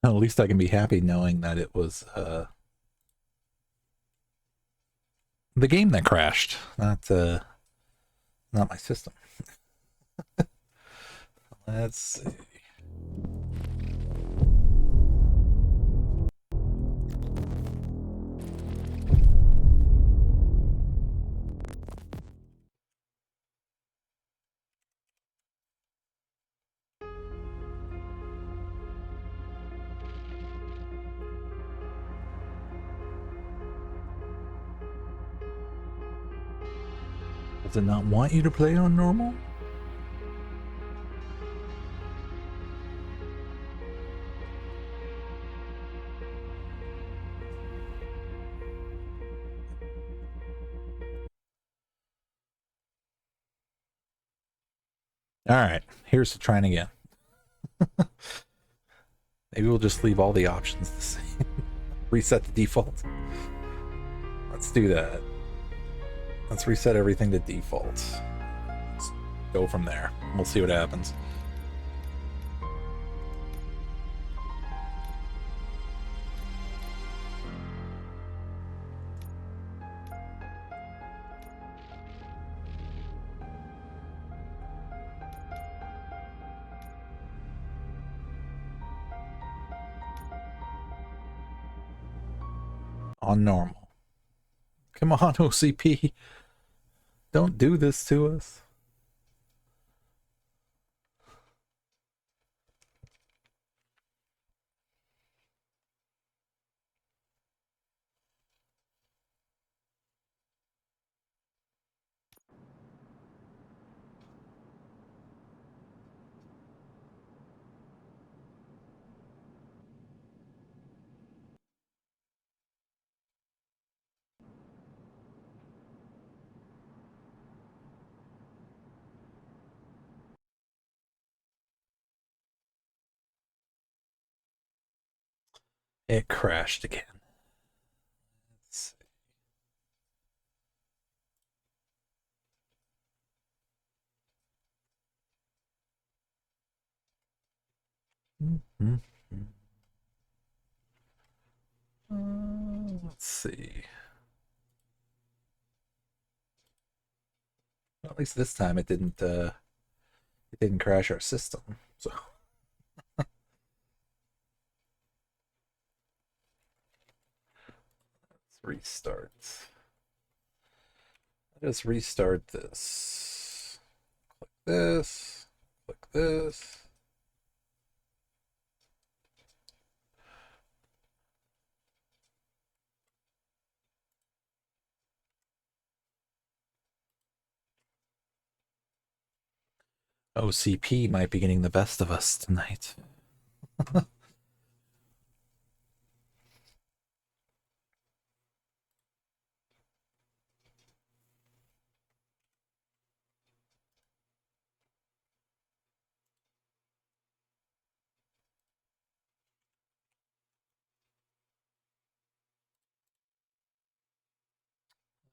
At least I can be happy knowing that it was the game that crashed, not my system. Let's see. Does it not want you to play on normal? All right, here's to trying again. Maybe we'll just leave all the options the same. Reset the default. Let's do that. Let's reset everything to default. Let's go from there. We'll see what happens. On normal. Come on, OCP. Don't do this to us. It crashed again. Let's see. Let's see. Well, at least this time it didn't crash our system. So let's restart. Let's restart this. Click this. Click this. OCP might be getting the best of us tonight.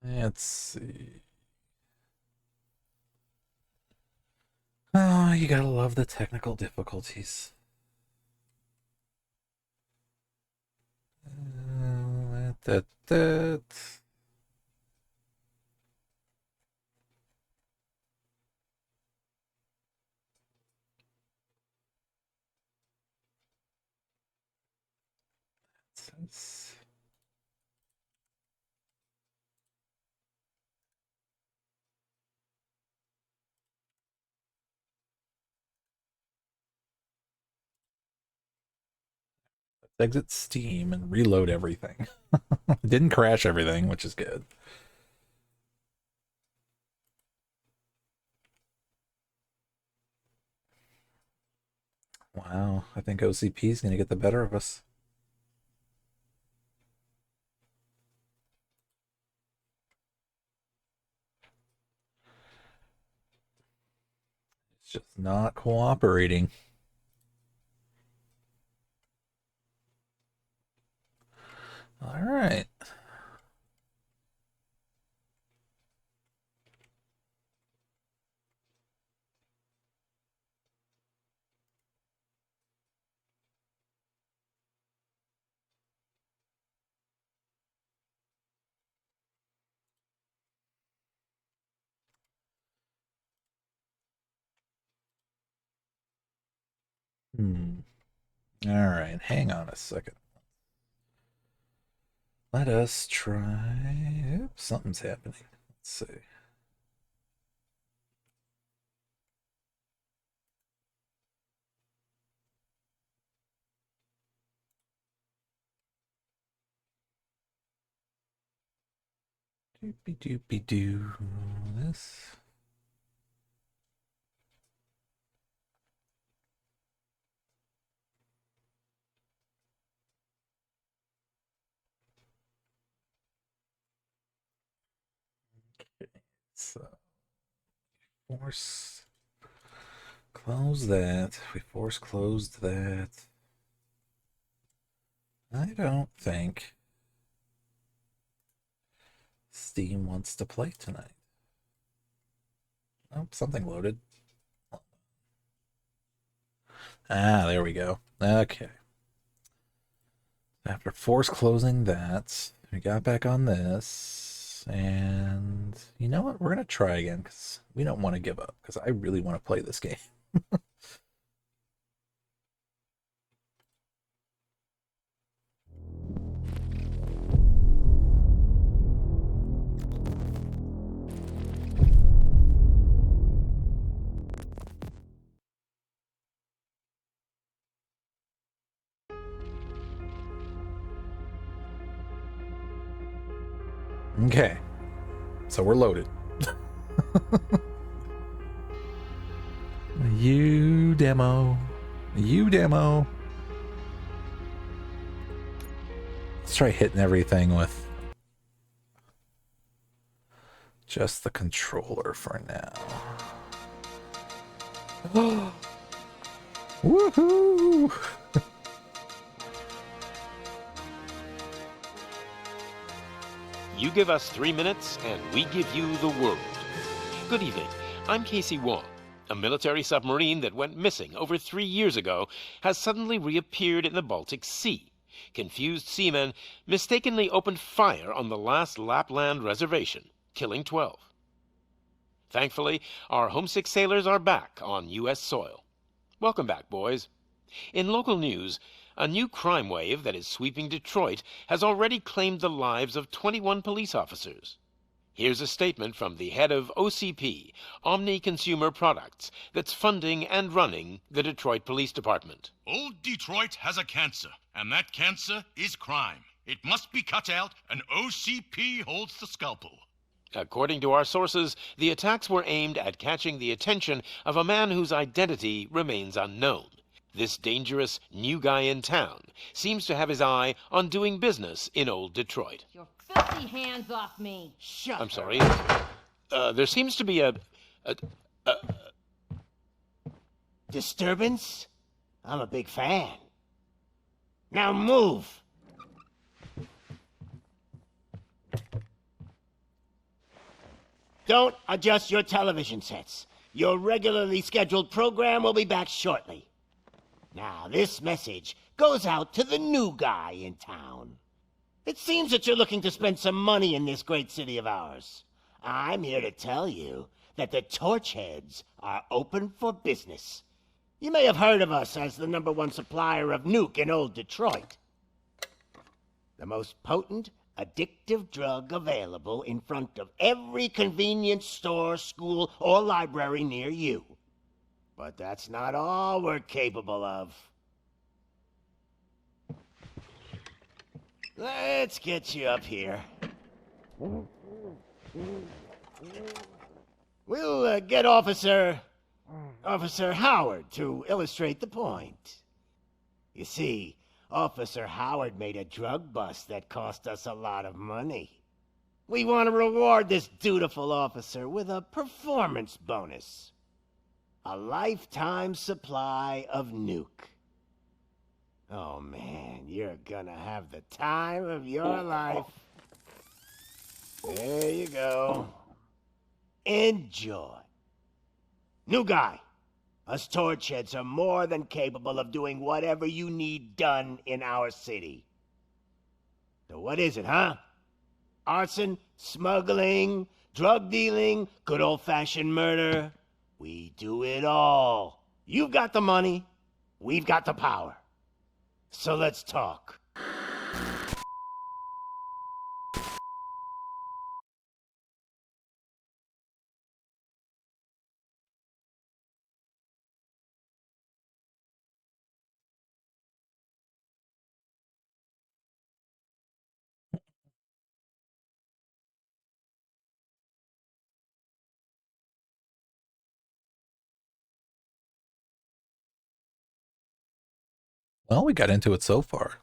Let's see. Oh, you gotta love the technical difficulties. That. Exit Steam and reload everything. It didn't crash everything, which is good. Wow, I think OCP is going to get the better of us. It's just not cooperating. All right. Hmm. All right, hang on a second. Let us try. Oops, something's happening. Let's see. Doopy doopy doo. This. Okay, so force close that. We force closed that. I don't think Steam wants to play tonight. Oh, something loaded. Ah, there we go. Okay. After force closing that, we got back on this. And you know what? We're going to try again because we don't want to give up because I really want to play this game. Okay. So we're loaded. You demo. You demo. Let's try hitting everything with just the controller for now. Woohoo! You give us 3 minutes, and we give you the world. Good evening. I'm Casey Wong. A military submarine that went missing over 3 years ago has suddenly reappeared in the Baltic Sea. Confused seamen mistakenly opened fire on the last Lapland reservation, killing 12. Thankfully, our homesick sailors are back on U.S. soil. Welcome back, boys. In local news, a new crime wave that is sweeping Detroit has already claimed the lives of 21 police officers. Here's a statement from the head of OCP, Omni Consumer Products, that's funding and running the Detroit Police Department. Old Detroit has a cancer, and that cancer is crime. It must be cut out, and OCP holds the scalpel. According to our sources, the attacks were aimed at catching the attention of a man whose identity remains unknown. This dangerous new guy in town seems to have his eye on doing business in old Detroit. Your filthy hands off me! Shut I'm sorry. There seems to be a Disturbance? I'm a big fan. Now move! Don't adjust your television sets. Your regularly scheduled program will be back shortly. Now, this message goes out to the new guy in town. It seems that you're looking to spend some money in this great city of ours. I'm here to tell you that the Torchheads are open for business. You may have heard of us as the #1 supplier of nuke in old Detroit. The most potent, addictive drug available in front of every convenience store, school, or library near you. But that's not all we're capable of. Let's get you up here. We'll get Officer Howard to illustrate the point. You see, Officer Howard made a drug bust that cost us a lot of money. We want to reward this dutiful officer with a performance bonus. A lifetime supply of nuke. Oh man, you're gonna have the time of your life. There you go. Enjoy. New guy, us Torchheads are more than capable of doing whatever you need done in our city. So what is it, huh? Arson, smuggling, drug dealing, good old-fashioned murder. We do it all. You've got the money. We've got the power. So let's talk. Well, we got into it so far.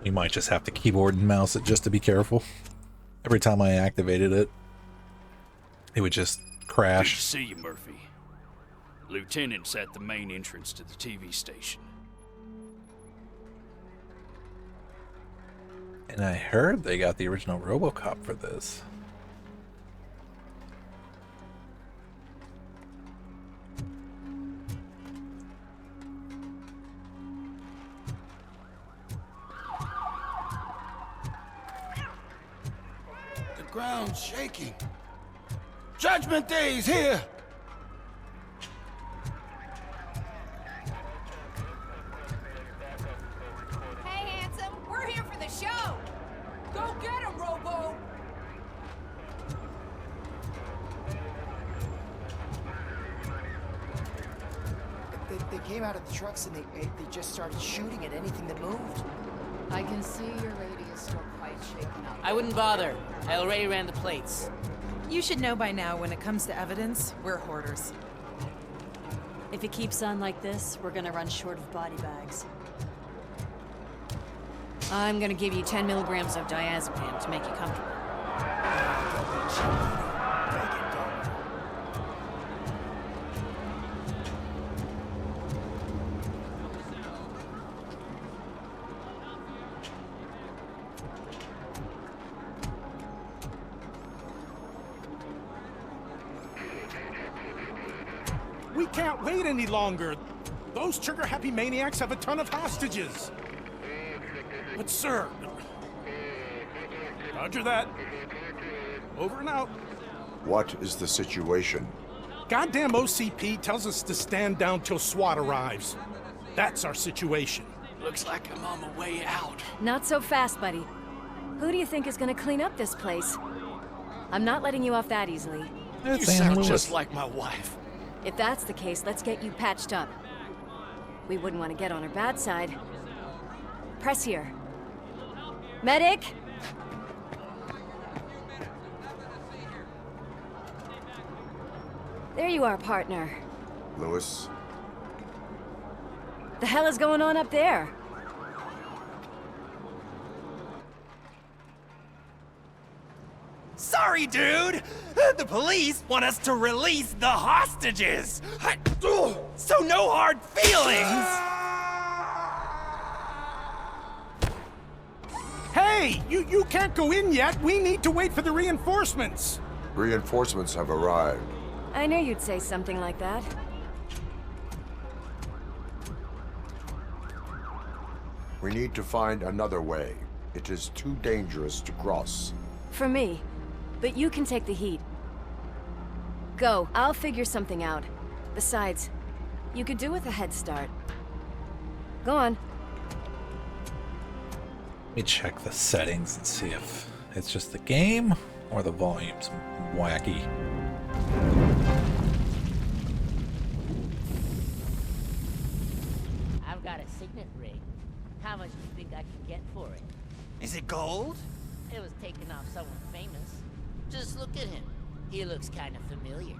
You might just have to keyboard and mouse it just to be careful. Every time I activated it, it would just Good crash. to see you, Murphy. Lieutenant's at the main entrance to the TV station. And I heard they got the original Robocop for this. The ground's shaking. Judgment Day's here! Hey, handsome, we're here for the show. Go get him, Robo. They came out of the trucks and they just started shooting at anything that moved. I can see your radius still quite shaken up. I wouldn't bother. I already ran the plates. You should know by now when it comes to evidence, we're hoarders. If it keeps on like this, we're gonna run short of body bags. I'm gonna give you 10 milligrams of diazepam to make you comfortable. We can't wait any longer. Those trigger-happy maniacs have a ton of hostages. But sir... Roger that. Over and out. What is the situation? Goddamn OCP tells us to stand down till SWAT arrives. That's our situation. Looks like I'm on my way out. Not so fast, buddy. Who do you think is gonna clean up this place? I'm not letting you off that easily. You sound just like my wife. If that's the case, let's get you patched up. We wouldn't want to get on her bad side. Press here. Medic! There you are, partner. Lewis? The hell is going on up there? Sorry, dude! The police want us to release the hostages! So no hard feelings! Hey! You can't go in yet! We need to wait for the reinforcements! Reinforcements have arrived. I knew you'd say something like that. We need to find another way. It is too dangerous to cross. For me. But you can take the heat. Go. I'll figure something out. Besides, you could do with a head start. Go on. Let me check the settings and see if it's just the game or the volume's wacky. I've got a signet ring. How much do you think I can get for it? Is it gold? It was taken off someone famous. Just look at him. He looks kind of familiar.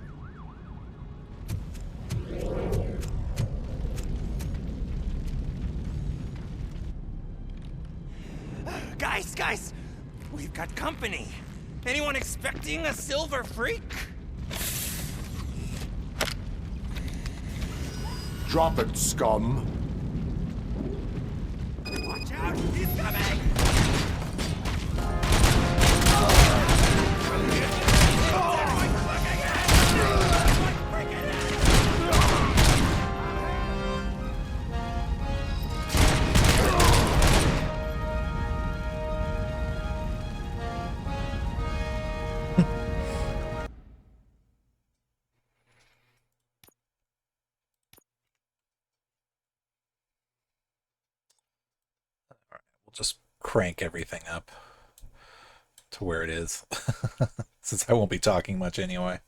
Guys! We've got company. Anyone expecting a silver freak? Drop it, scum! Watch out! He's coming! We'll just crank everything up to where it is, since I won't be talking much anyway.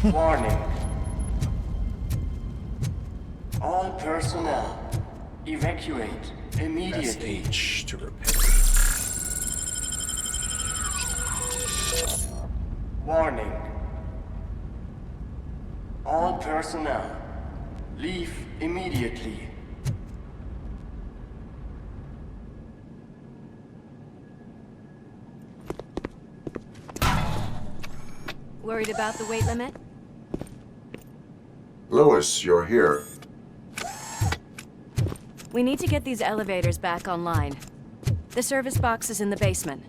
Warning. All personnel, evacuate immediately. SH to repair. Warning. All personnel, leave immediately. Worried about the weight limit? Lewis, you're here. We need to get these elevators back online. The service box is in the basement.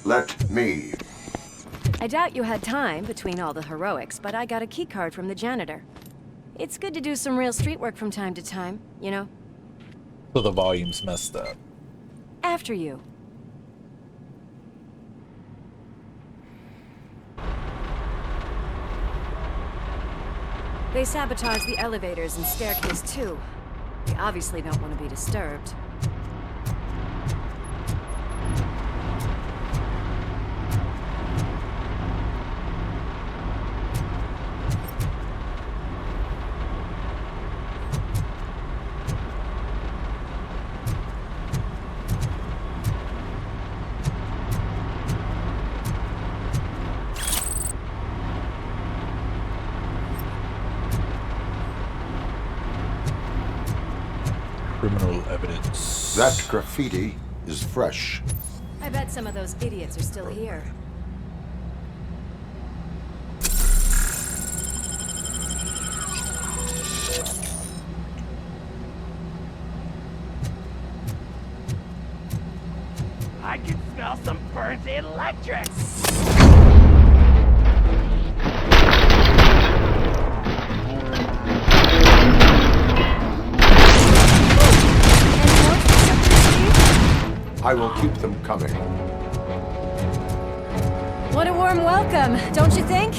Let me. I doubt you had time between all the heroics, but I got a keycard from the janitor. It's good to do some real street work from time to time, you know? So the volume's messed up. After you. They sabotage the elevators and staircase too. They obviously don't want to be disturbed. Criminal evidence. That graffiti is fresh. I bet some of those idiots are still here. I can smell some burnt electric! I will keep them coming. What a warm welcome, don't you think?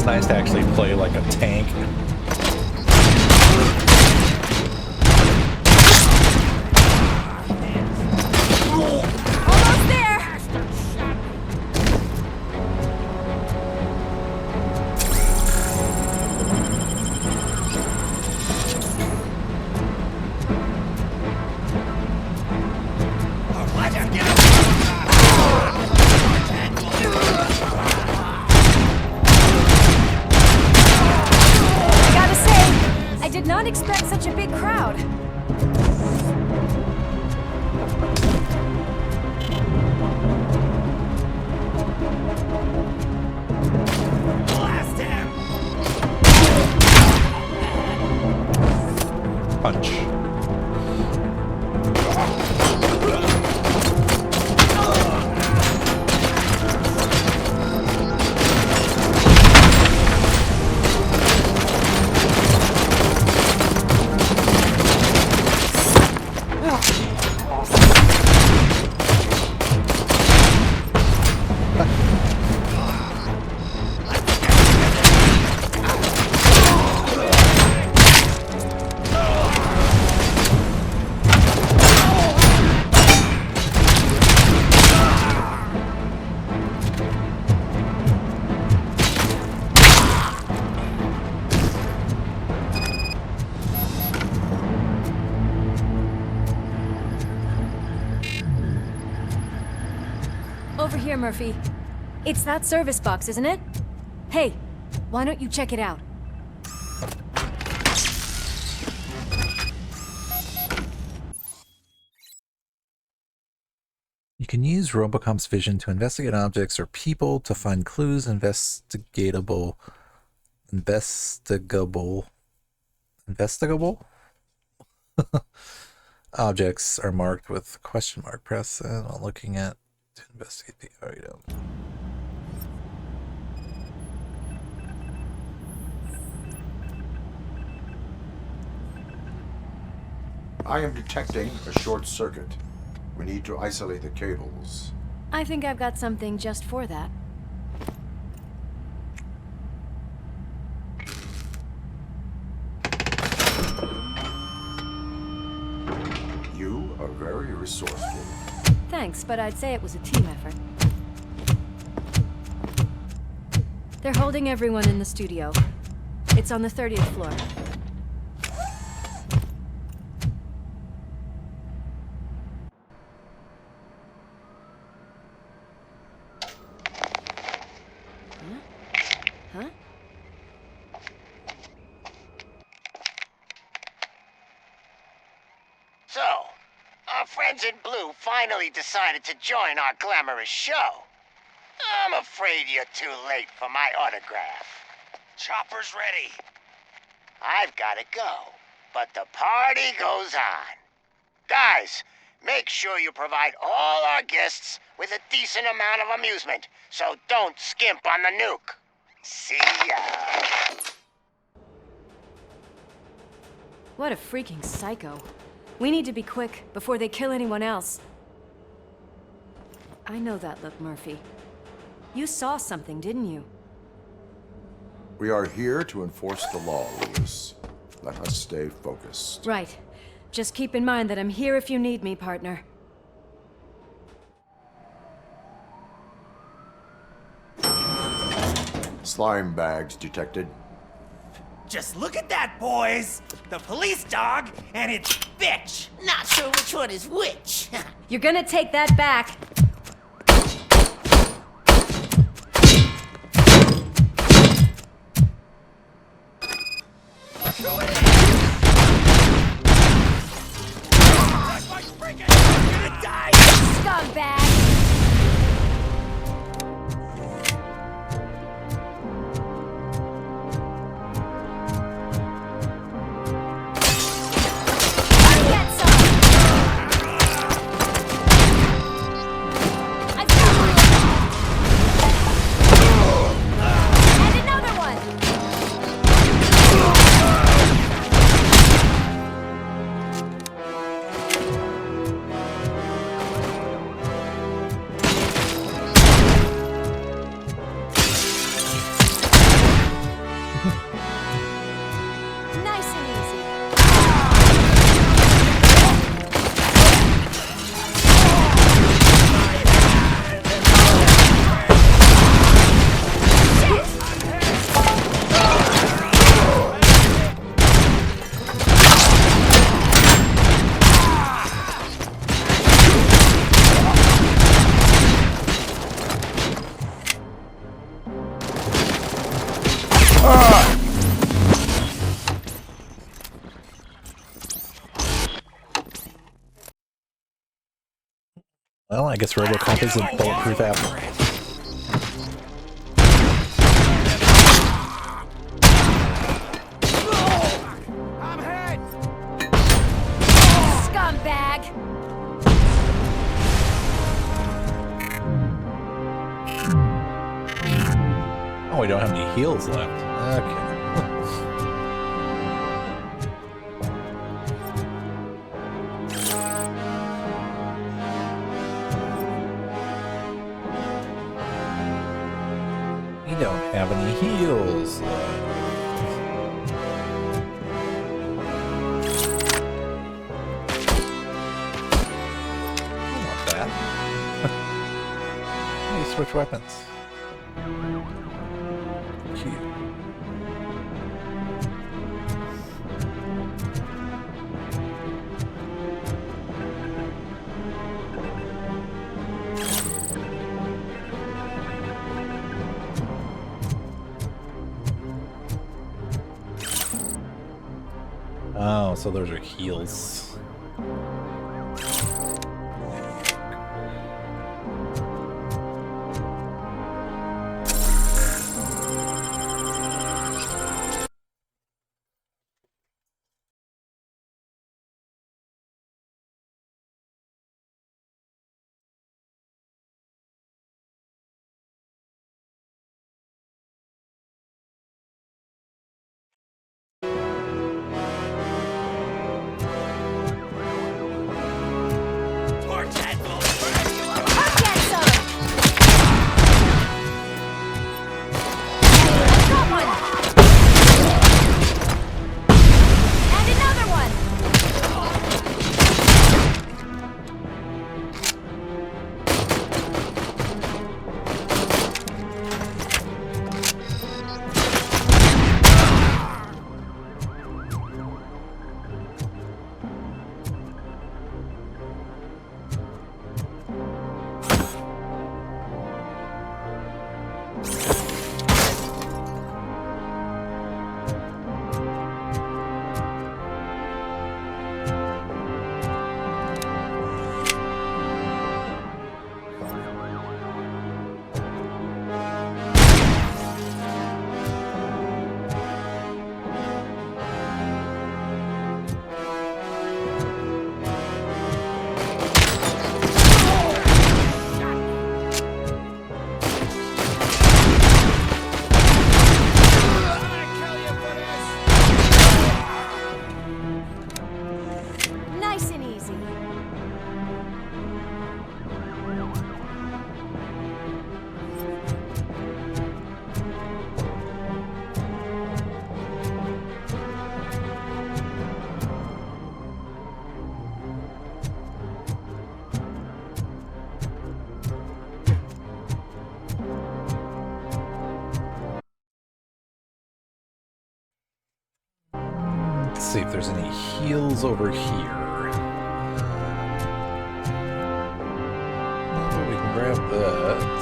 It's nice to actually play like a tank. Almost there! Gotta say, I did not expect such a big crowd. Blast him! Punch. Over here, Murphy. It's that service box, isn't it? Hey, why don't you check it out? You can use Robocop's vision to investigate objects or people to find clues. Investigable objects are marked with question mark. Press while looking at to investigate the item. I am detecting a short circuit. We need to isolate the cables. I think I've got something just for that. You are very resourceful. Thanks, but I'd say it was a team effort. They're holding everyone in the studio. It's on the 30th floor. Huh? So, our friends in blue finally decided to join our glamorous show. I'm afraid you're too late for my autograph. Chopper's ready. I've got to go, but the party goes on. Guys, make sure you provide all our guests with a decent amount of amusement, so don't skimp on the nuke. See ya. What a freaking psycho. We need to be quick before they kill anyone else. I know that look, Murphy. You saw something, didn't you? We are here to enforce the law, Lewis. Let us stay focused. Right. Just keep in mind that I'm here if you need me, partner. Slime bags detected. Just look at that, boys! The police dog and its bitch! Not sure which one is which. You're gonna take that back. Scumbag! Well, I guess Robocop isn't bulletproof after. I'm hit! Scumbag! Oh, we don't have any heals left. Okay. We don't have any heals left. Not bad. Let me switch weapons. Cute. Oh, so those are heals. See if there's any heals over here. Oh, we can grab that.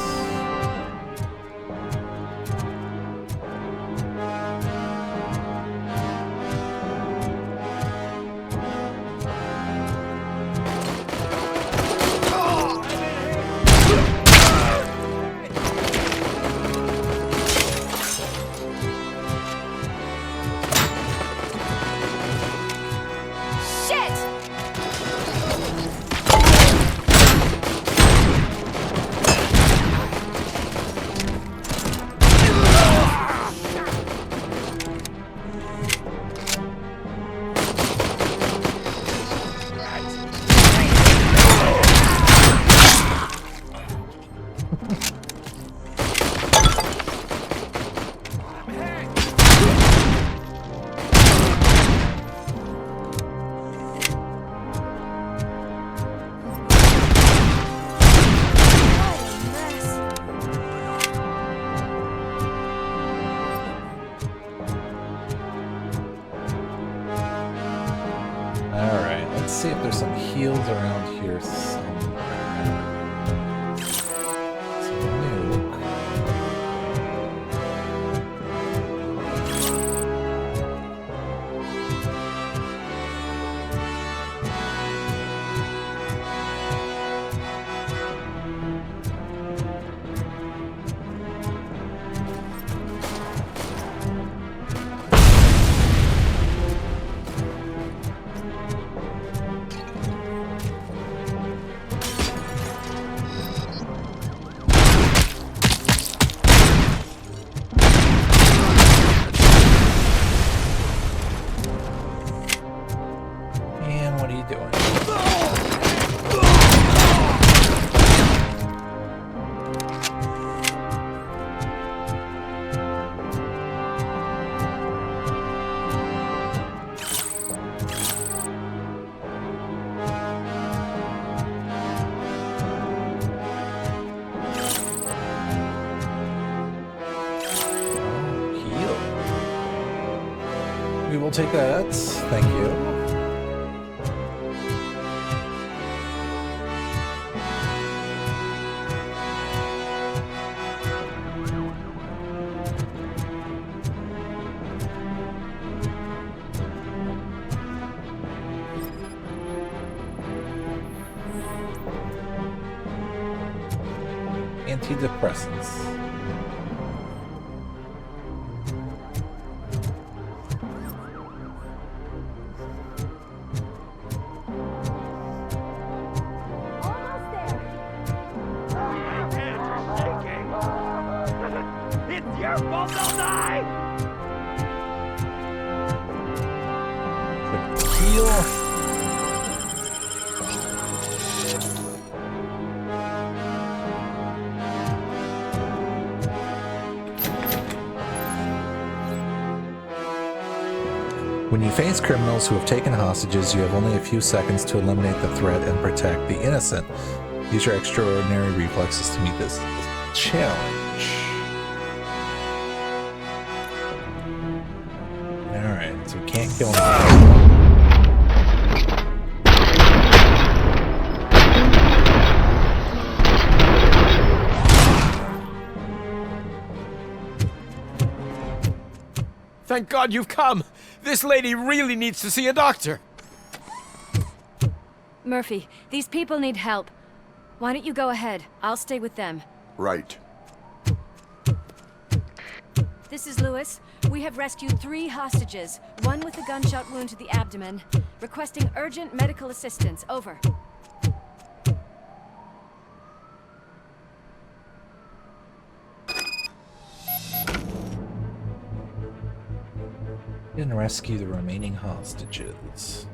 See if there's some heals around here somewhere. We will take that. Thank you. Antidepressants. It's your fault they'll die! Heal. When you face criminals who have taken hostages, you have only a few seconds to eliminate the threat and protect the innocent. Use your extraordinary reflexes to meet this challenge. Alright, so we can't kill him. Thank God you've come! This lady really needs to see a doctor! Murphy, these people need help. Why don't you go ahead? I'll stay with them. Right. This is Lewis. We have rescued 3 hostages, one with a gunshot wound to the abdomen. Requesting urgent medical assistance. Over. And rescue the remaining hostages.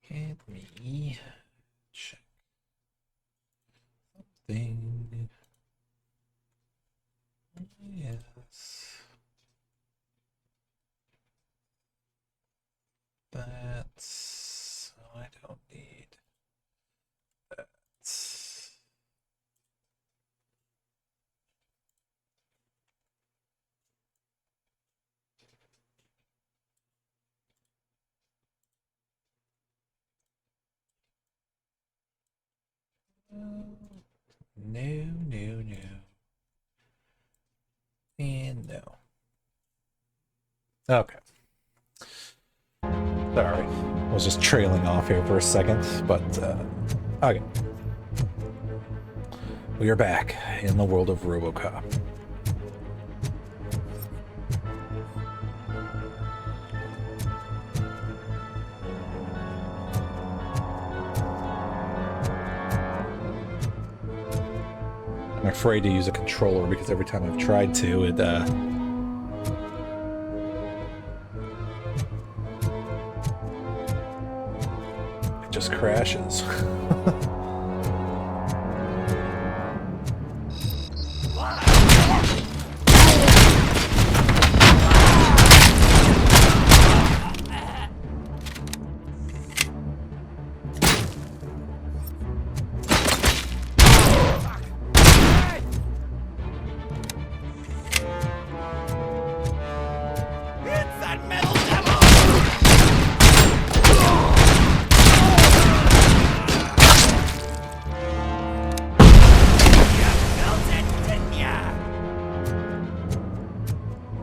Okay, let me check something. Yes. That's... I don't need that. No, no, no. And no. Okay. Sorry, I was just trailing off here for a second, but okay. We are back in the world of Robocop. I'm afraid to use a controller because every time I've tried to, it just crashes.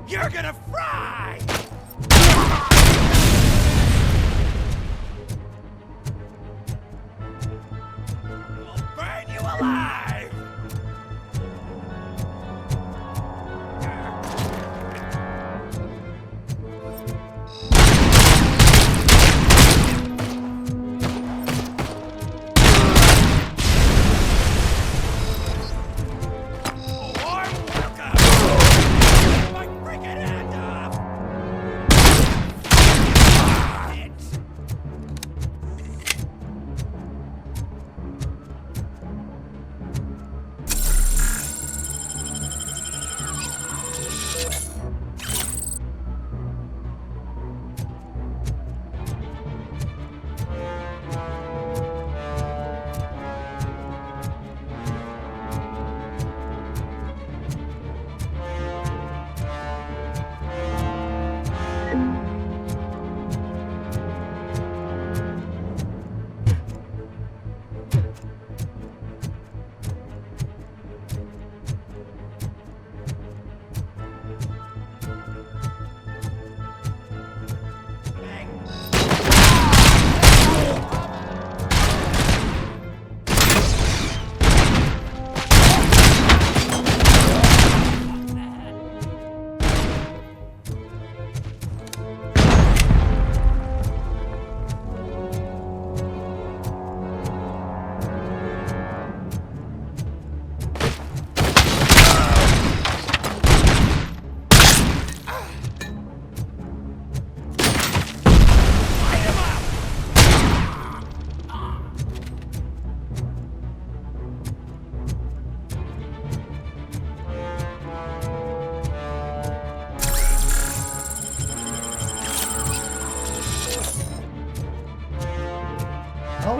You're gonna fry! We'll burn you alive! My freaking hand off!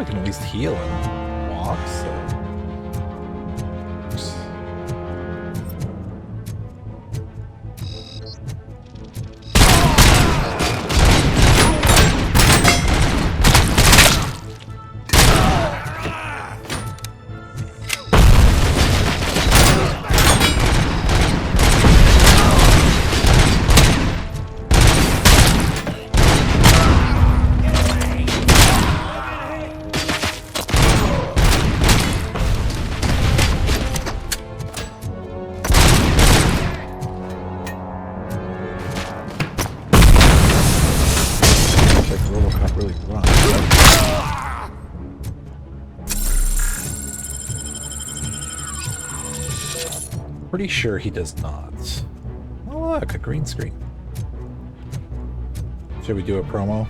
probably can at least heal and walk, so... Robocop really runs. Pretty sure he does not. Oh look, a green screen. Should we do a promo?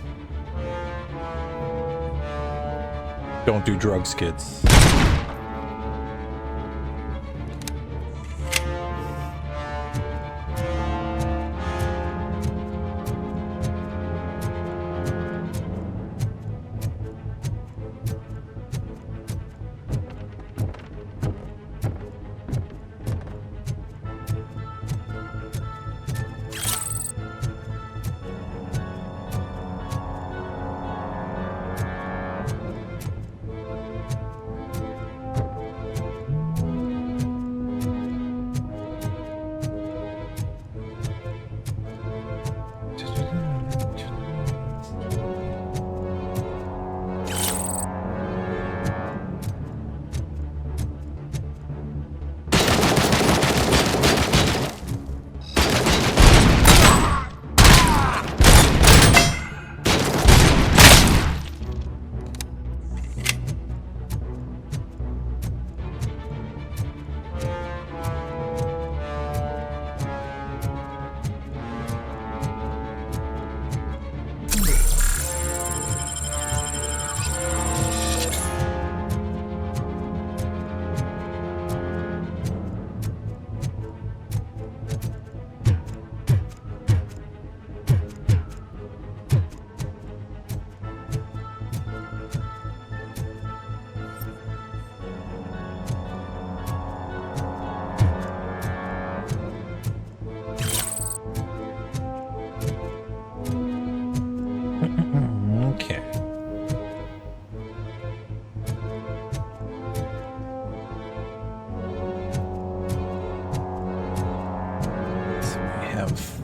Don't do drugs, kids.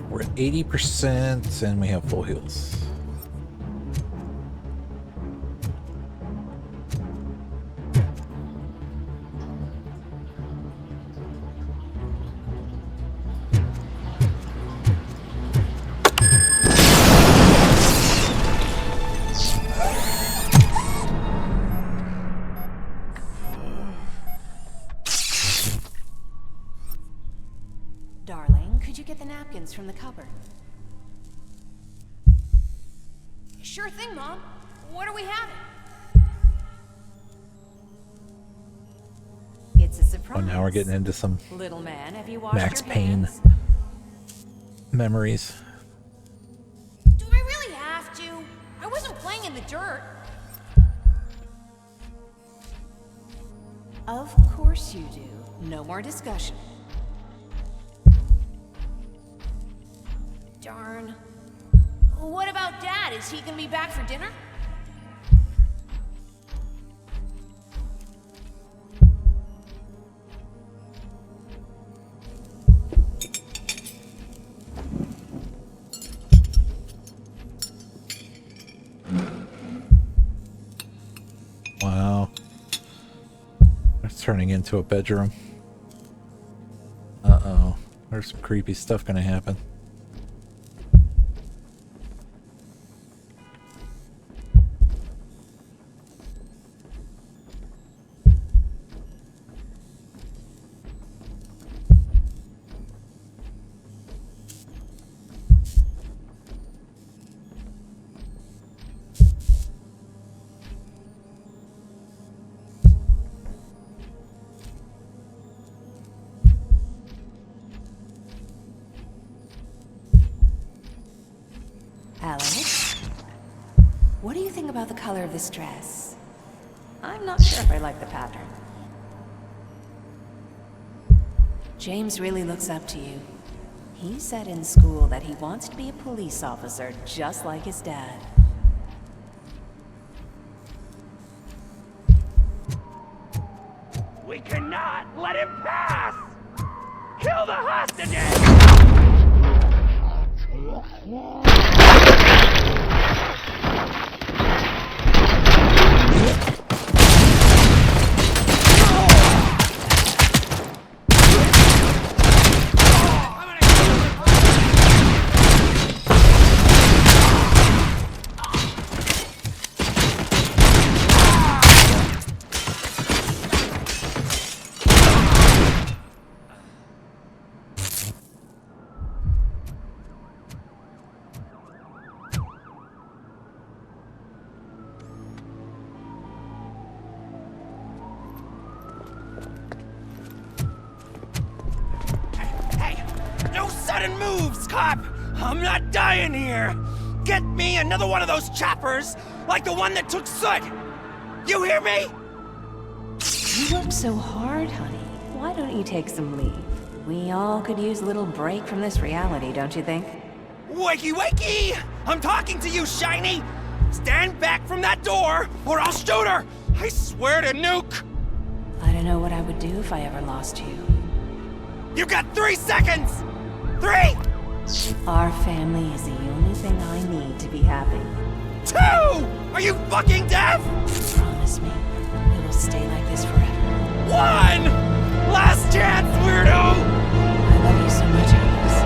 We're at 80% and we have full heals. Darling, could you get the napkins from the cupboard? Sure thing, Mom. What are we having? It's a surprise. Oh, now we're getting into some Little man, have you washed Max your Payne hands? memories. Do I really have to? I wasn't playing in the dirt. Of course you do. No more discussion. Darn. What about Dad? Is he gonna be back for dinner? Wow. It's turning into a bedroom. Uh-oh. There's some creepy stuff gonna happen. Alex? What do you think about the color of this dress? I'm not sure if I like the pattern. James really looks up to you. He said in school that he wants to be a police officer just like his dad. We cannot let him pass! Kill the hostages! Moves, cop! I'm not dying here! Get me another one of those choppers, like the one that took Soot! You hear me? You work so hard, honey. Why don't you take some leave? We all could use a little break from this reality, don't you think? Wakey, wakey! I'm talking to you, Shiny! Stand back from that door, or I'll shoot her! I swear to nuke! I don't know what I would do if I ever lost you. You got 3 seconds! 3! Our family is the only thing I need to be happy. 2! Are you fucking deaf? Promise me, we will stay like this forever. 1! Last chance, weirdo! I love you so much, Alice.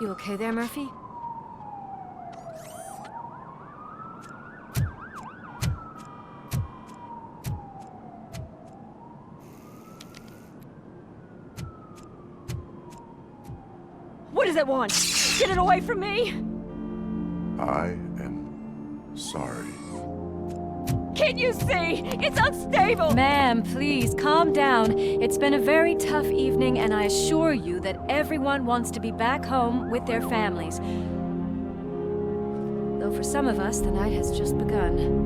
You okay there, Murphy? What does it want? Get it away from me! I am sorry. Can't you see? It's unstable! Ma'am, please, calm down. It's been a very tough evening, and I assure you that everyone wants to be back home with their families. Though for some of us, the night has just begun.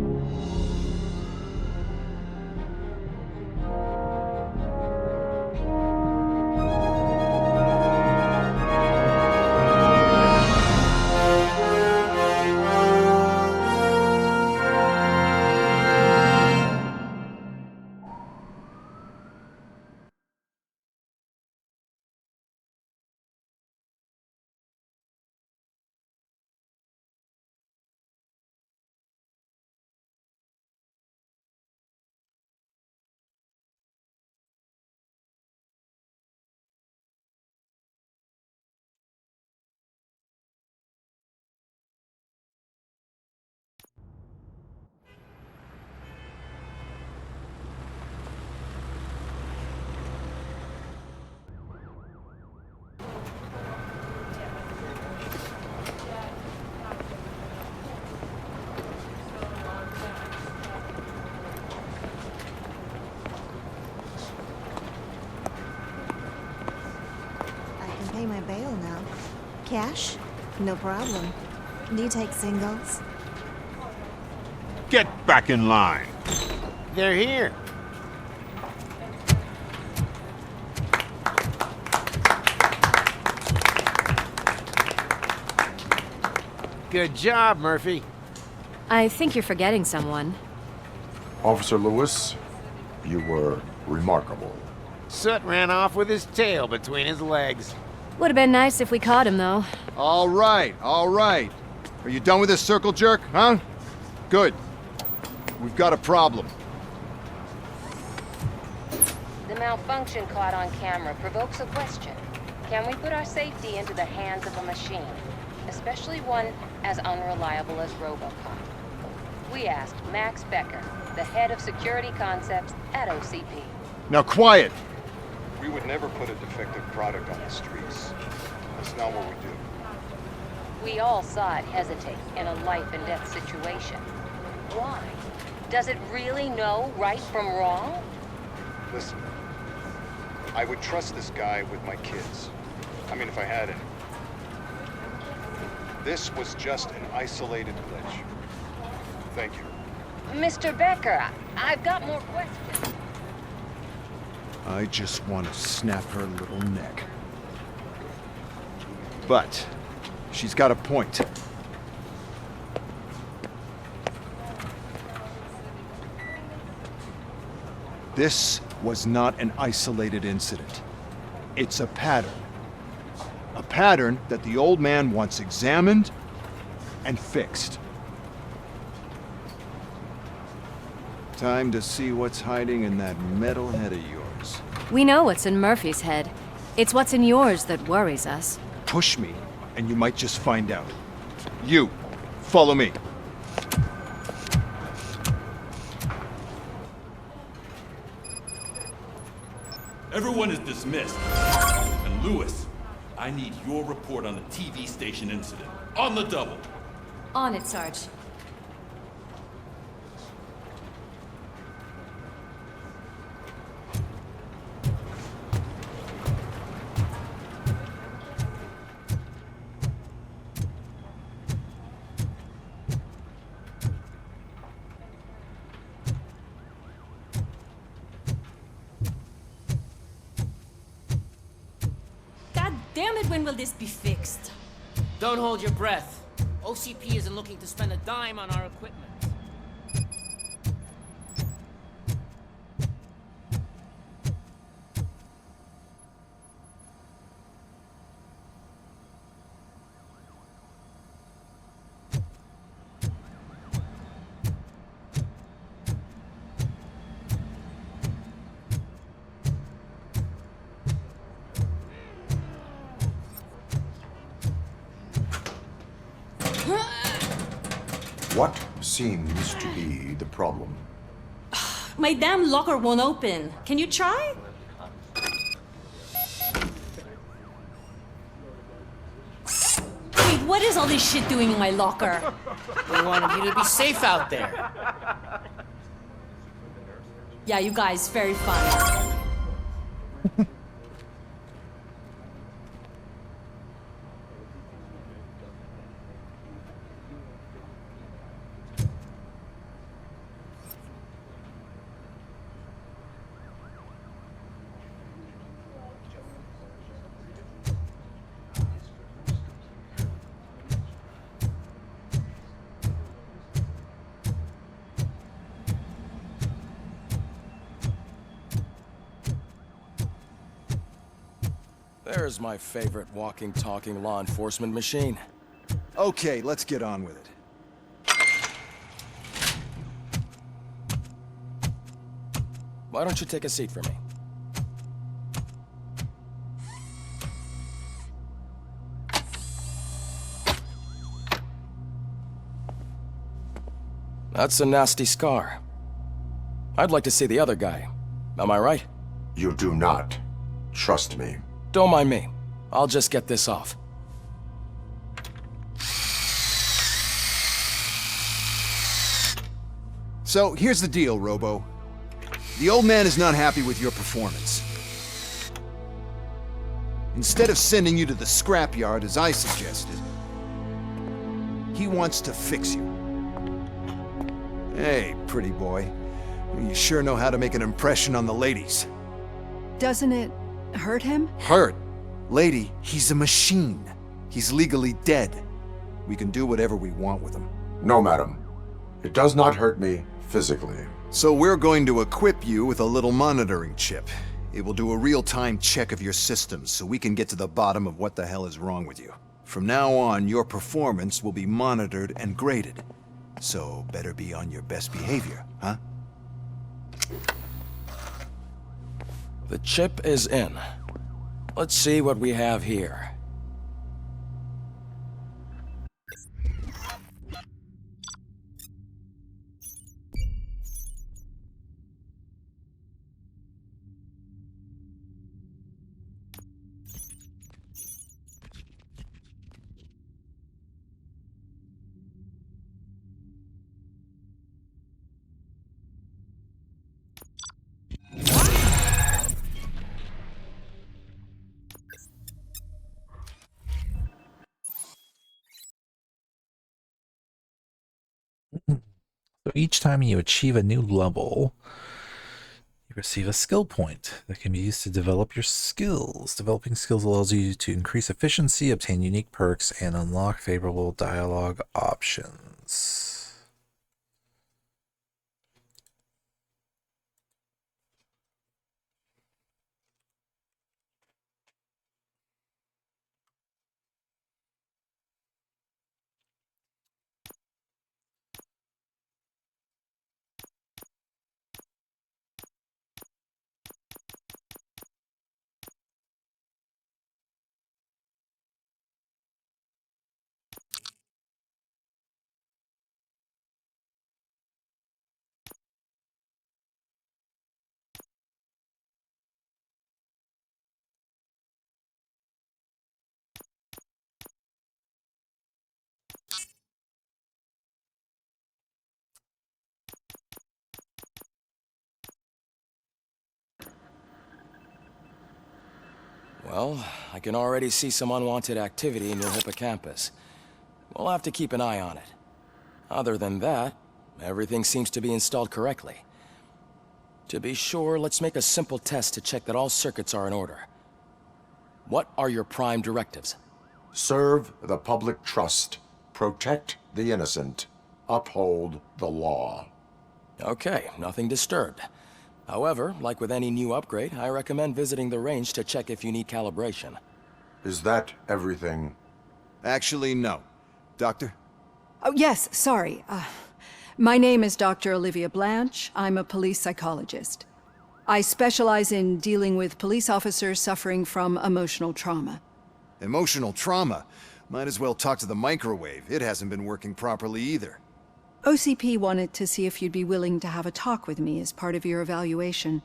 Pay my bail now. Cash? No problem. Do you take singles? Get back in line. They're here. Good job, Murphy. I think you're forgetting someone. Officer Lewis, you were remarkable. Soot ran off with his tail between his legs. Would have been nice if we caught him, though. All right, all right. Are you done with this circle jerk, huh? Good. We've got a problem. The malfunction caught on camera provokes a question. Can we put our safety into the hands of a machine? Especially one as unreliable as Robocop. We asked Max Becker, the head of security concepts at OCP. Now quiet! We would never put a defective product on the streets. That's not what we do. We all saw it hesitate in a life and death situation. Why? Does it really know right from wrong? Listen, I would trust this guy with my kids. I mean, if I had any. This was just an isolated glitch. Thank you. Mr. Becker, I've got more questions. I just want to snap her little neck. But she's got a point. This was not an isolated incident. It's a pattern. A pattern that the old man wants examined and fixed. Time to see what's hiding in that metal head of yours. We know what's in Murphy's head. It's what's in yours that worries us. Push me, and you might just find out. You, follow me. Everyone is dismissed. And Lewis, I need your report on the TV station incident. On the double. On it, Sarge. Damn it, when will this be fixed? Don't hold your breath. OCP isn't looking to spend a dime on our equipment. What seems to be the problem? My damn locker won't open. Can you try? Wait, what is all this shit doing in my locker? We wanted you to be safe out there. Yeah, you guys, very fun. There's my favorite walking, talking law enforcement machine. Okay, let's get on with it. Why don't you take a seat for me? That's a nasty scar. I'd like to see the other guy. Am I right? You do not. Trust me. Don't mind me. I'll just get this off. So, here's the deal, Robo. The old man is not happy with your performance. Instead of sending you to the scrapyard, as I suggested, he wants to fix you. Hey, pretty boy. You sure know how to make an impression on the ladies. Doesn't it hurt him? Hurt? Lady, he's a machine. He's legally dead. We can do whatever we want with him. No, madam. It does not hurt me physically. So we're going to equip you with a little monitoring chip. It will do a real-time check of your systems so we can get to the bottom of what the hell is wrong with you. From now on, your performance will be monitored and graded. So better be on your best behavior, huh? The chip is in. Let's see what we have here. So each time you achieve a new level, you receive a skill point that can be used to develop your skills. Developing skills allows you to increase efficiency, obtain unique perks, and unlock favorable dialogue options. Well, I can already see some unwanted activity in your hippocampus. We'll have to keep an eye on it. Other than that, everything seems to be installed correctly. To be sure, let's make a simple test to check that all circuits are in order. What are your prime directives? Serve the public trust. Protect the innocent. Uphold the law. Okay, nothing disturbed. However, like with any new upgrade, I recommend visiting the range to check if you need calibration. Is that everything? Actually, no. Doctor? Oh, yes, sorry. My name is Dr. Olivia Blanche. I'm a police psychologist. I specialize in dealing with police officers suffering from emotional trauma. Emotional trauma? Might as well talk to the microwave. It hasn't been working properly either. OCP wanted to see if you'd be willing to have a talk with me as part of your evaluation.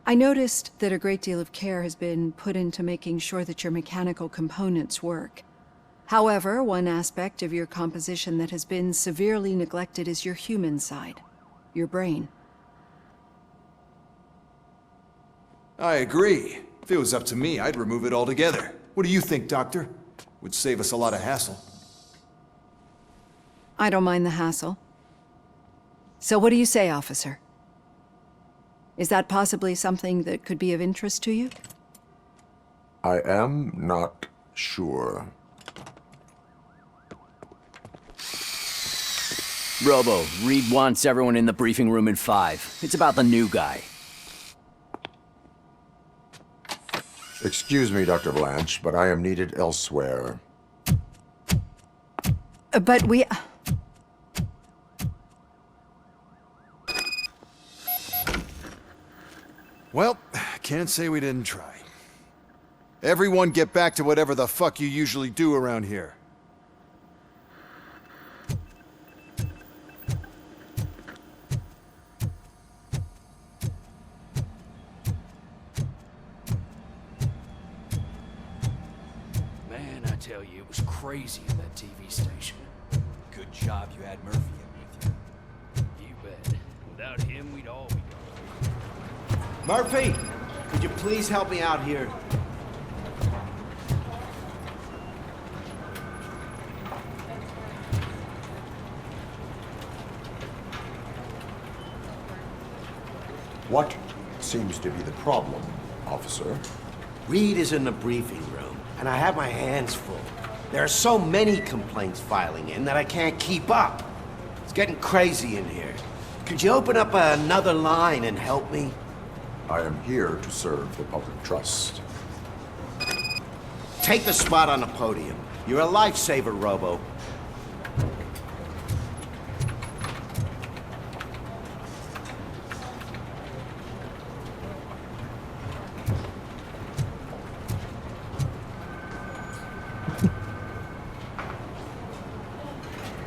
I noticed that a great deal of care has been put into making sure that your mechanical components work. However, one aspect of your composition that has been severely neglected is your human side, your brain. I agree. If it was up to me, I'd remove it altogether. What do you think, Doctor? Would save us a lot of hassle. I don't mind the hassle. So what do you say, officer? Is that possibly something that could be of interest to you? I am not sure. Robo, Reed wants everyone in the briefing room in 5. It's about the new guy. Excuse me, Dr. Blanche, but I am needed elsewhere. But we... Well, can't say we didn't try. Everyone get back to whatever the fuck you usually do around here. Man, I tell you, it was crazy at that TV station. Good job you had Murphy in with you. You bet. Without him, we'd all be gone. Murphy, could you please help me out here? What seems to be the problem, officer? Reed is in the briefing room, and I have my hands full. There are so many complaints filing in that I can't keep up. It's getting crazy in here. Could you open up another line and help me? I am here to serve the public trust. Take the spot on the podium. You're a lifesaver, Robo.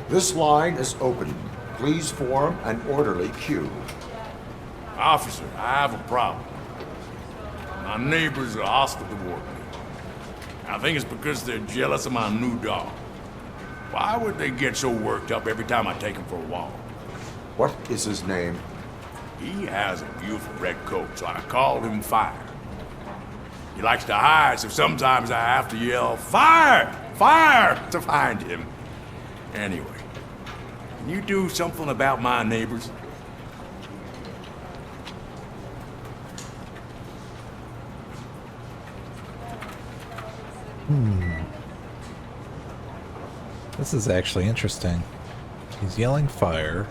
This line is open. Please form an orderly queue. Officer, I have a problem. My neighbors are hostile toward me. I think it's because they're jealous of my new dog. Why would they get so worked up every time I take him for a walk? What is his name? He has a beautiful red coat, so I called him Fire. He likes to hide, so sometimes I have to yell, "Fire! Fire!" to find him. Anyway, Can you do something about my neighbors? This is actually interesting. He's yelling fire.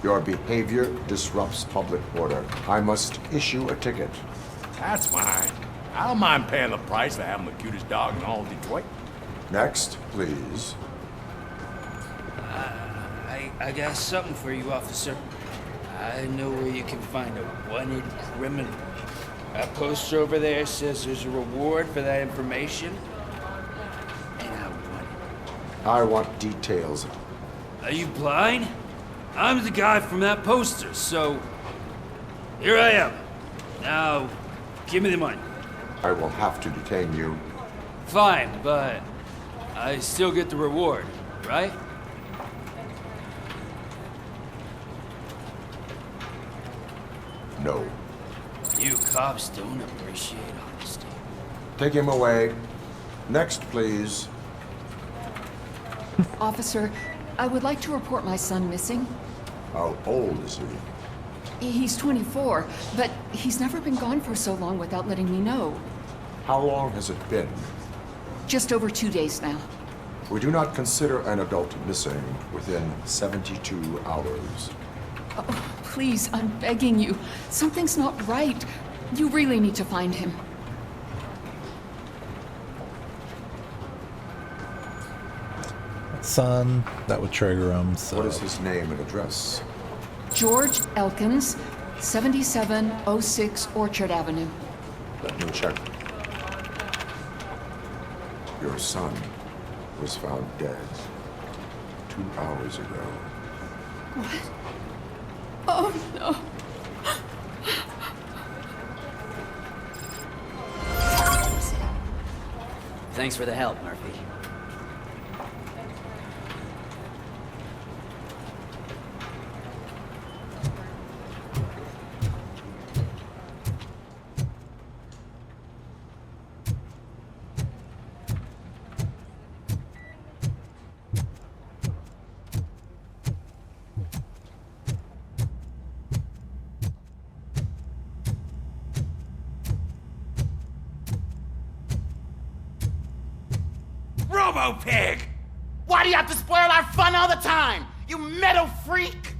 Your behavior disrupts public order. I must issue a ticket. That's fine. I don't mind paying the price for having the cutest dog in all of Detroit. Next, please. I got something for you, officer. I know where you can find a wanted criminal. That poster over there says there's a reward for that information. And I want it. I want details. Are you blind? I'm the guy from that poster, so... Here I am. Now, give me the money. I will have to detain you. Fine, but I still get the reward, right? No. You cops don't appreciate honesty. Take him away. Next, please. Officer, I would like to report my son missing. How old is he? He's 24, but he's never been gone for so long without letting me know. How long has it been? Just over 2 days now. We do not consider an adult missing within 72 hours. Oh, please, I'm begging you. Something's not right. You really need to find him. Son, that would trigger him, so... What is his name and address? George Elkins, 7706 Orchard Avenue. Let me check. Your son was found dead 2 hours ago. What? Oh, no. Thanks for the help, Murphy. Robo-Pig! Why do you have to spoil our fun all the time? You metal freak!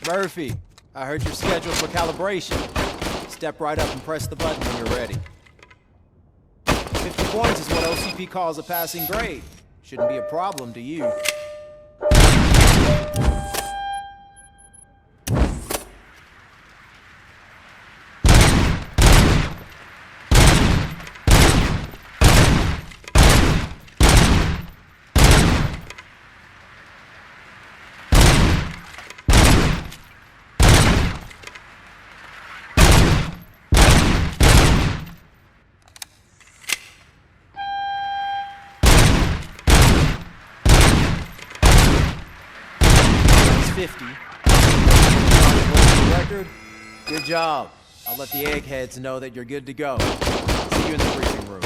Murphy, I heard you're scheduled for calibration. Step right up and press the button when you're ready. 50 points is what OCP calls a passing grade. Shouldn't be a problem to you. Record? Good job. I'll let the eggheads know that you're good to go. See you in the briefing room.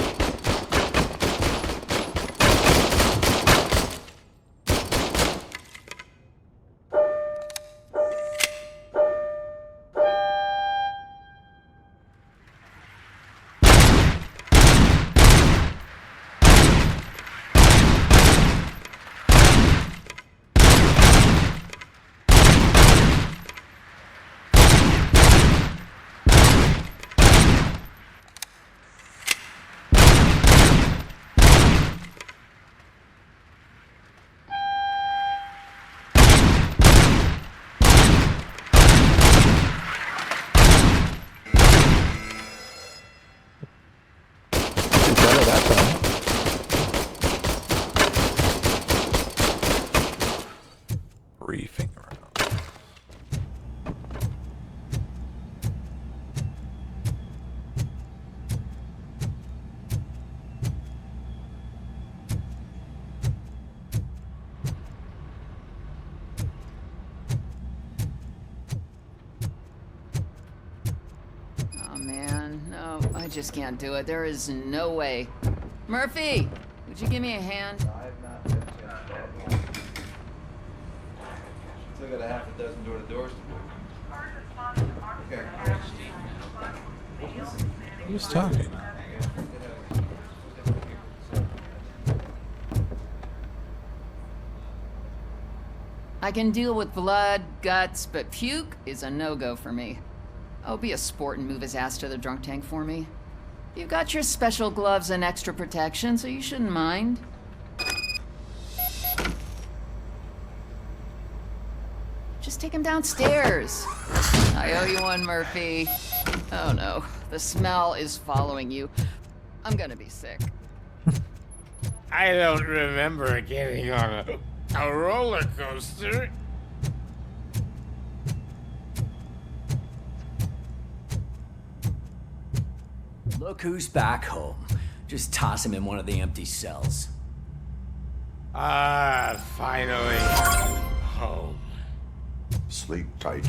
man. No, I just can't do it. There is no way. Murphy, would you give me a hand? Still got a half a dozen door-to-doors to do. Okay. Who's talking? I can deal with blood, guts, but puke is a no-go for me. Oh, be a sport and move his ass to the drunk tank for me. You've got your special gloves and extra protection, so you shouldn't mind. Just take him downstairs. I owe you one, Murphy. Oh no, the smell is following you. I'm gonna be sick. I don't remember getting on a roller coaster. Look who's back home. Just toss him in one of the empty cells. Ah, finally. Home. Sleep tight.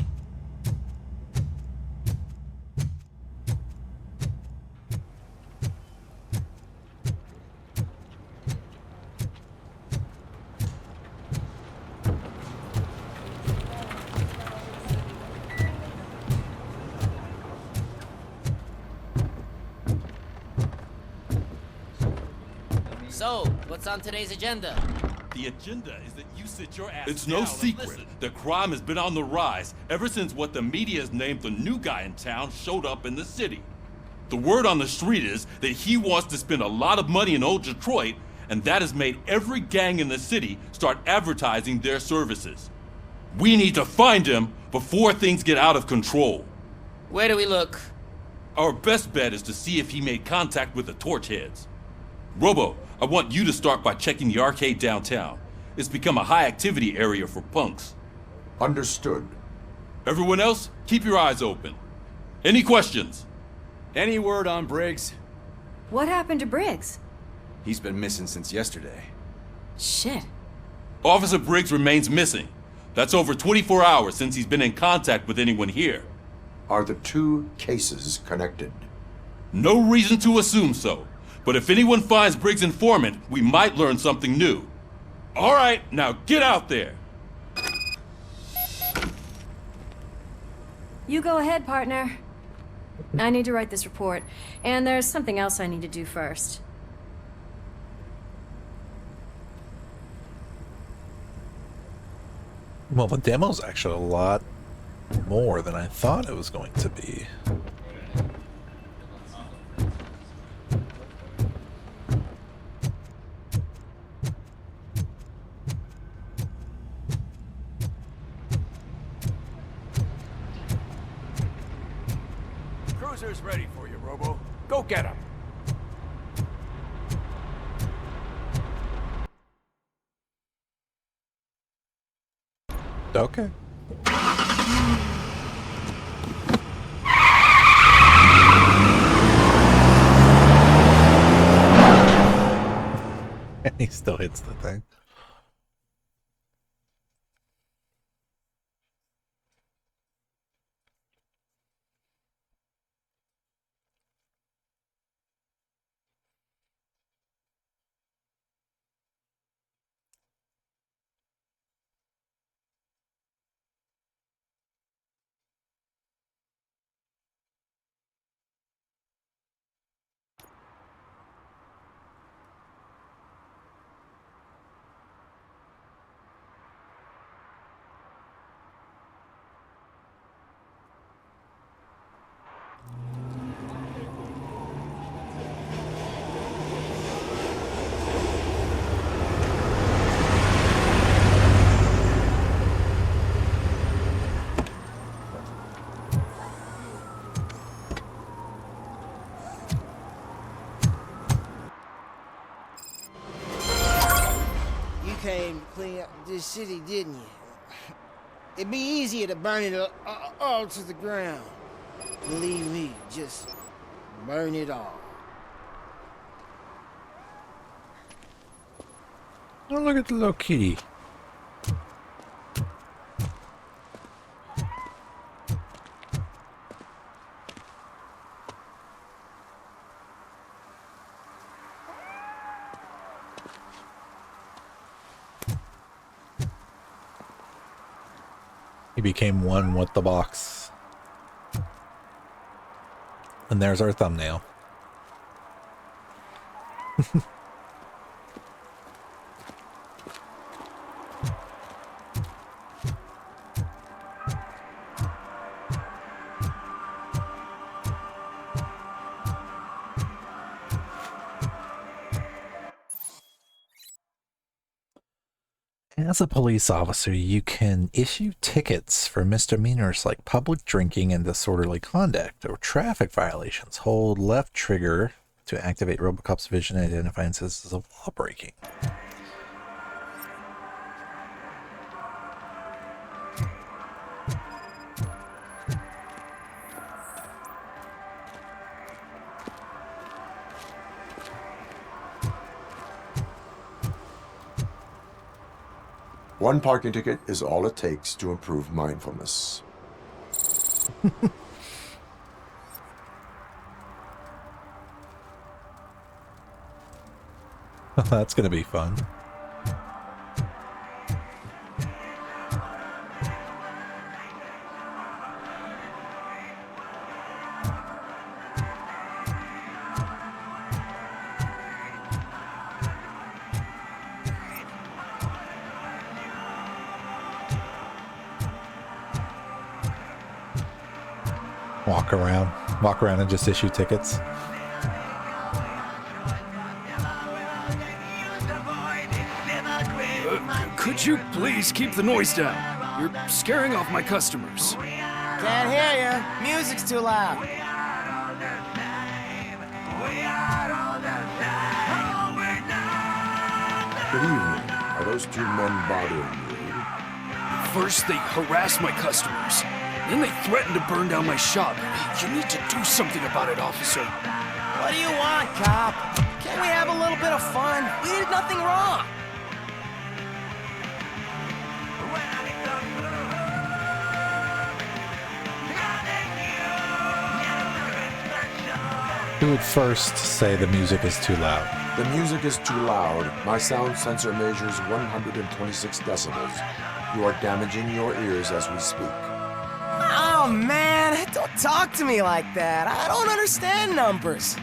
So, what's on today's agenda? The agenda is that you sit your ass It's no secret that crime has been on the rise ever since what the media has named the new guy in town showed up in the city. The word on the street is that he wants to spend a lot of money in old Detroit, and that has made every gang in the city start advertising their services. We need to find him before things get out of control. Where do we look? Our best bet is to see if he made contact with the Torchheads. Robo, I want you to start by checking the arcade downtown. It's become a high-activity area for punks. Understood. Everyone else, keep your eyes open. Any questions? Any word on Briggs? What happened to Briggs? He's been missing since yesterday. Shit. Officer Briggs remains missing. That's over 24 hours since he's been in contact with anyone here. Are the two cases connected? No reason to assume so. But if anyone finds Briggs' informant, we might learn something new. All right, now get out there. You go ahead, partner. I need to write this report, and there's something else I need to do first. Well, the demo's actually a lot more than I thought it was going to be. Cruiser's ready for you, Robo. Go get him. Okay. And he still hits the thing. Came to clean up this city, didn't you? It'd be easier to burn it all to the ground. Believe me, just burn it all. Oh, look at the little kitty. He became one with the box. And there's our thumbnail. As a police officer, you can issue tickets for misdemeanors like public drinking and disorderly conduct or traffic violations. Hold left trigger to activate Robocop's vision and identify instances of law breaking. One parking ticket is all it takes to improve mindfulness. That's going to be fun. Walk around and just issue tickets. Could you please keep the noise down? You're scaring off my customers. Can't hear you. Music's too loud. Good evening. Are those two men bothering you? First, they harass my customers. Then they threaten to burn down my shop. You need to do something about it, officer. What do you want, cop? Can't we have a little bit of fun? We did nothing wrong. Who would first say the music is too loud? The music is too loud. My sound sensor measures 126 decibels. You are damaging your ears as we speak. Oh, man, don't talk to me like that. I don't understand numbers.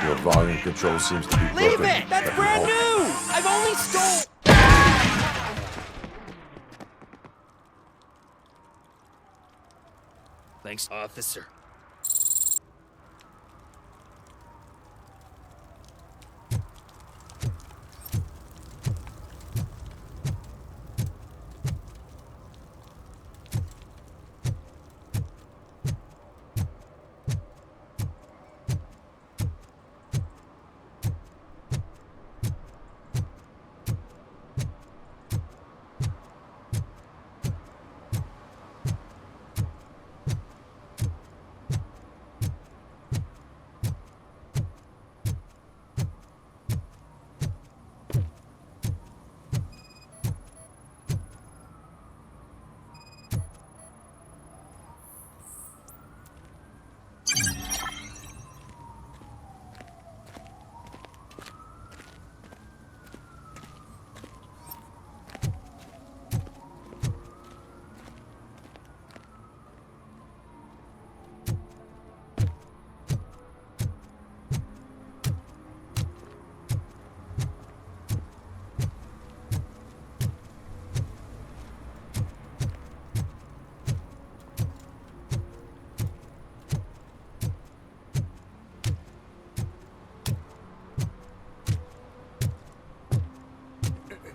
Your volume control seems to be broken. Leave it! That's brand new! I've only stole... Thanks, officer.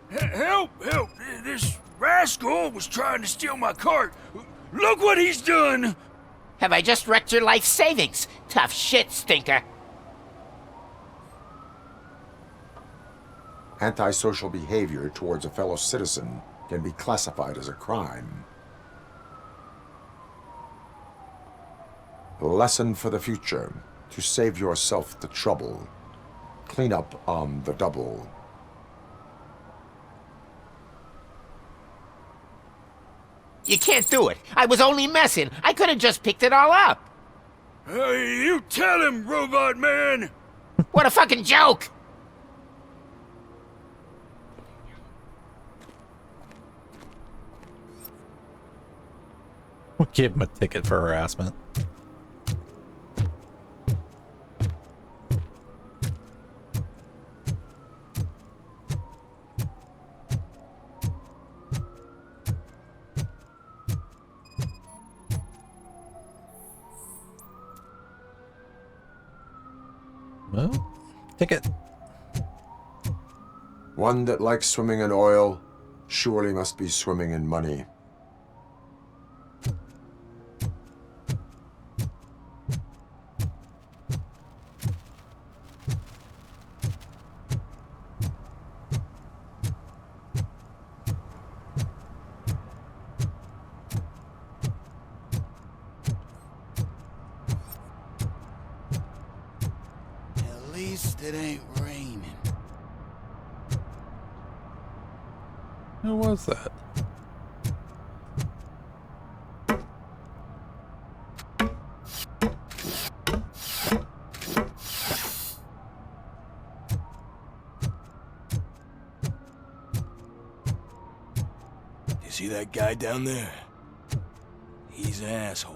Help! Help! This rascal was trying to steal my cart. Look what he's done! Have I just wrecked your life savings? Tough shit, stinker. Antisocial behavior towards a fellow citizen can be classified as a crime. Lesson for the future. To save yourself the trouble. Clean up on the double. You can't do it. I was only messing. I could have just picked it all up. Hey, you tell him, robot man! What a fucking joke! We gave him a ticket for harassment. Well, ticket. One that likes swimming in oil surely must be swimming in money. At least it ain't raining. Who was that? You see that guy down there? He's an asshole.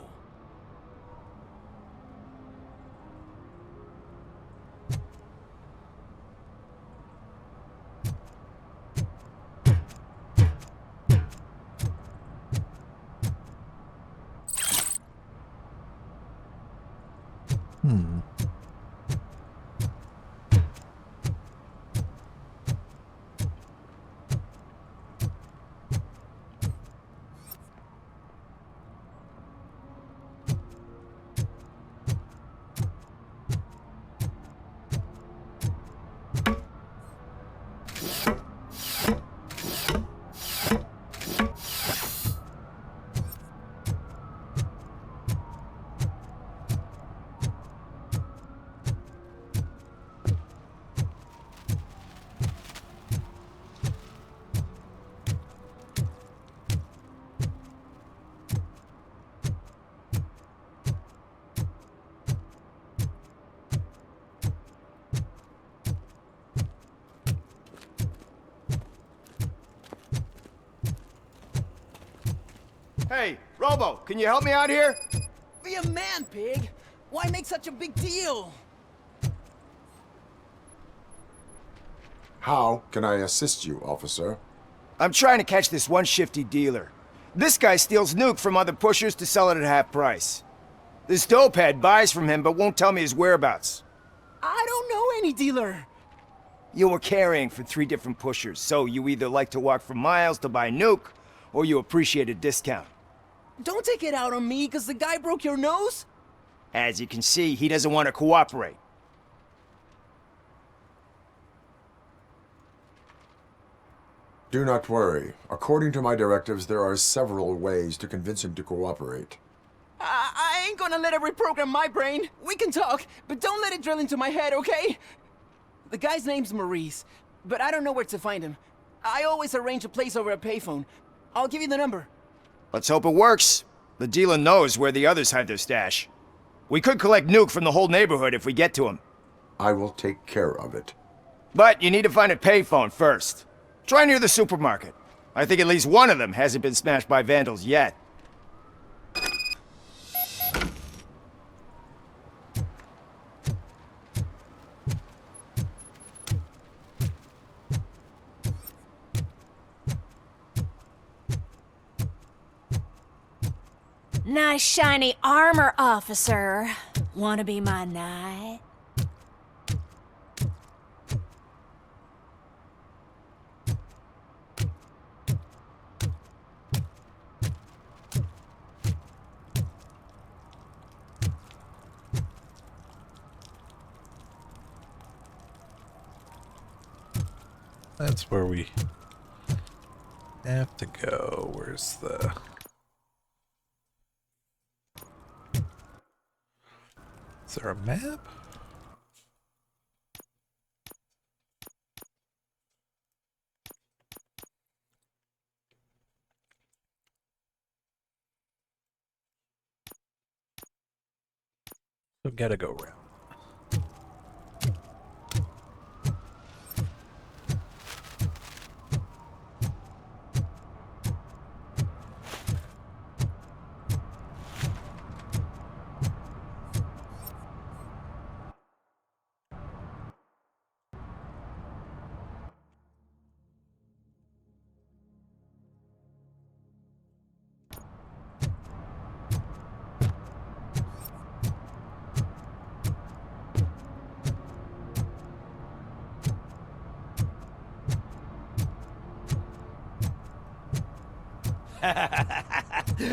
Hey, Robo, can you help me out here? Be a man, pig. Why make such a big deal? How can I assist you, officer? I'm trying to catch this one shifty dealer. This guy steals nuke from other pushers to sell it at half price. This dopehead buys from him but won't tell me his whereabouts. I don't know any dealer. You were carrying for 3 different pushers, so you either like to walk for miles to buy nuke, or you appreciate a discount. Don't take it out on me, because the guy broke your nose? As you can see, he doesn't want to cooperate. Do not worry. According to my directives, there are several ways to convince him to cooperate. I ain't gonna let it reprogram my brain. We can talk, but don't let it drill into my head, okay? The guy's name's Maurice, but I don't know where to find him. I always arrange a place over a payphone. I'll give you the number. Let's hope it works. The dealer knows where the others hide their stash. We could collect nuke from the whole neighborhood if we get to him. I will take care of it. But you need to find a payphone first. Try near the supermarket. I think at least one of them hasn't been smashed by vandals yet. Nice shiny armor, officer. Wanna be my knight? That's where we have to go. Where's the... Is there a map? We gotta go around.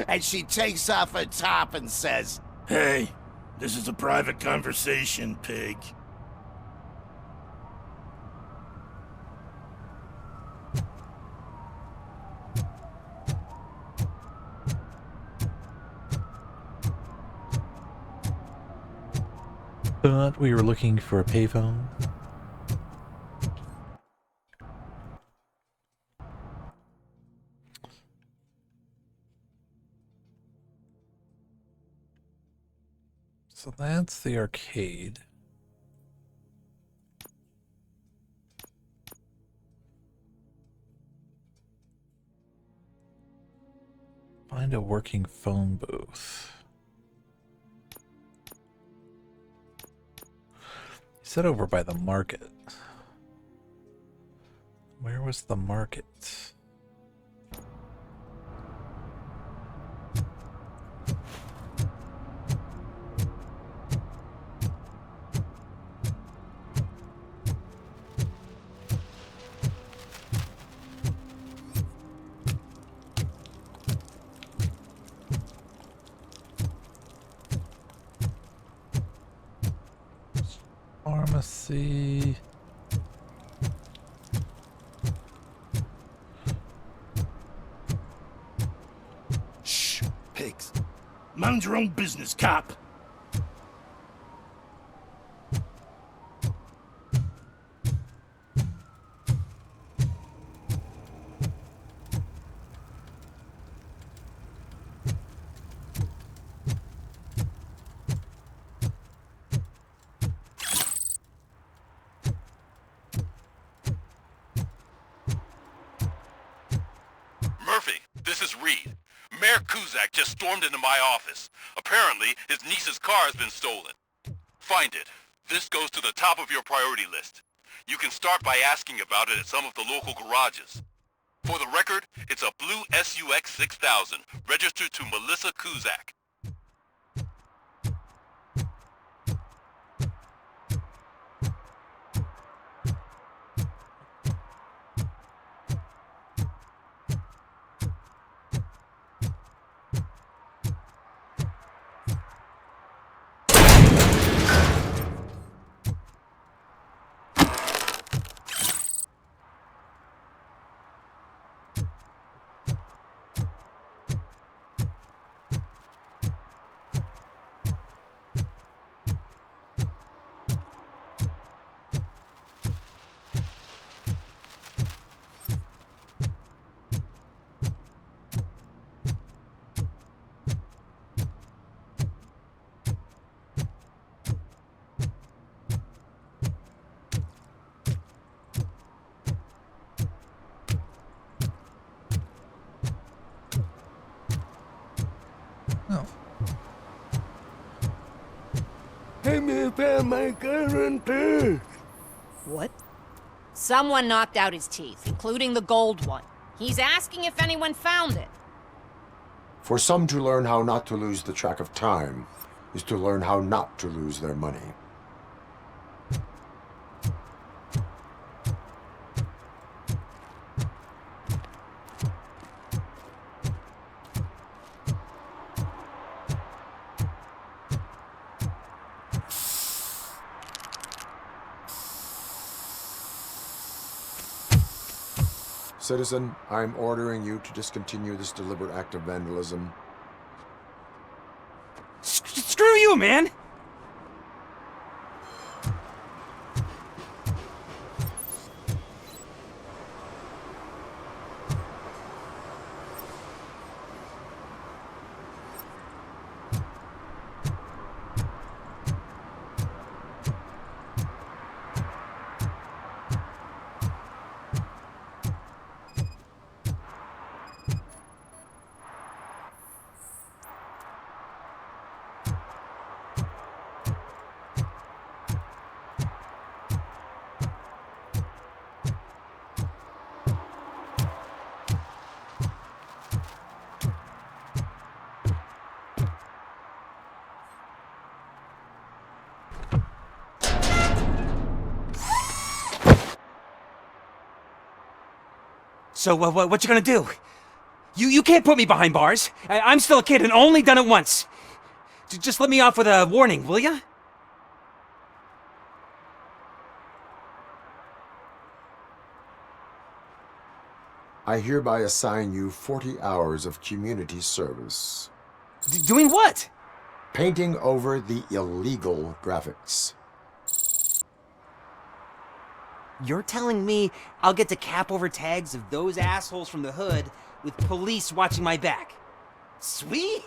and she takes off her top and says, "Hey, this is a private conversation, pig." But we were looking for a payphone. So that's the arcade. Find a working phone booth. He said over by the market. Where was the market? Pharmacy. Shh, pigs. Mind your own business, cop. Murphy, this is Reed. Mayor Kuzak just stormed into my office. Apparently, his niece's car has been stolen. Find it. This goes to the top of your priority list. You can start by asking about it at some of the local garages. For the record, it's a blue SUX 6000, registered to Melissa Kuzak. Hey, me found my current purse. What? Someone knocked out his teeth, including the gold one. He's asking if anyone found it. For some to learn how not to lose the track of time is to learn how not to lose their money. Citizen, I'm ordering you to discontinue this deliberate act of vandalism. Screw you, man! So, what you gonna do? You can't put me behind bars. I'm still a kid and only done it once. Just let me off with a warning, will ya? I hereby assign you 40 hours of community service. Doing what? Painting over the illegal graphics. You're telling me I'll get to cap over tags of those assholes from the hood with police watching my back? Sweet!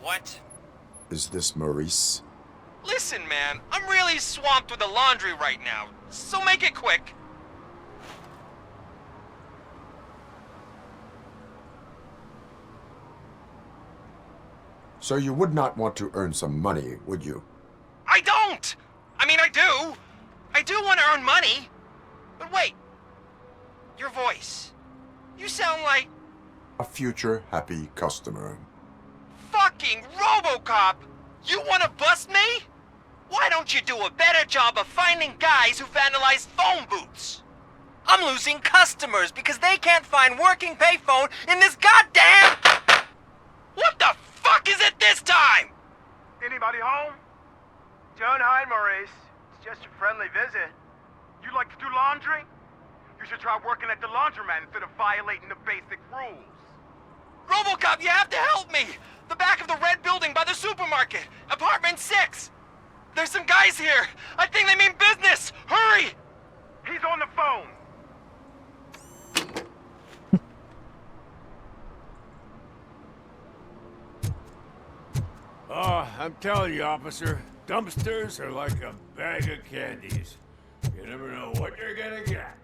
What? Is this Maurice? Listen, man, I'm really swamped with the laundry right now, so make it quick. So you would not want to earn some money, would you? I don't! I mean, I do. I do want to earn money. But wait. Your voice. You sound like... A future happy customer. Fucking Robocop! You want to bust me? Why don't you do a better job of finding guys who vandalize phone booths? I'm losing customers because they can't find working payphone in this goddamn... What the fuck is it this time? Anybody home? Don't hide, Maurice. It's just a friendly visit. You like to do laundry? You should try working at the laundromat instead of violating the basic rules. Robocop, you have to help me! The back of the red building by the supermarket. Apartment 6. There's some guys here. I think they mean business. Hurry! He's on the phone. Oh, I'm telling you, officer, dumpsters are like a bag of candies. You never know what you're gonna get.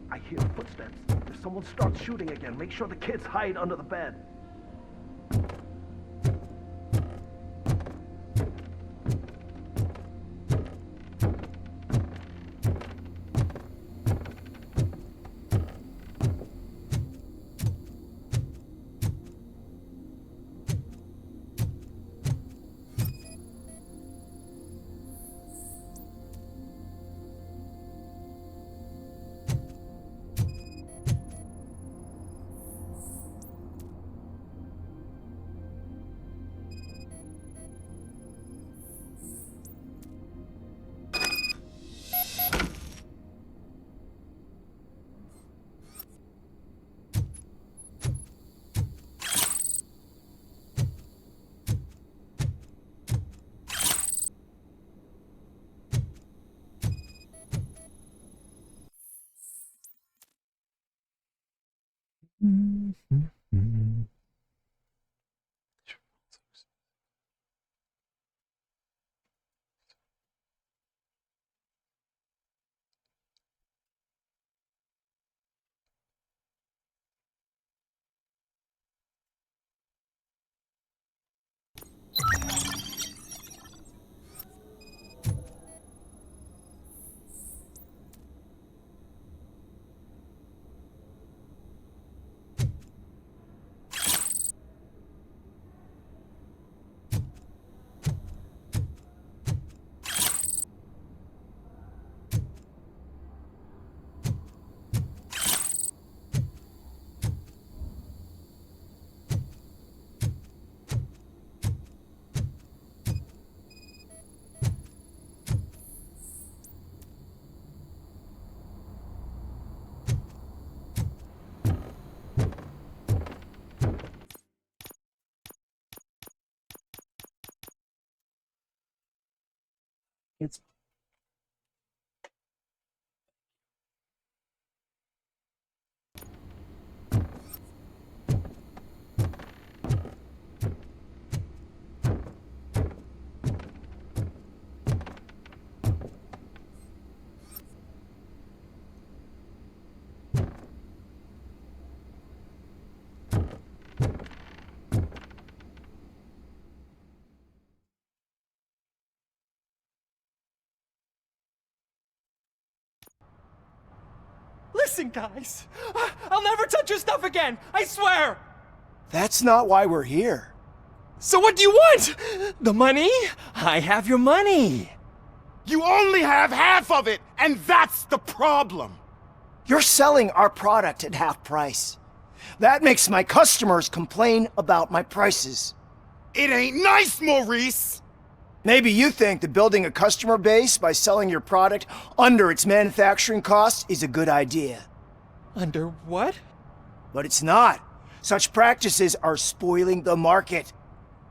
I hear footsteps. If someone starts shooting again, make sure the kids hide under the bed. It's Listen, guys. I'll never touch your stuff again. I swear. That's not why we're here. So what do you want? The money? I have your money. You only have half of it, and that's the problem. You're selling our product at half price. That makes my customers complain about my prices. It ain't nice, Maurice! Maybe you think that building a customer base by selling your product under its manufacturing cost is a good idea. Under what? But it's not. Such practices are spoiling the market.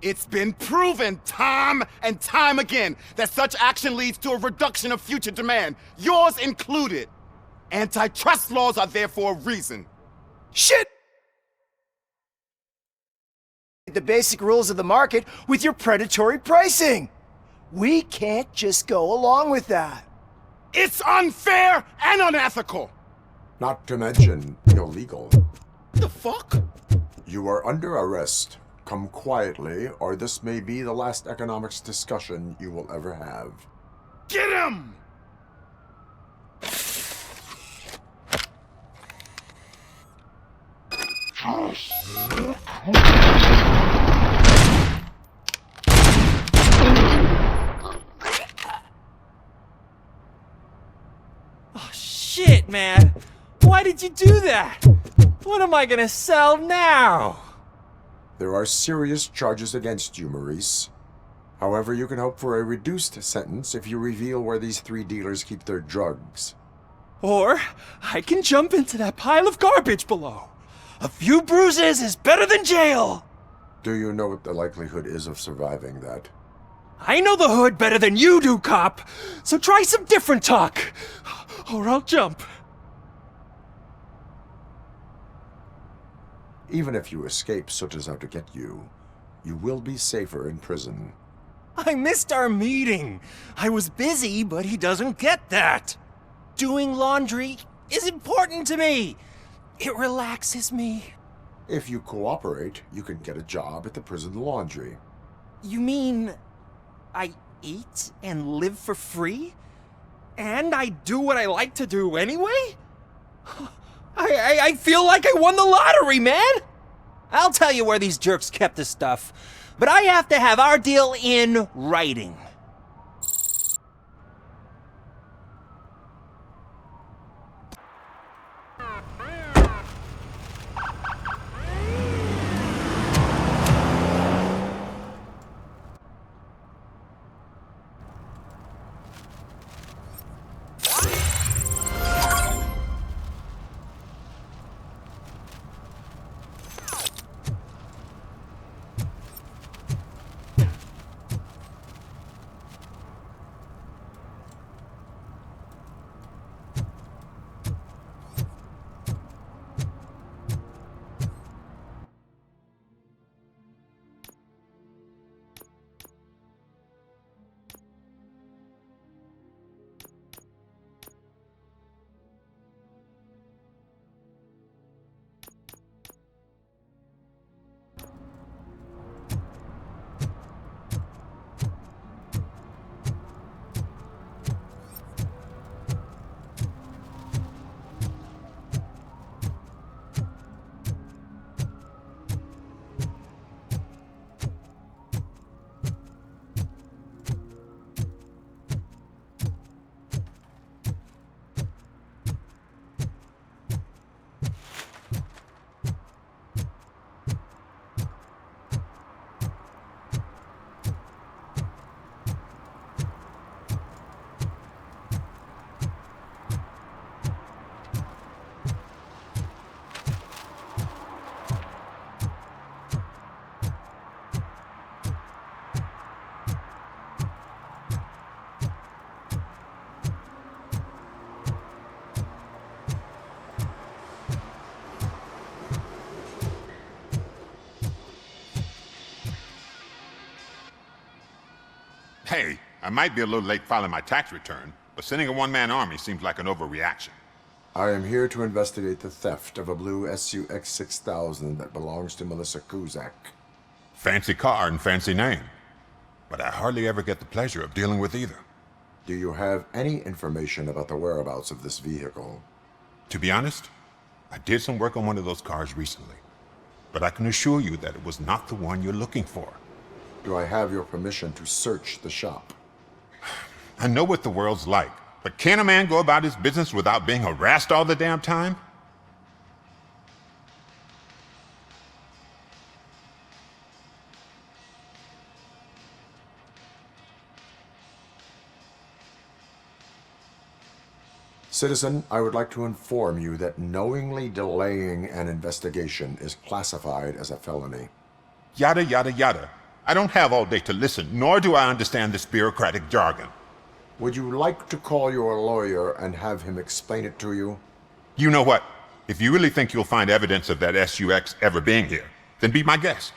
It's been proven time and time again that such action leads to a reduction of future demand, yours included. Antitrust laws are there for a reason. Shit! The basic rules of the market with your predatory pricing. We can't just go along with that. It's unfair and unethical. Not to mention illegal. The fuck? You are under arrest. Come quietly, or this may be the last economics discussion you will ever have. Get him! Oh, shit, man. Why did you do that? What am I gonna sell now? There are serious charges against you, Maurice. However, you can hope for a reduced sentence if you reveal where these 3 dealers keep their drugs. Or I can jump into that pile of garbage below. A few bruises is better than jail. Do you know what the likelihood is of surviving that? I know the hood better than you do, cop. So try some different talk, or I'll jump. Even if you escape such as out to get you, you will be safer in prison. I missed our meeting. I was busy, but he doesn't get that. Doing laundry is important to me. It relaxes me. If you cooperate, you can get a job at the prison laundry. You mean I eat and live for free? And I do what I like to do anyway? I feel like I won the lottery, man! I'll tell you where these jerks kept the stuff, but I have to have our deal in writing. I might be a little late filing my tax return, but sending a one-man army seems like an overreaction. I am here to investigate the theft of a blue SUX 6000 that belongs to Melissa Kuzak. Fancy car and fancy name, but I hardly ever get the pleasure of dealing with either. Do you have any information about the whereabouts of this vehicle? To be honest, I did some work on one of those cars recently, but I can assure you that it was not the one you're looking for. Do I have your permission to search the shop? I know what the world's like, but can a man go about his business without being harassed all the damn time? Citizen, I would like to inform you that knowingly delaying an investigation is classified as a felony. Yada, yada, yada. I don't have all day to listen, nor do I understand this bureaucratic jargon. Would you like to call your lawyer and have him explain it to you? You know what? If you really think you'll find evidence of that SUX ever being here, then be my guest.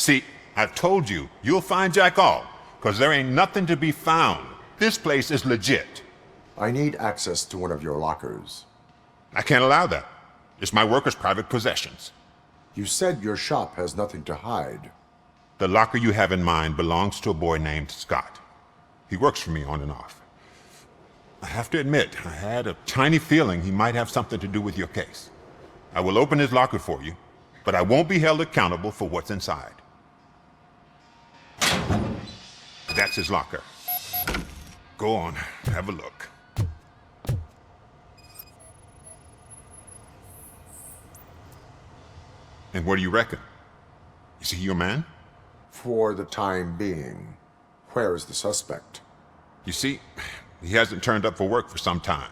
See, I've told you, you'll find Jack all, because there ain't nothing to be found. This place is legit. I need access to one of your lockers. I can't allow that. It's my workers' private possessions. You said your shop has nothing to hide. The locker you have in mind belongs to a boy named Scott. He works for me on and off. I have to admit, I had a tiny feeling he might have something to do with your case. I will open his locker for you, but I won't be held accountable for what's inside. That's his locker. Go on, have a look. And what do you reckon? Is he your man? For the time being. Where is the suspect? You see, he hasn't turned up for work for some time.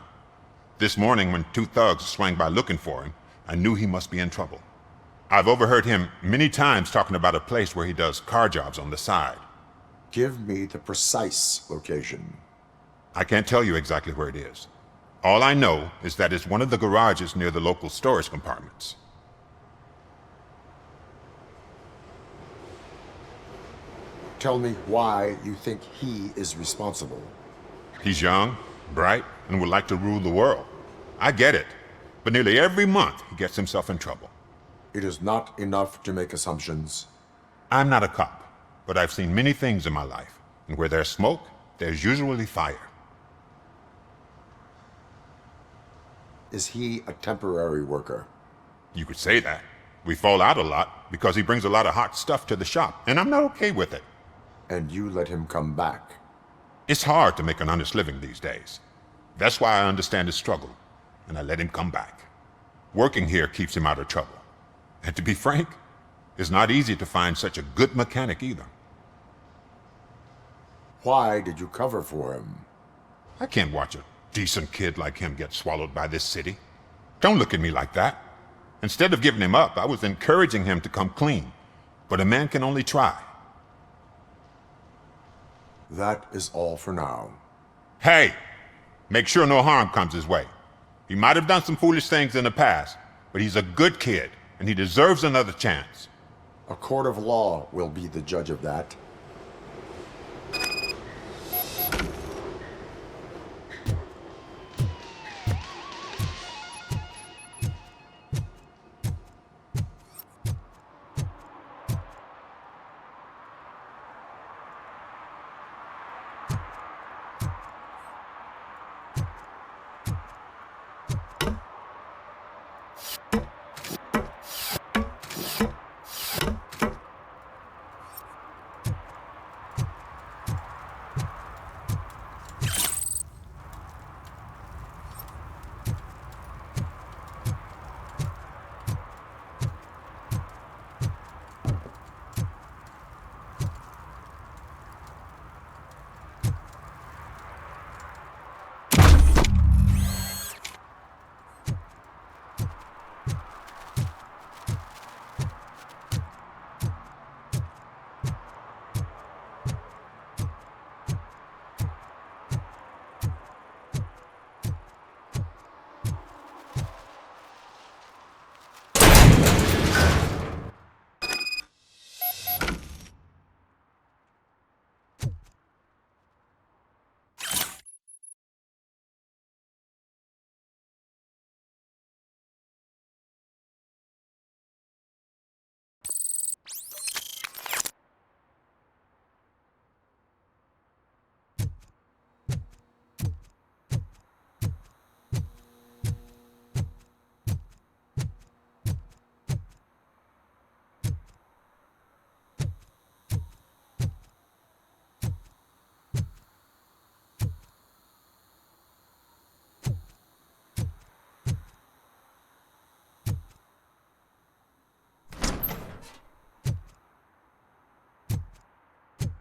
This morning, when two thugs swang by looking for him, I knew he must be in trouble. I've overheard him many times talking about a place where he does car jobs on the side. Give me the precise location. I can't tell you exactly where it is. All I know is that it's one of the garages near the local storage compartments. Tell me why you think he is responsible. He's young, bright, and would like to rule the world. I get it, but nearly every month he gets himself in trouble. It is not enough to make assumptions. I'm not a cop, but I've seen many things in my life, and where there's smoke, there's usually fire. Is he a temporary worker? You could say that. We fall out a lot because he brings a lot of hot stuff to the shop, and I'm not okay with it. And you let him come back? It's hard to make an honest living these days. That's why I understand his struggle, and I let him come back. Working here keeps him out of trouble. And to be frank, it's not easy to find such a good mechanic either. Why did you cover for him? I can't watch a decent kid like him get swallowed by this city. Don't look at me like that. Instead of giving him up, I was encouraging him to come clean. But a man can only try. That is all for now. Hey! Make sure no harm comes his way. He might have done some foolish things in the past, but he's a good kid, and he deserves another chance. A court of law will be the judge of that.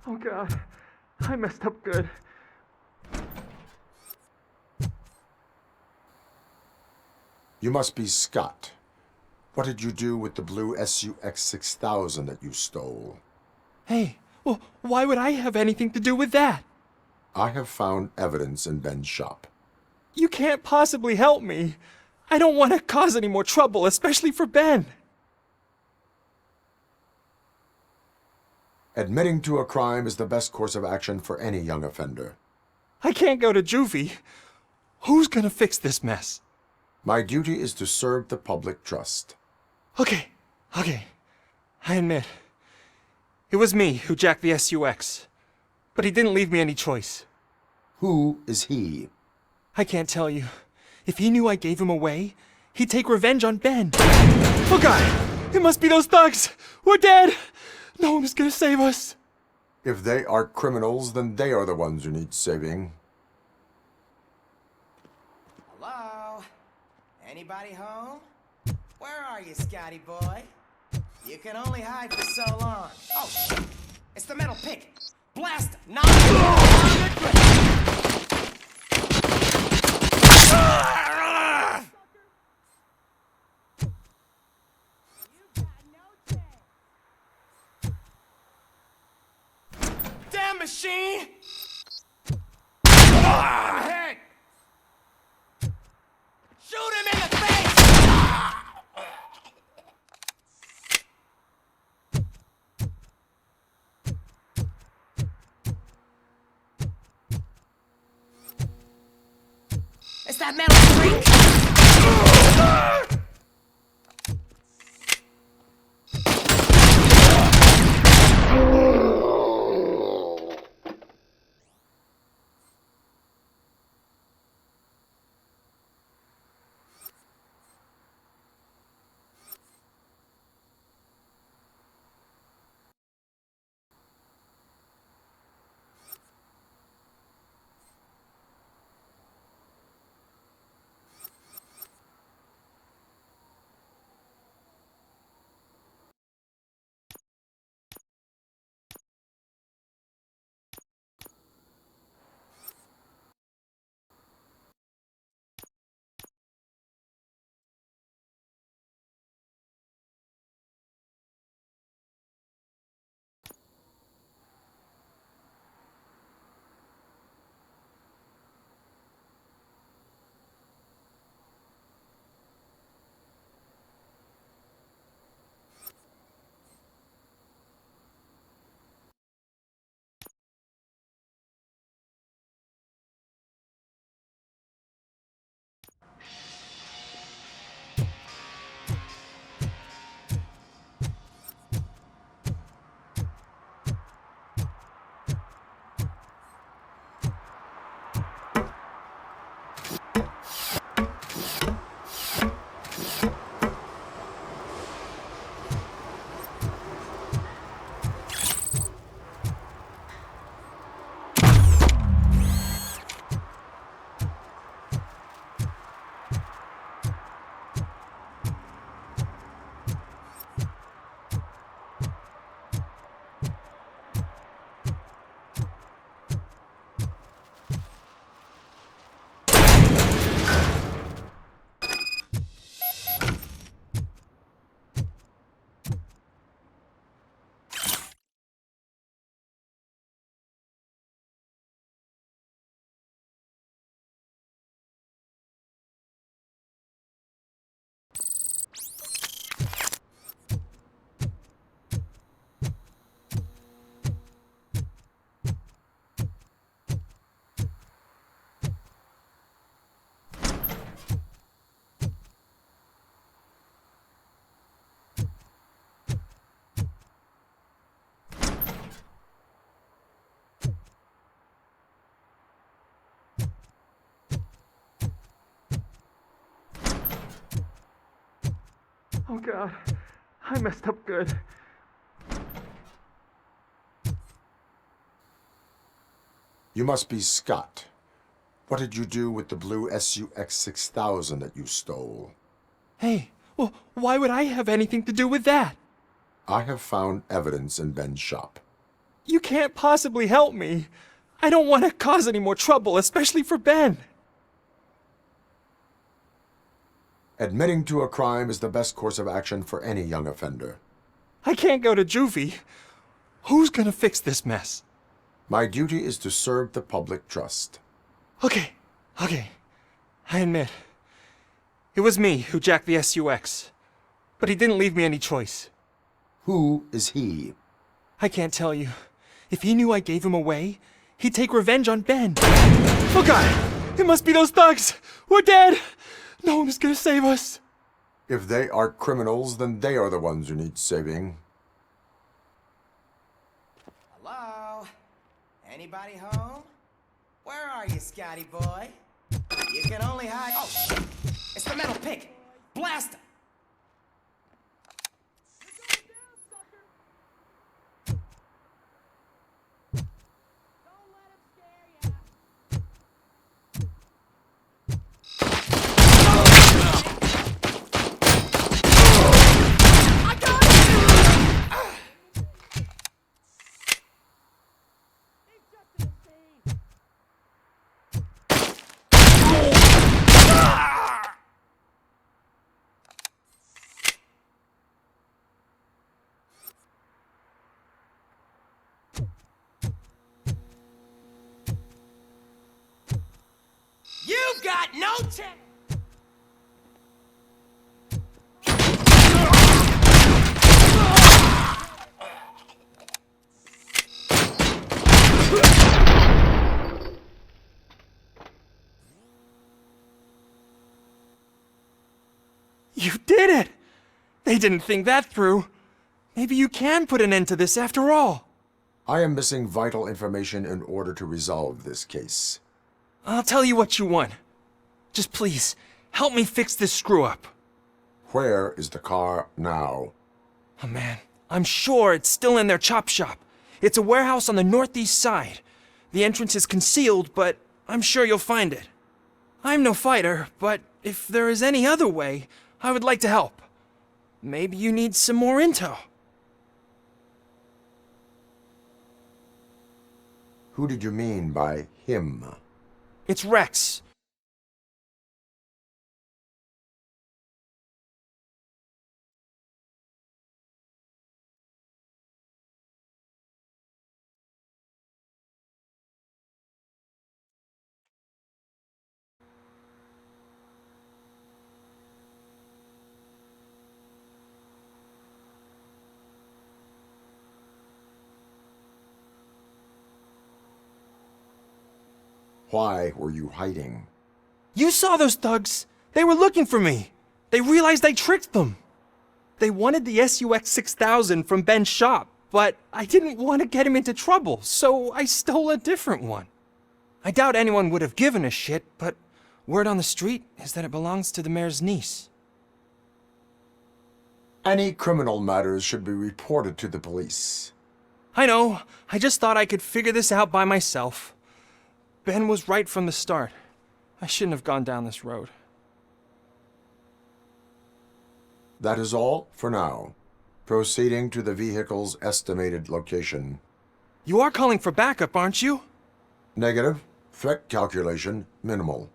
Oh God, I messed up good. You must be Scott. What did you do with the blue SUX 6000 that you stole? Hey, well, why would I have anything to do with that? I have found evidence in Ben's shop. You can't possibly help me. I don't want to cause any more trouble, especially for Ben. Admitting to a crime is the best course of action for any young offender. I can't go to juvie. Who's gonna fix this mess? My duty is to serve the public trust. Okay. I admit. It was me who jacked the SUX. But he didn't leave me any choice. Who is he? I can't tell you. If he knew I gave him away, he'd take revenge on Ben. Oh God! It must be those thugs! We're dead! No one is gonna save us. If they are criminals, then they are the ones who need saving. Hello? Anybody home? Where are you, Scotty boy? You can only hide for so long. Oh, shit! It's the metal pig! Blast! Knock! that metal drink! Oh God, I messed up good. You must be Scott. What did you do with the blue SUX 6000 that you stole? Hey, well, why would I have anything to do with that? I have found evidence in Ben's shop. You can't possibly help me. I don't want to cause any more trouble, especially for Ben. Admitting to a crime is the best course of action for any young offender. I can't go to juvie. Who's gonna fix this mess? My duty is to serve the public trust. Okay. I admit. It was me who jacked the SUX. But he didn't leave me any choice. Who is he? I can't tell you. If he knew I gave him away, he'd take revenge on Ben. Oh God! It must be those thugs! We're dead! No one is gonna save us. If they are criminals, then they are the ones who need saving. Hello? Anybody home? Where are you, Scotty boy? You can only hide. Oh, shit! It's the metal pig! Blast him! You've got no chance! You did it! They didn't think that through. Maybe you can put an end to this after all. I am missing vital information in order to resolve this case. I'll tell you what you want. Just please, help me fix this screw-up. Where is the car now? Oh man, I'm sure it's still in their chop shop. It's a warehouse on the northeast side. The entrance is concealed, but I'm sure you'll find it. I'm no fighter, but if there is any other way, I would like to help. Maybe you need some more intel. Who did you mean by him? It's Rex. Why were you hiding? You saw those thugs. They were looking for me. They realized I tricked them. They wanted the SUX 6000 from Ben's shop, but I didn't want to get him into trouble, so I stole a different one. I doubt anyone would have given a shit, but word on the street is that it belongs to the mayor's niece. Any criminal matters should be reported to the police. I know. I just thought I could figure this out by myself. Ben was right from the start. I shouldn't have gone down this road. That is all for now. Proceeding to the vehicle's estimated location. You are calling for backup, aren't you? Negative. Threat calculation minimal.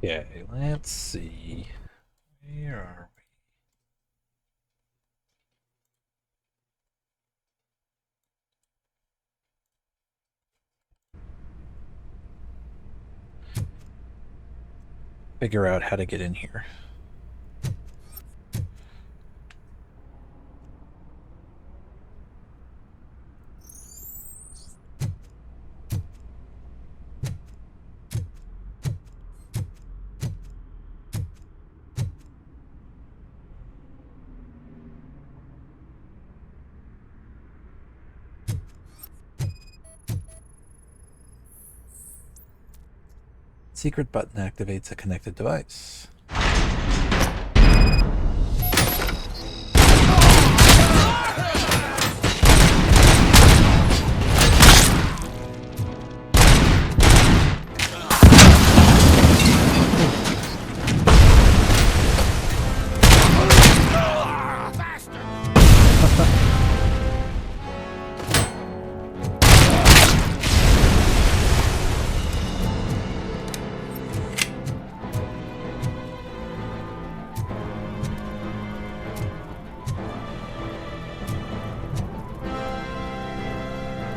Okay, let's see. Where are we? Figure out how to get in here. Secret button activates a connected device.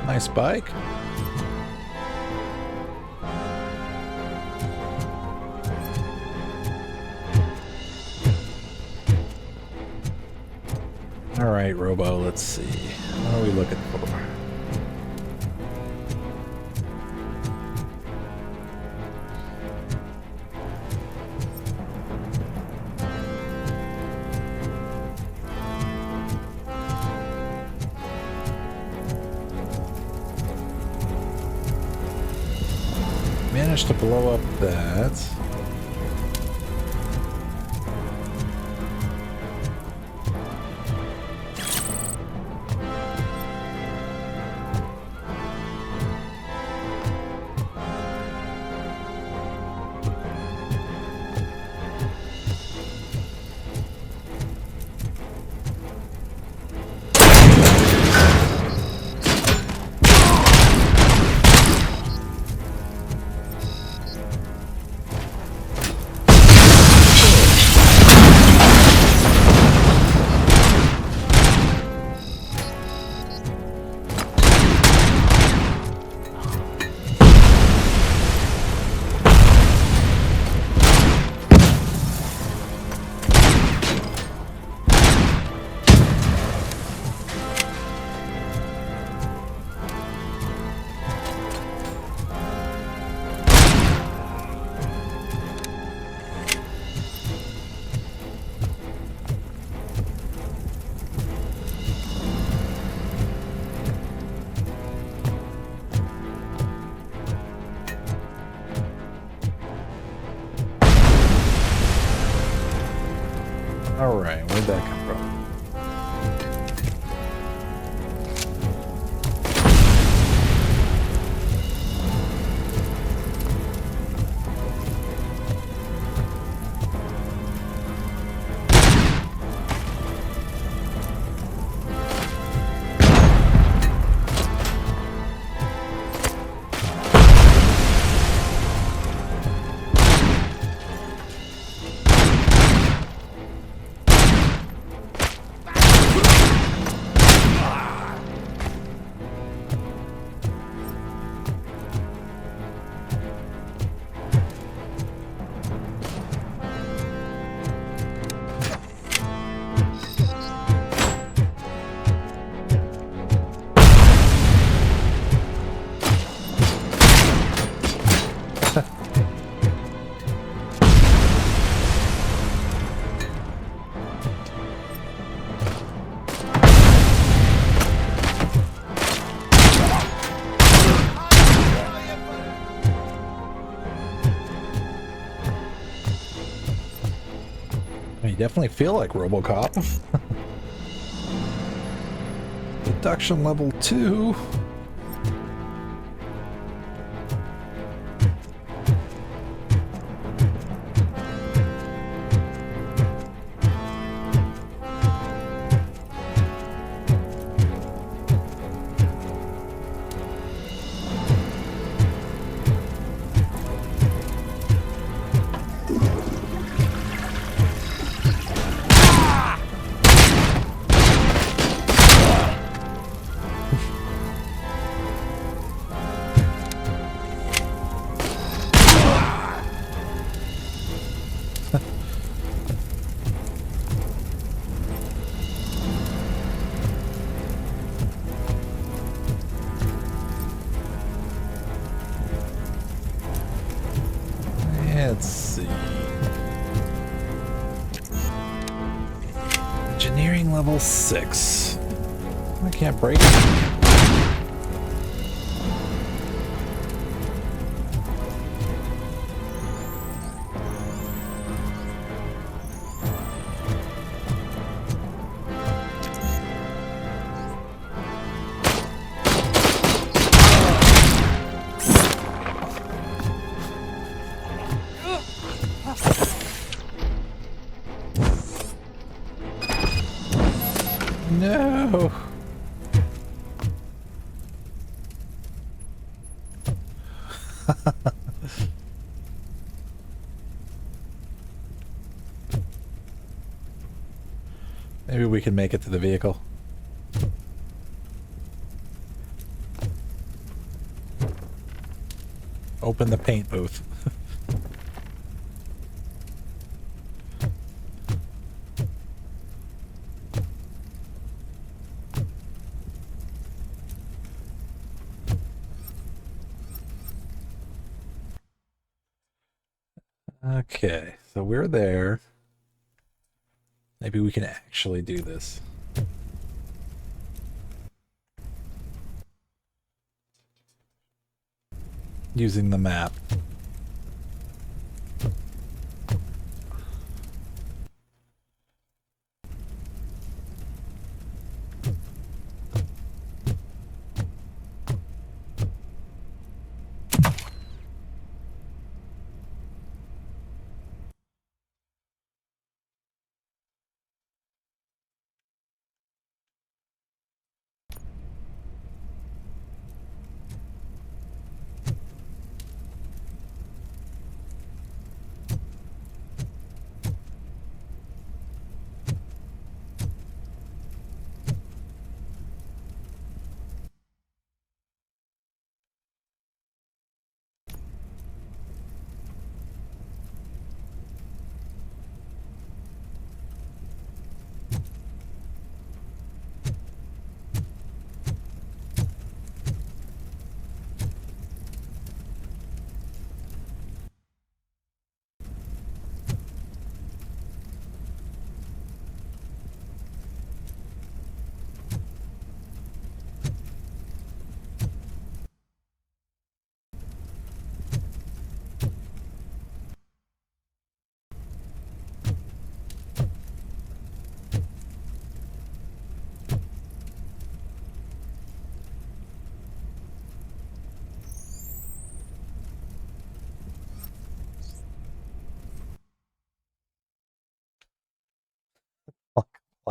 Nice bike. All right, Robo, let's see. What are we looking for? Managed to blow up that. Alright, where'd that come from? You definitely feel like Robocop. Deduction level 2. Let's see. Engineering level 6. I can't break it. No. Maybe we can make it to the vehicle. Open the paint booth. Okay, so we're there. Maybe we can actually do this. Using the map.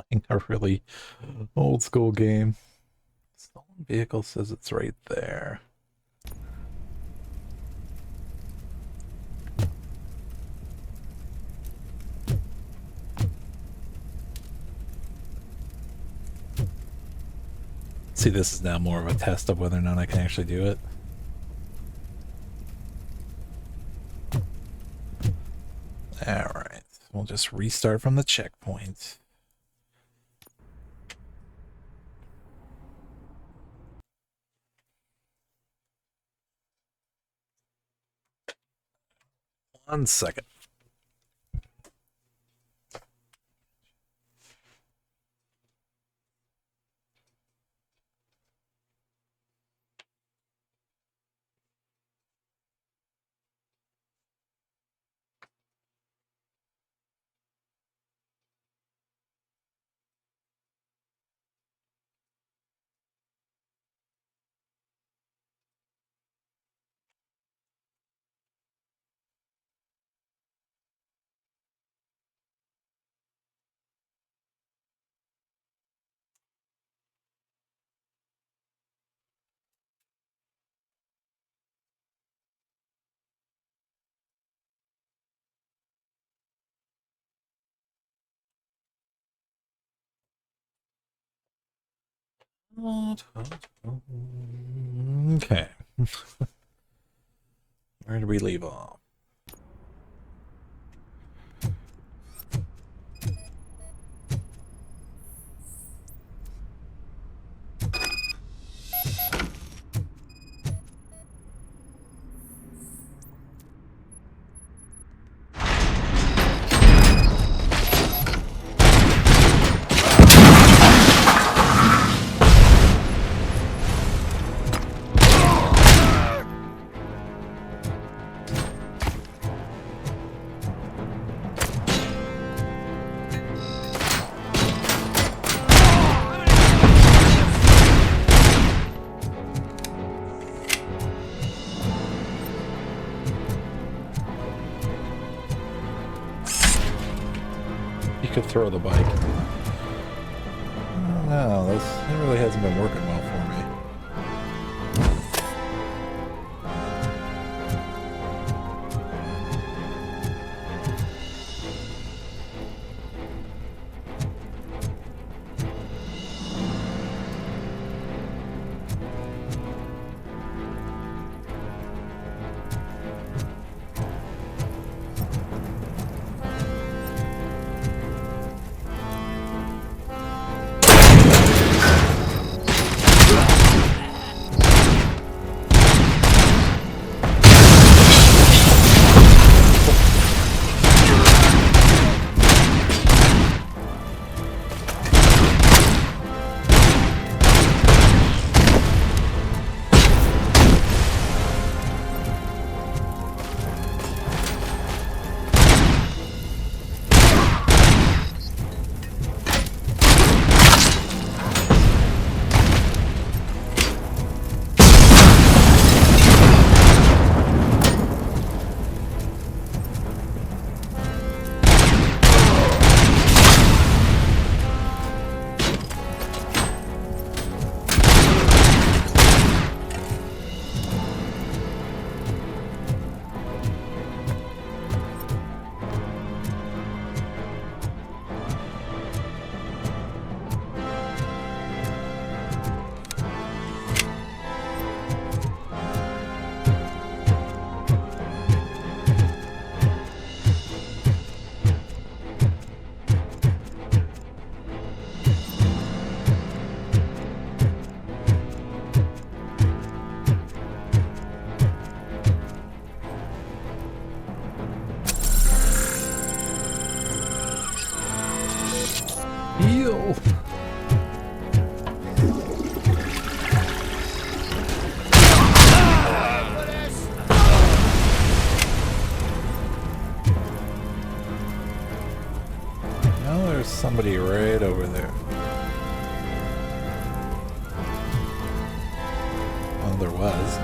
Playing a really old school game. Stolen vehicle says it's right there. See, this is now more of a test of whether or not I can actually do it. Alright, we'll just restart from the checkpoint. One second. Okay. Where did we leave off? could throw the bike. No, that really hasn't been working well for me. Heal. Now there's somebody right over there. Well, there was.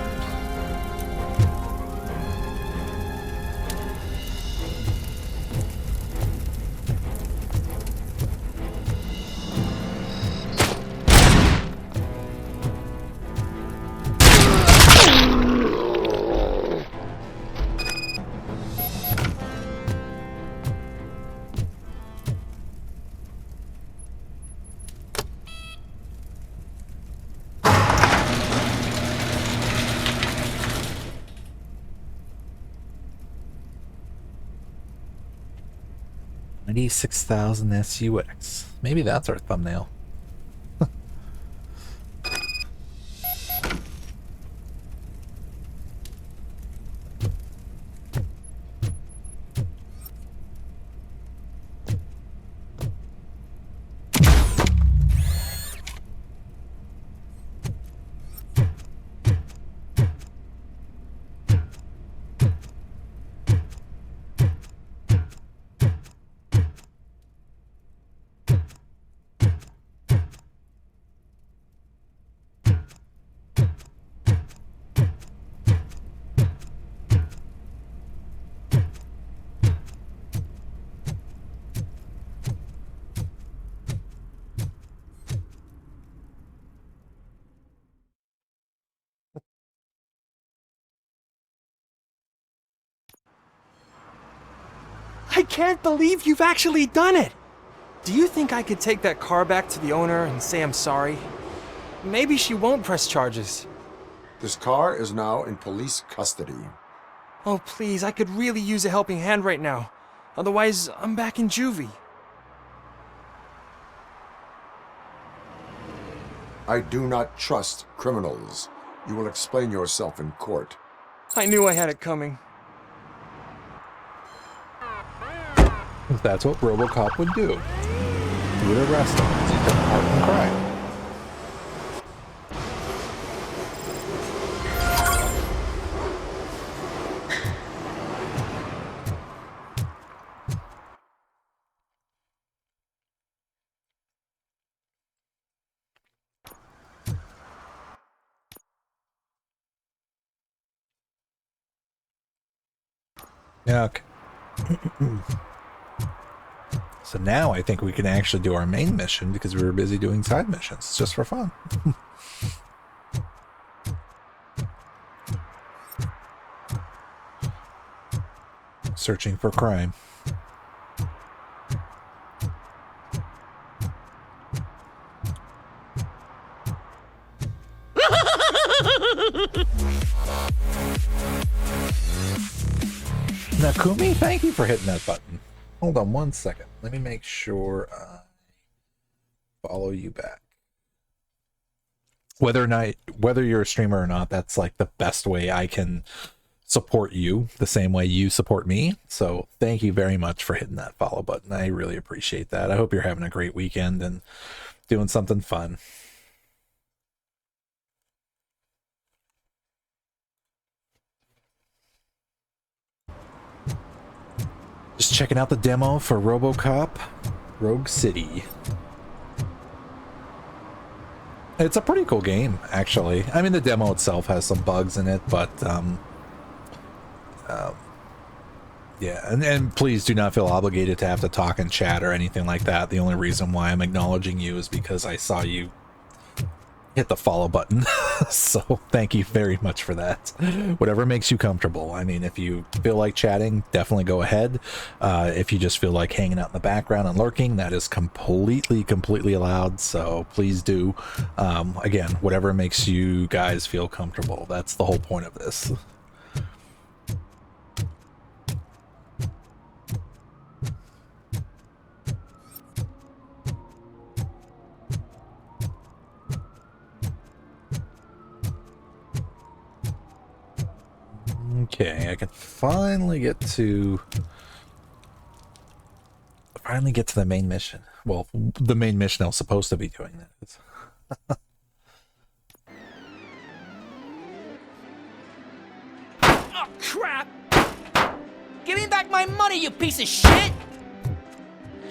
$96,000 SUX. Maybe that's our thumbnail. I can't believe you've actually done it! Do you think I could take that car back to the owner and say I'm sorry? Maybe she won't press charges. This car is now in police custody. Oh, please, I could really use a helping hand right now. Otherwise, I'm back in juvie. I do not trust criminals. You will explain yourself in court. I knew I had it coming. That's what Robocop would do. He would arrest him as he took part in the crime. Yeah, okay. So now I think we can actually do our main mission because we were busy doing side missions. It's just for fun. Searching for crime. Nakumi, thank you for hitting that button. Hold on one second. Let me make sure I follow you back. Whether you're a streamer or not, that's like the best way I can support you, the same way you support me. So thank you very much for hitting that follow button. I really appreciate that. I hope you're having a great weekend and doing something fun. Just checking out the demo for Robocop Rogue City. It's a pretty cool game, actually. I mean, the demo itself has some bugs in it, but yeah, and please do not feel obligated to have to talk and chat or anything like that. The only reason why I'm acknowledging you is because I saw you hit the follow button. So thank you very much for that. Whatever makes you comfortable. I mean, if you feel like chatting, definitely go ahead. If you just feel like hanging out in the background and lurking, that is completely allowed. So please do. Again, whatever makes you guys feel comfortable. That's the whole point of this. Okay, I can finally get to the main mission. Well, the main mission I was supposed to be doing that. Oh, crap! Give me back my money, you piece of shit!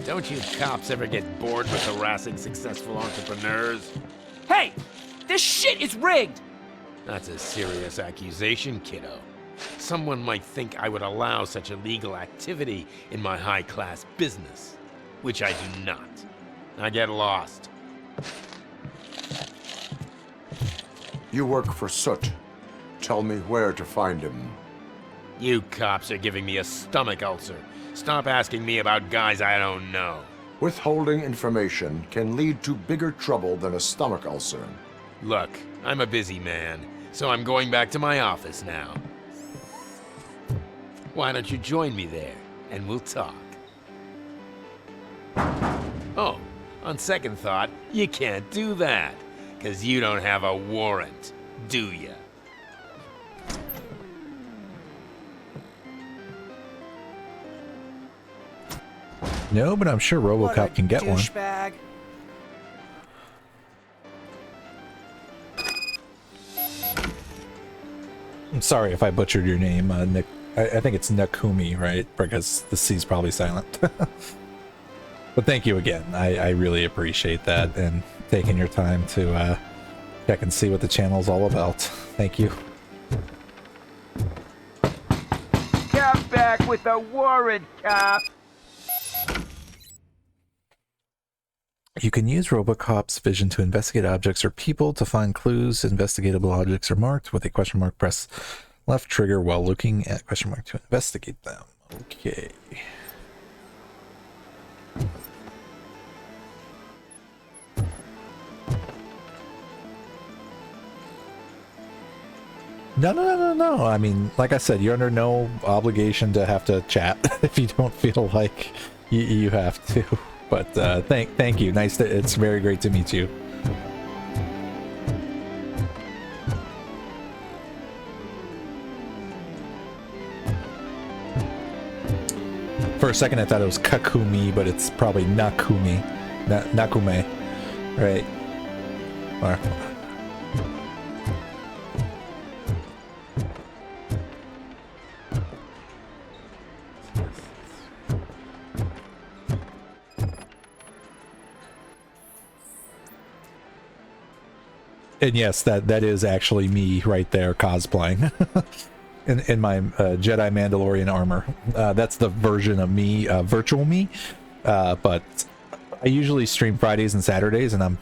Don't you cops ever get bored with harassing successful entrepreneurs? Hey! This shit is rigged! That's a serious accusation, kiddo. Someone might think I would allow such illegal activity in my high-class business, which I do not. I get lost. You work for Soot. Tell me where to find him. You cops are giving me a stomach ulcer. Stop asking me about guys I don't know. Withholding information can lead to bigger trouble than a stomach ulcer. Look, I'm a busy man, so I'm going back to my office now. Why don't you join me there, and we'll talk. Oh, on second thought, you can't do that, 'cause you don't have a warrant, do ya? No, but I'm sure Robocop can get one. Douchebag. I'm sorry if I butchered your name, Nick. I think it's Nakumi, right? Because the C's probably silent. But thank you again. I really appreciate that and taking your time to check and see what the channel's all about. Thank you. Come back with a warrant, cop. You can use Robocop's vision to investigate objects or people. To find clues, investigatable objects are marked with a question mark. Press left trigger while looking at question mark to investigate them. Okay. No. I mean, like I said, you're under no obligation to have to chat if you don't feel like you have to. But thank you. It's very great to meet you. For a second, I thought it was Kakumi, but it's probably Nakumi. Nakume. Right. Or, and yes, that is actually me right there cosplaying. In my Jedi Mandalorian armor. That's the version of me, virtual me. But I usually stream Fridays and Saturdays, and I'm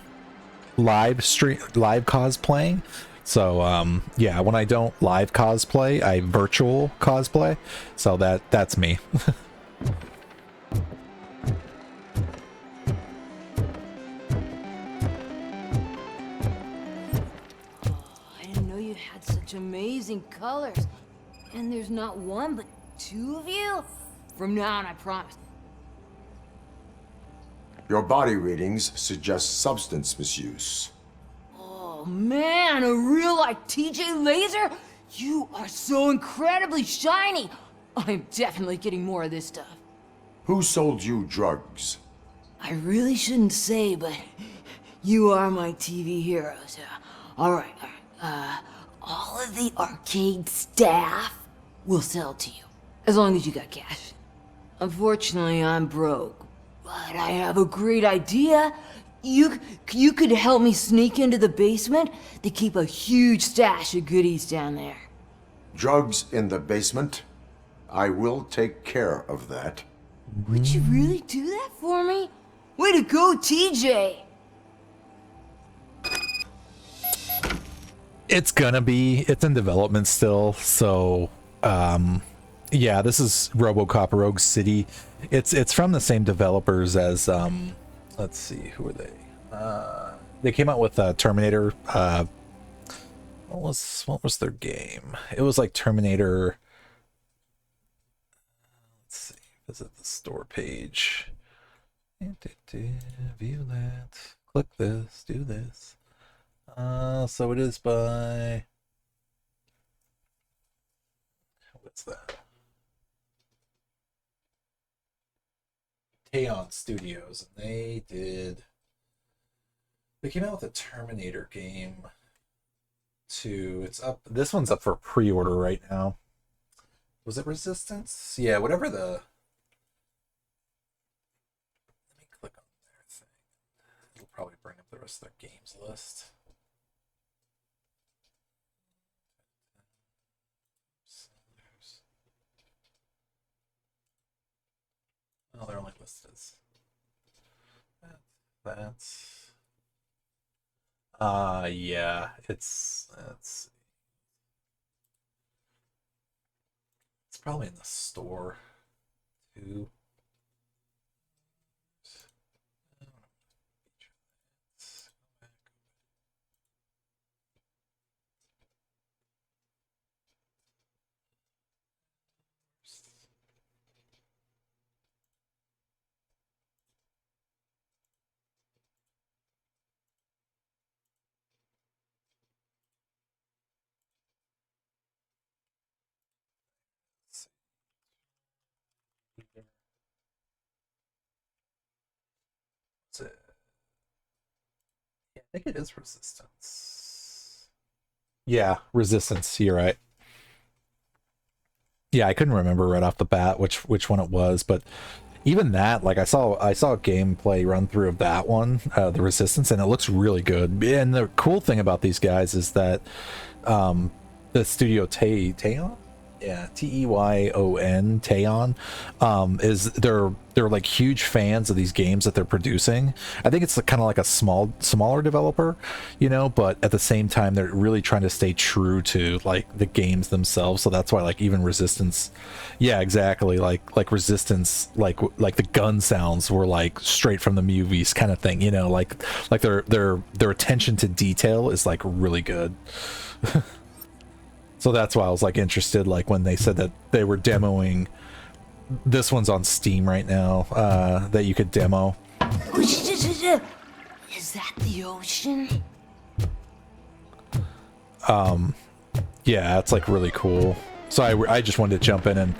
live cosplaying. So yeah, when I don't live cosplay, I virtual cosplay. So that's me. I didn't know you had such amazing colors. And there's not one, but two of you? From now on, I promise. Your body readings suggest substance misuse. Oh man, a real like TJ Laser? You are so incredibly shiny. I'm definitely getting more of this stuff. Who sold you drugs? I really shouldn't say, but you are my TV heroes. All right. All of the arcade staff will sell to you, as long as you got cash. Unfortunately, I'm broke, but I have a great idea. You could help me sneak into the basement. They keep a huge stash of goodies down there. Drugs in the basement? I will take care of that. Would you really do that for me? Way to go, TJ! It's in development still, so yeah, this is Robocop Rogue City. It's from the same developers as let's see, who are they? They came out with Terminator. What was their game? It was like Terminator. Let's see, visit the store page. View that. Click this. Do this. So it is by, what's that? Teon Studios, and they came out with a Terminator game too. It's up, this one's up for pre-order right now. Was it Resistance? Yeah, whatever the, let me click on their thing. It'll probably bring up the rest of their games list. Oh, they're only listed as that's yeah, it's probably in the store too. Yeah, I think it is Resistance. Yeah, Resistance, you're right. Yeah, I couldn't remember right off the bat which one it was, but even that, like I saw a gameplay run through of that one, the Resistance, and it looks really good. And the cool thing about these guys is that the studio Teon? Yeah, Teyon, Teyon, is they're like huge fans of these games that they're producing. I think it's kind of like a smaller developer, you know, but at the same time they're really trying to stay true to like the games themselves. So that's why like even Resistance, yeah, exactly, like Resistance, like the gun sounds were like straight from the movies kind of thing, you know, like their attention to detail is like really good. So that's why I was like interested, like when they said that they were demoing, this one's on Steam right now, that you could demo. Is that the ocean? Yeah, it's like really cool. So I just wanted to jump in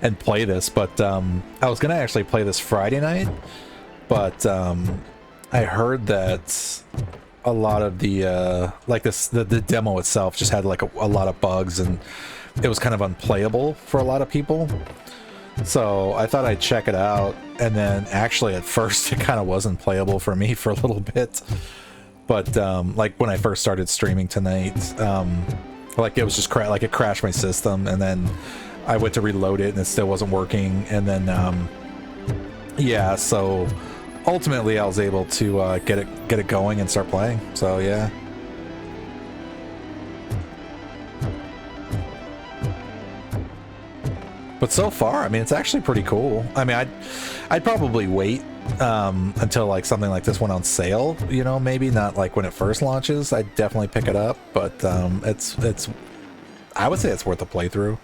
and play this, but I was gonna actually play this Friday night, but I heard that a lot of the like the demo itself just had like a lot of bugs, and it was kind of unplayable for a lot of people. So I thought I'd check it out, and then actually at first it kind of wasn't playable for me for a little bit. But like when I first started streaming tonight, like it was just like it crashed my system, and then I went to reload it and it still wasn't working, and then Yeah, so ultimately I was able to get it going and start playing. So yeah. But so far, I mean, it's actually pretty cool. I mean, I'd probably wait until like something like this went on sale, you know, maybe not like when it first launches. I'd definitely pick it up, but it's I would say it's worth a playthrough.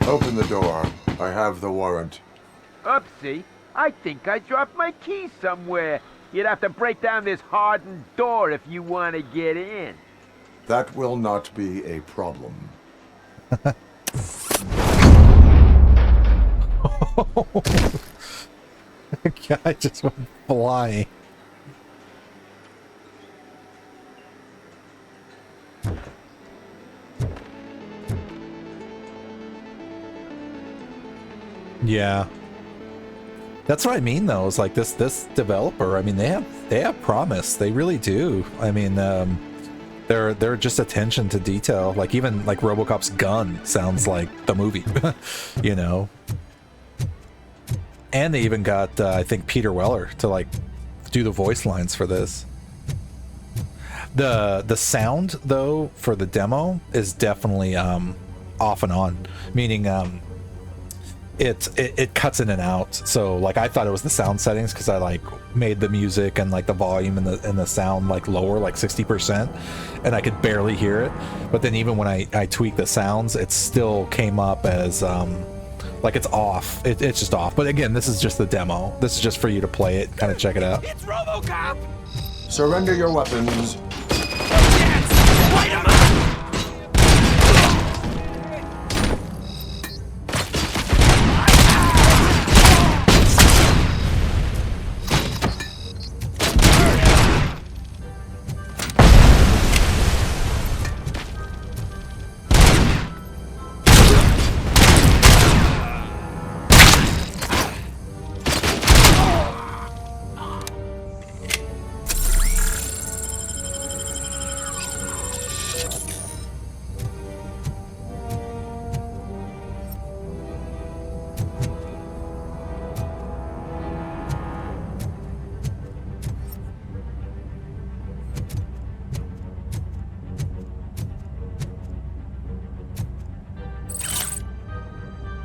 Open the door. I have the warrant. Oopsie. I think I dropped my keys somewhere. You'd have to break down this hardened door if you want to get in. That will not be a problem. The guy just went flying. Yeah. That's what I mean, though. Is like this developer. I mean, they have promise. They really do. I mean, they're just attention to detail. Like even like Robocop's gun sounds like the movie, you know. And they even got I think Peter Weller to like do the voice lines for this. The sound though for the demo is definitely off and on, meaning it cuts in and out. So like I thought it was the sound settings because I like made the music and like the volume and the sound like lower, like 60%, and I could barely hear it. But then even when I tweaked the sounds, it still came up as like it's off. It's just off. But again, this is just the demo. This is just for you to play it, kind of check it out. It's Robocop! Surrender your weapons. Light 'em up!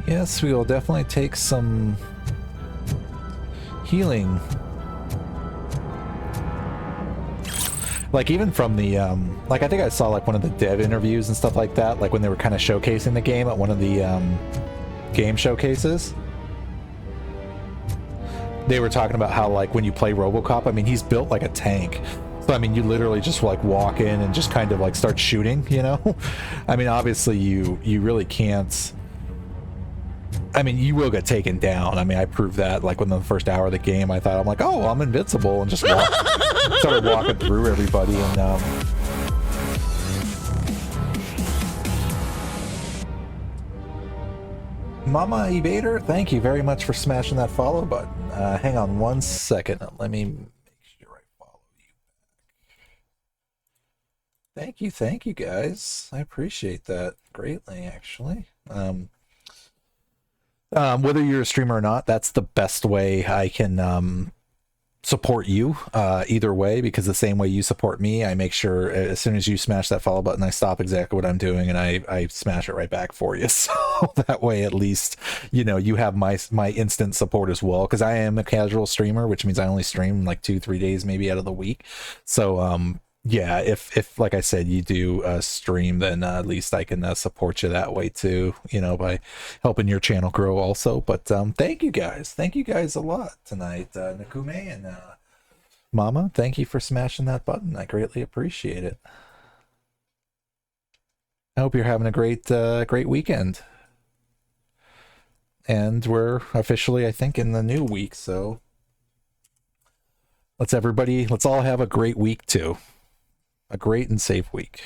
Yes, we will definitely take some healing. Like even from the like I think I saw like one of the dev interviews and stuff like that, like when they were kind of showcasing the game at one of the game showcases. They were talking about how like when you play Robocop, I mean he's built like a tank. So I mean you literally just like walk in and just kind of like start shooting, you know? I mean obviously you really can't. I mean, you will get taken down. I mean, I proved that, like, within the first hour of the game, I thought, I'm like, oh, I'm invincible, and just started walking through everybody, and, Mama Evader, thank you very much for smashing that follow button. Hang on one second. Let me make sure I follow you. Thank you, guys. I appreciate that greatly, actually. Whether you're a streamer or not, that's the best way I can support you either way, because the same way you support me, I make sure as soon as you smash that follow button, I stop exactly what I'm doing and I smash it right back for you. So that way, at least, you know, you have my instant support as well, because I am a casual streamer, which means I only stream like 2-3 days maybe out of the week. So yeah, if like I said, you do stream, then at least I can support you that way too, you know, by helping your channel grow also. But thank you guys a lot tonight, Nakume and Mama. Thank you for smashing that button. I greatly appreciate it. I hope you're having a great weekend. And we're officially, I think, in the new week, so let's all have a great week too. A great and safe week.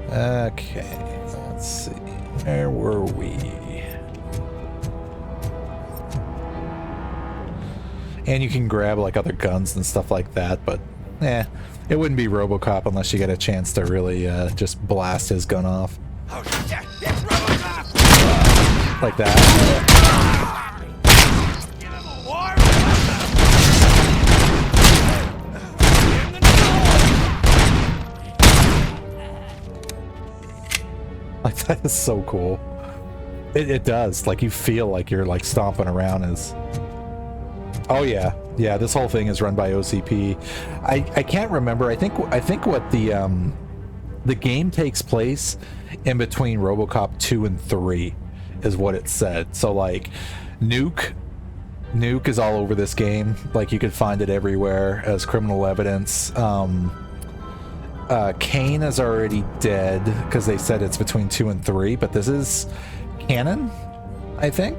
Okay, let's see. Where were we? And you can grab like other guns and stuff like that, but Eh, it wouldn't be Robocop unless you get a chance to really just blast his gun off. Oh shit! It's Robocop! Like that. Like, that is so cool. It does. Like, you feel like you're, like, stomping around as... Oh, yeah. Yeah, this whole thing is run by OCP. I can't remember. I think what the game takes place in between RoboCop 2 and 3 is what it said. So, like, Nuke is all over this game. Like, you could find it everywhere as criminal evidence. Kane is already dead because they said it's between 2 and 3, but this is canon, I think.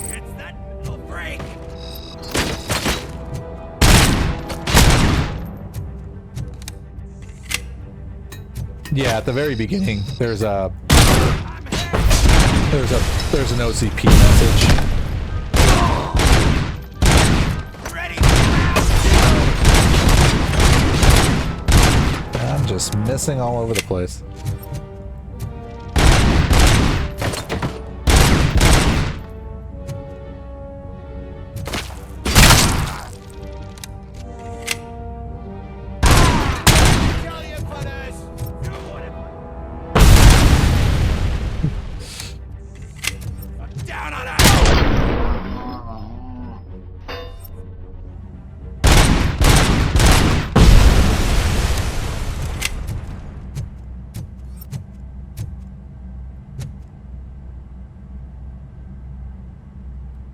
It's that little break. Yeah, at the very beginning, there's an OCP message. I'm just missing all over the place.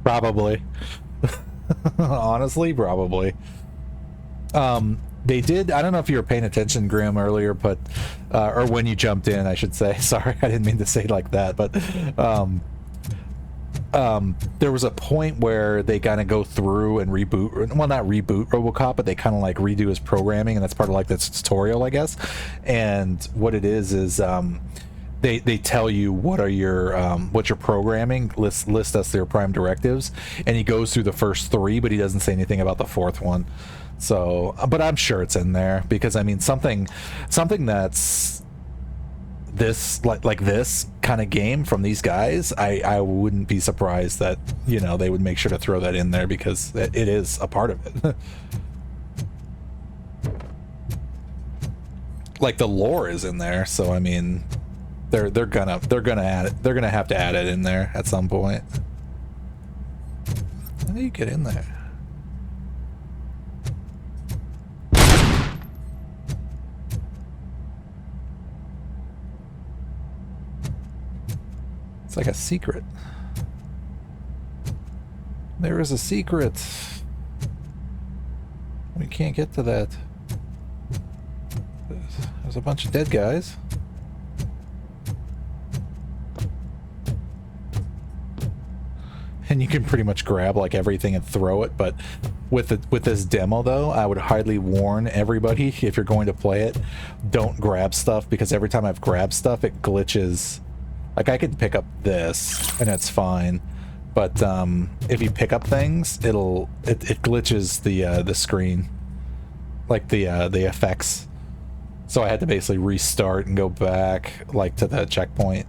Probably. Honestly, probably. They did, I don't know if you were paying attention, Grim, earlier, but or when you jumped in, I should say. Sorry, I didn't mean to say it like that, but there was a point where they kind of go through and reboot, well, not reboot RoboCop, but they kind of like redo his programming, and that's part of like this tutorial, I guess. And what it is they tell you what you're programming, list us their prime directives, and he goes through the first 3, but he doesn't say anything about the 4th one. So, but I'm sure it's in there, because I mean, something that's this like this kind of game from these guys, I wouldn't be surprised that, you know, they would make sure to throw that in there, because it is a part of it. Like, the lore is in there, so I mean, they're gonna add it. They're gonna have to add it in there at some point. How do you get in there? It's like a secret. There is a secret. We can't get to that. There's a bunch of dead guys. And you can pretty much grab like everything and throw it, but with this demo though, I would highly warn everybody, if you're going to play it, don't grab stuff, because every time I've grabbed stuff, it glitches. Like, I can pick up this and it's fine, but if you pick up things, it glitches the screen, like the effects. So I had to basically restart and go back like to the checkpoint.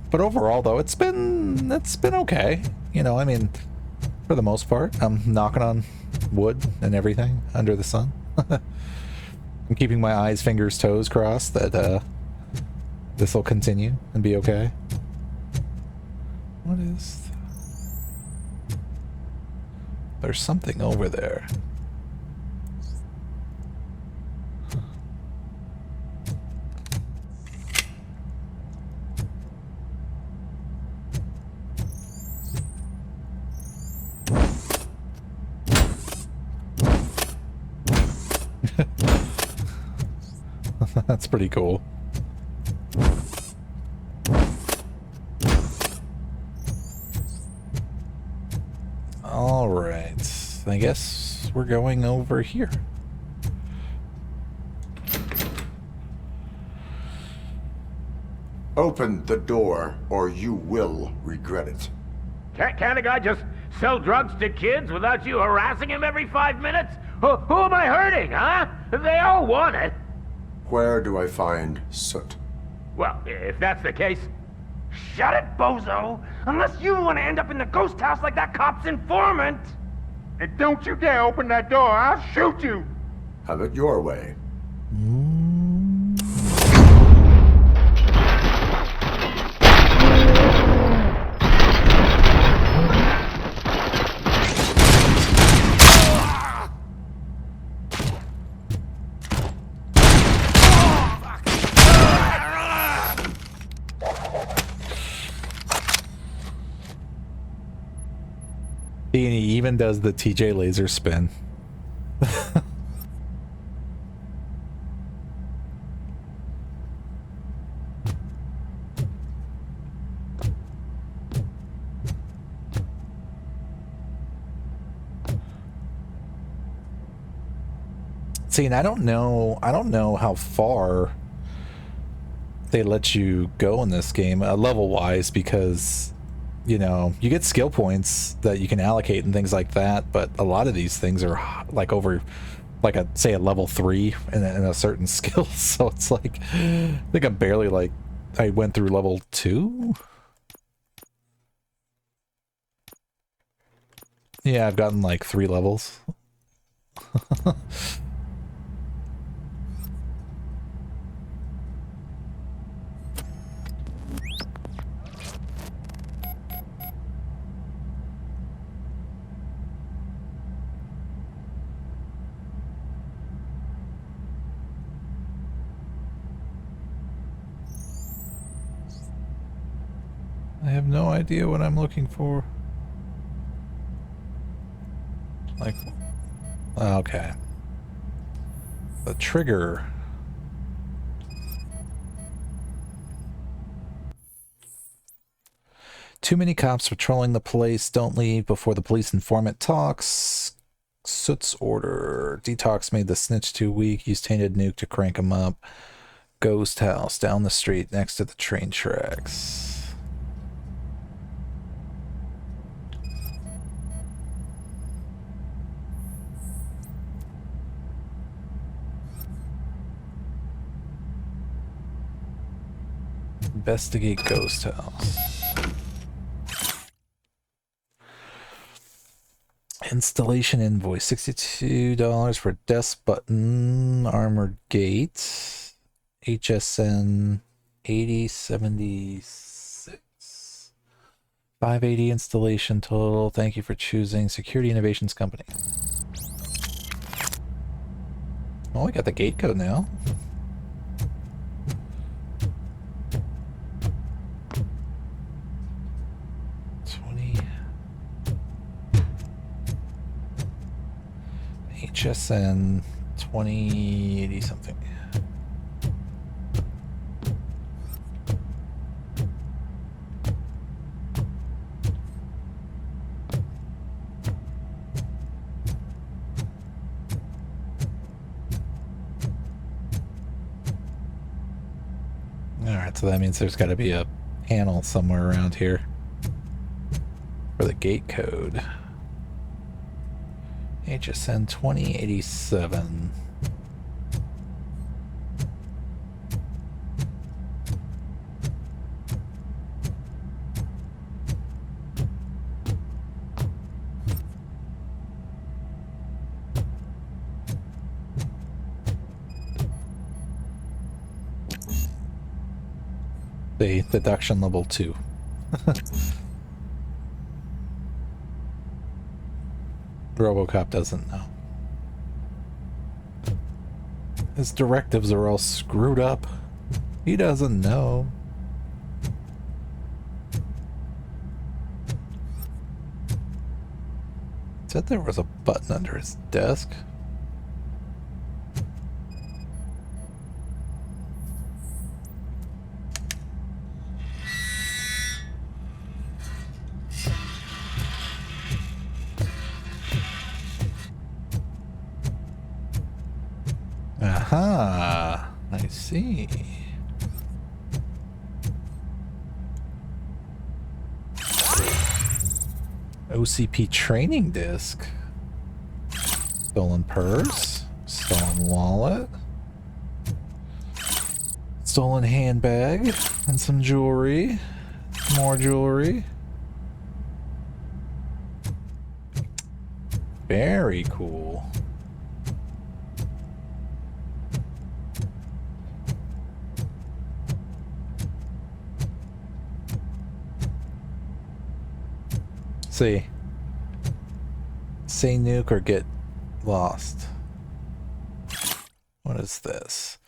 But overall, though, it's been okay. You know, I mean, for the most part, I'm knocking on wood and everything under the sun. I'm keeping my eyes, fingers, toes crossed that this will continue and be okay. What is... There's something over there. That's pretty cool. All right, I guess we're going over here. Open the door, or you will regret it. Can't a guy just sell drugs to kids without you harassing him every 5 minutes? Who am I hurting, huh? They all want it. Where do I find Soot? Well, if that's the case, shut it, bozo! Unless you want to end up in the ghost house like that cop's informant! And don't you dare open that door, I'll shoot you! Have it your way. And he even does the TJ laser spin. See, and I don't know how far they let you go in this game, level wise, because you know, you get skill points that you can allocate and things like that, but a lot of these things are like over, like say a level 3 in a certain skill, so it's like, I think I'm barely like, I went through level 2? Yeah, I've gotten like 3 levels. I have no idea what I'm looking for. Like, okay. The trigger. Too many cops patrolling the place. Don't leave before the police informant talks. Soot's order. Detox made the snitch too weak. Use tainted nuke to crank him up. Ghost house down the street next to the train tracks. Investigate ghost house. Installation invoice, $62 for desk button, armored gate, HSN 8076, 580 installation total. Thank you for choosing Security Innovations Company. Oh, we got the gate code now. HSN 2080 something. Alright, so that means there's got to be a panel somewhere around here for the gate code. HSN 2087. The deduction level 2. Robocop doesn't know. His directives are all screwed up. He doesn't know. Said there was a button under his desk. Aha, I see. OCP training disc. Stolen purse. Stolen wallet. Stolen handbag. And some jewelry. More jewelry. Very cool. See. Say nuke or get lost. What is this?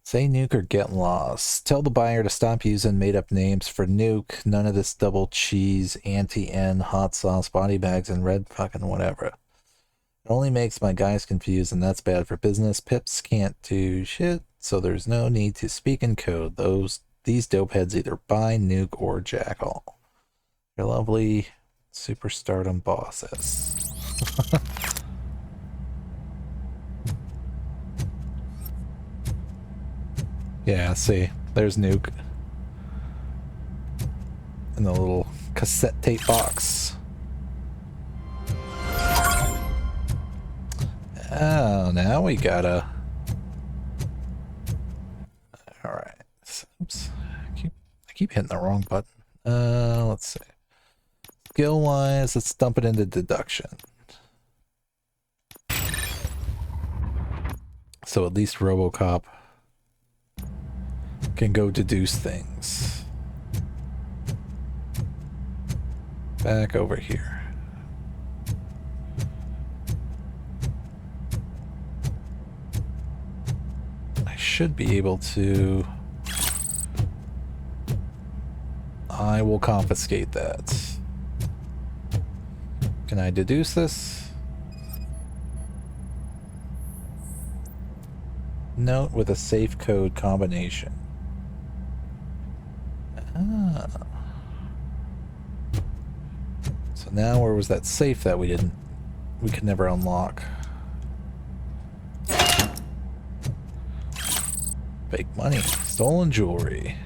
Say nuke or get lost. Tell the buyer to stop using made-up names for nuke. None of this double cheese, anti-N, hot sauce, body bags, and red fucking whatever. It only makes my guys confused, and that's bad for business. Pips can't do shit, so there's no need to speak in code. These dopeheads either buy nuke or jackal. Your lovely superstardom bosses. Yeah, see, there's nuke in the little cassette tape box. Oh, now we gotta. All right. Oops, I keep hitting the wrong button. Let's see. Skill-wise, let's dump it into deduction. So at least Robocop can go deduce things. Back over here. I should be able to... I will confiscate that. Can I deduce this? Note with a safe code combination. Ah. So now where was that safe that we could never unlock? Fake money, stolen jewelry.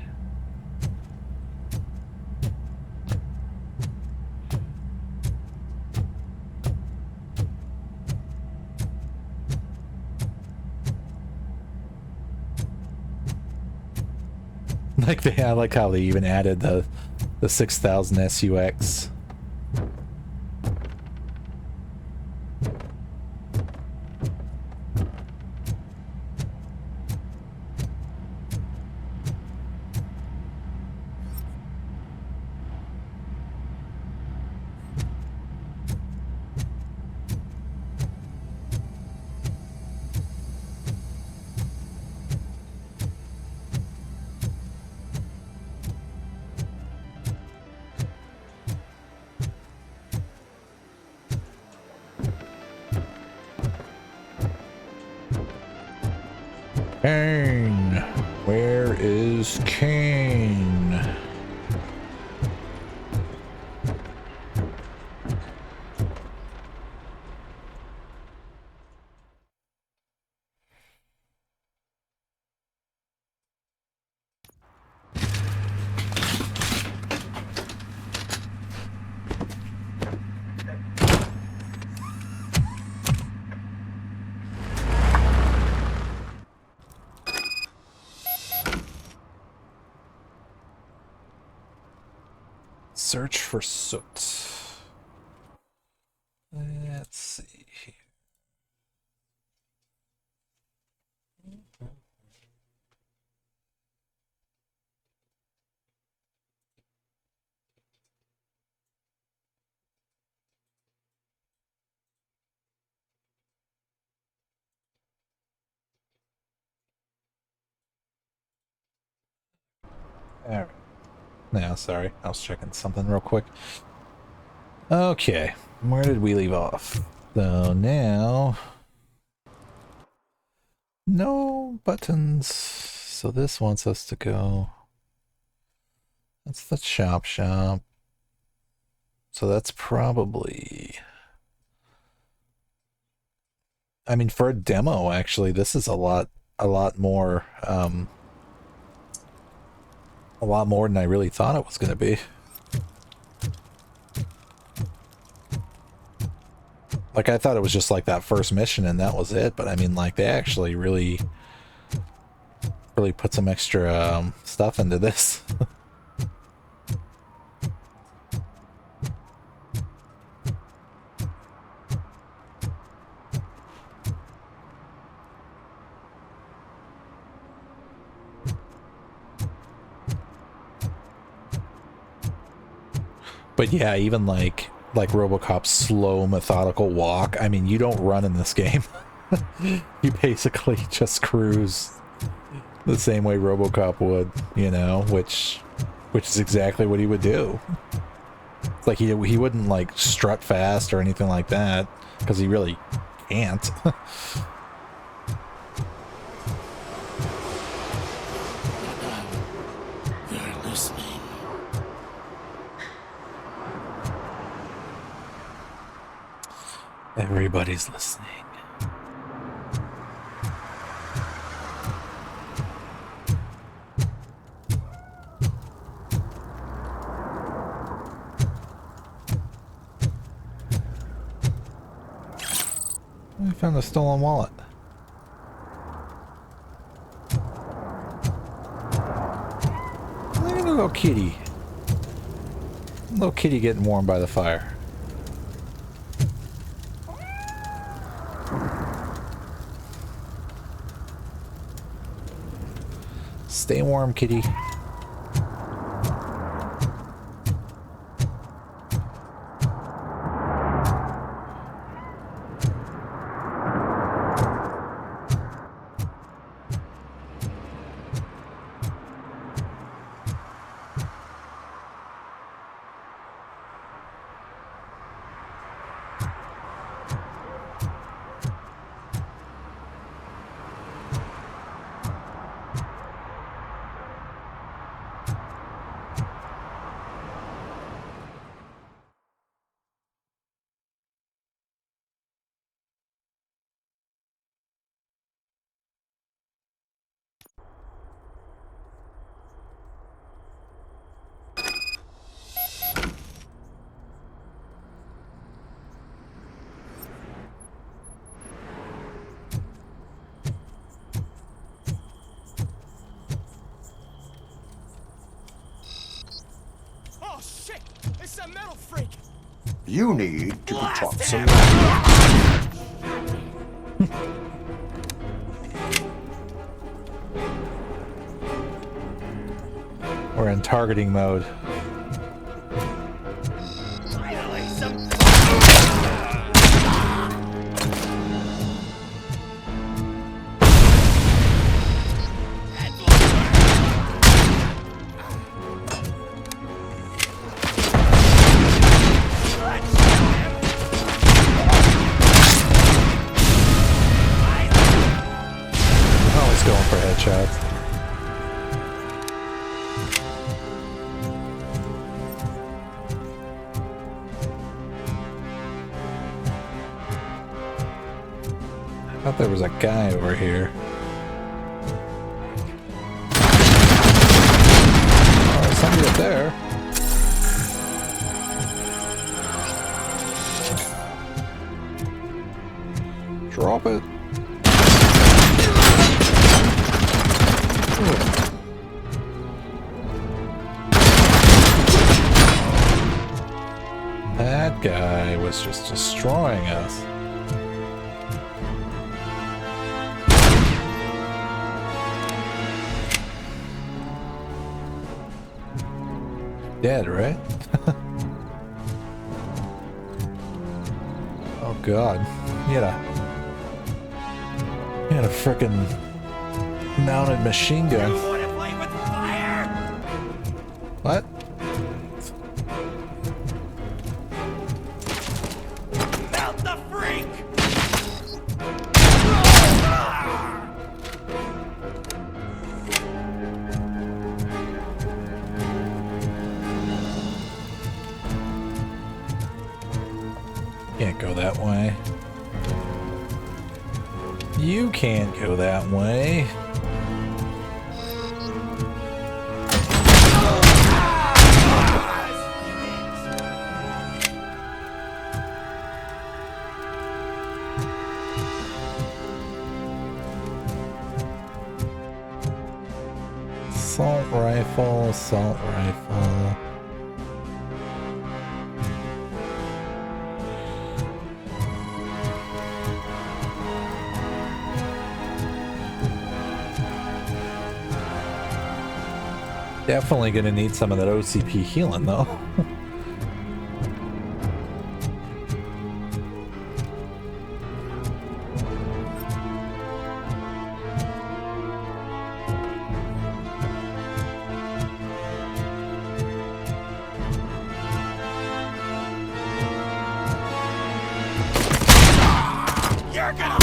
I like how they even added the 6000 SUX. Kane! Where is Kane? Search for soot. Let's see here. All right. No, sorry. I was checking something real quick. Okay. Where did we leave off? So now... no buttons. So this wants us to go... that's the shop. So that's probably... I mean, for a demo, actually, this is a lot more... a lot more than I really thought it was going to be. Like, I thought it was just like that first mission and that was it, but I mean, like, they actually really put some extra stuff into this. But yeah, even like Robocop's slow, methodical walk. I mean, you don't run in this game. You basically just cruise the same way Robocop would, you know, which is exactly what he would do. It's like he wouldn't like strut fast or anything like that, because he really can't. They're listening. Everybody's listening. I found a stolen wallet. Look at the little kitty. Little kitty getting warm by the fire. Stay warm, kitty. Oh shit! It's a metal freak! You need to be taught some We're in targeting mode. Always going for headshots. I thought there was a guy over here. Oh, there's somebody up there. Drop it. That guy was just destroying us. Dead, right? Oh god. He had a frickin' mounted machine gun. What? Melt the freak! Can't go that way. You can't go that way. assault rifle. Definitely gonna need some of that OCP healing though. You're gonna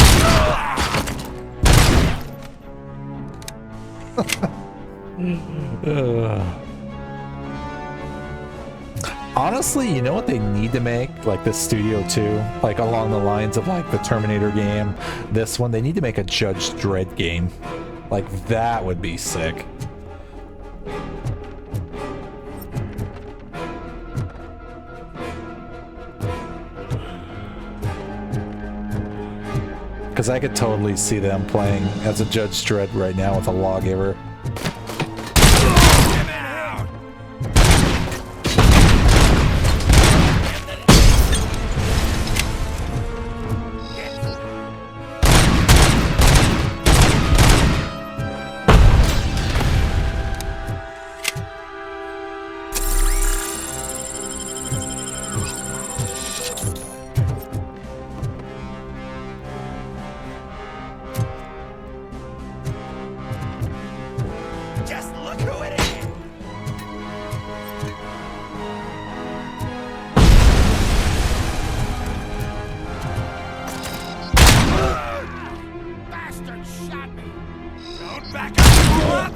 Honestly, you know what they need to make? Like the Studio 2? Like along the lines of like the Terminator game. This one, they need to make a Judge Dredd game. Like that would be sick. Because I could totally see them playing as a Judge Dredd right now with a lawgiver. Just look who it is! Bastard shot me! Don't back up!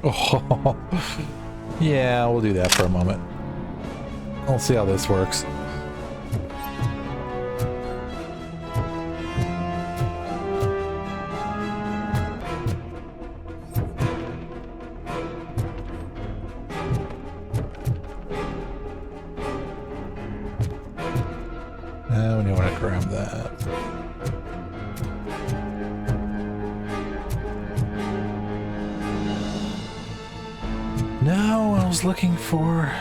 Oh, yeah, we'll do that for a moment. We'll see how this works. Now we want to grab that. No, I was looking for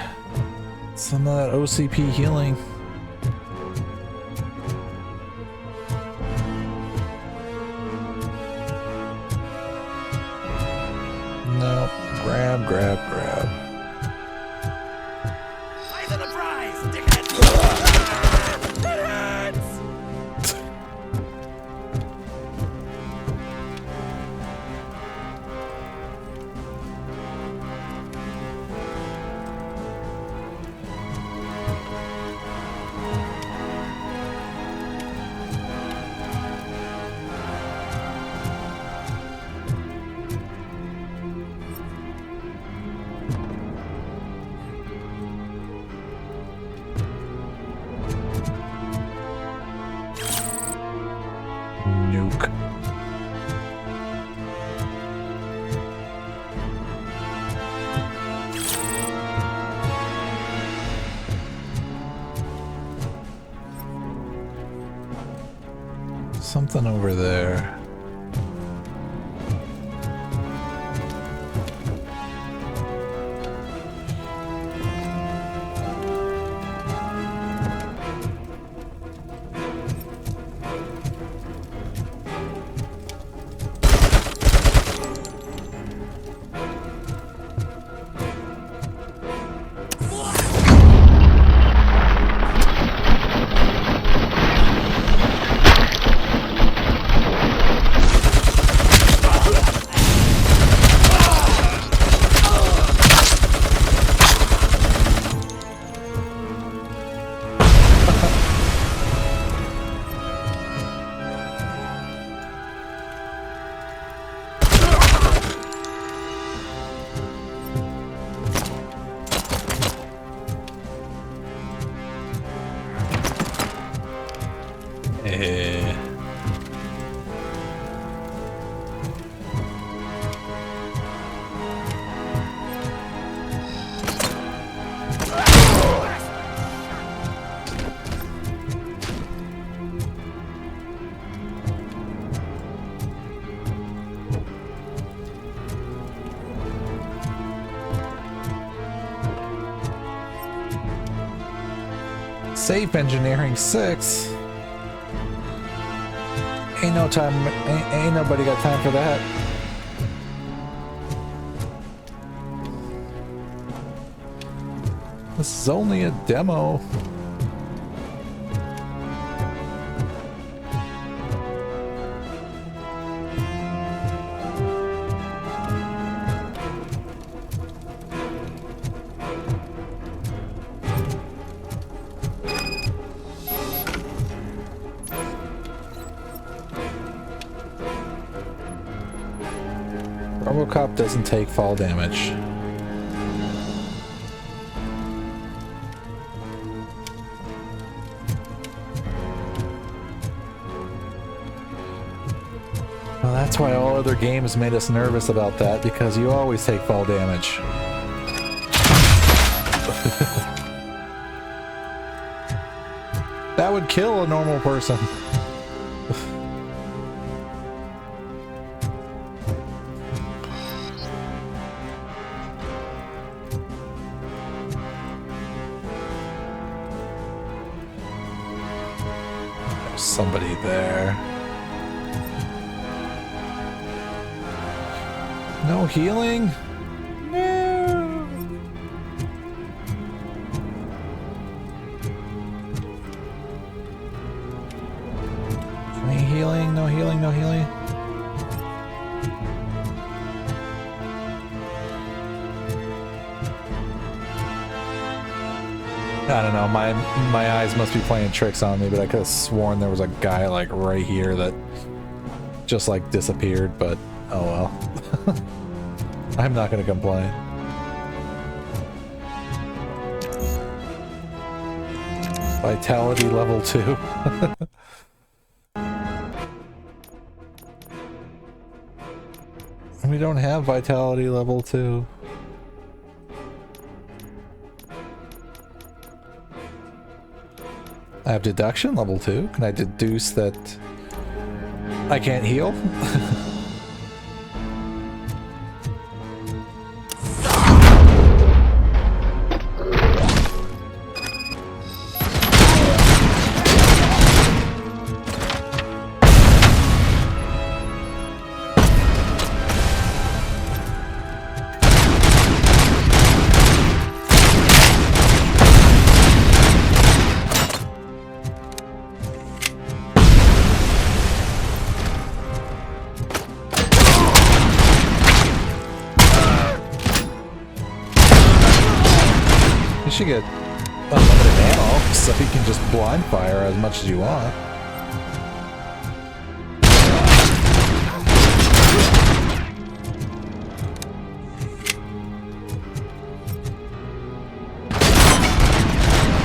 some of that OCP healing. No, grab. Eyes on the prize! Dickhead! It hurts! Nuke. Something over there. Safe engineering 6. Ain't no time. Ain't nobody got time for that. This is only a demo. Robocop doesn't take fall damage. Well, that's why all other games made us nervous about that, because you always take fall damage. That would kill a normal person. There's somebody there. No healing? No. Any healing? No healing, no healing. I don't know, my eyes must be playing tricks on me, but I could have sworn there was a guy like right here that just like disappeared, but oh well. I'm not gonna complain. Vitality level 2. We don't have vitality level 2. I have deduction level 2. Can I deduce that I can't heal? You should get unlimited ammo, so you can just blind fire as much as you want.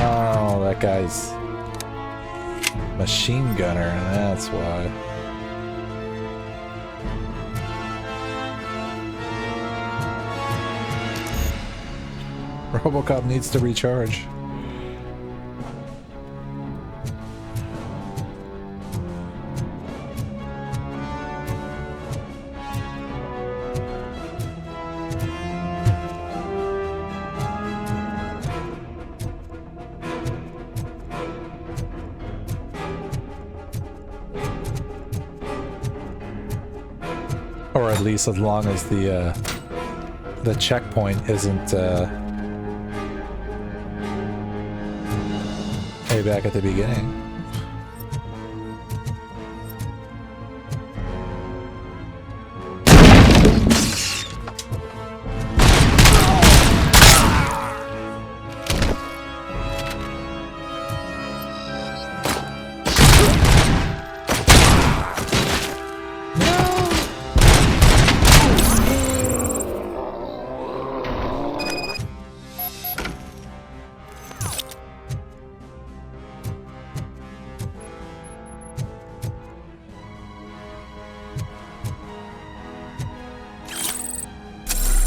Oh, that guy's machine gunner, that's why. Robocop needs to recharge. Or at least as long as the checkpoint isn't way back at the beginning.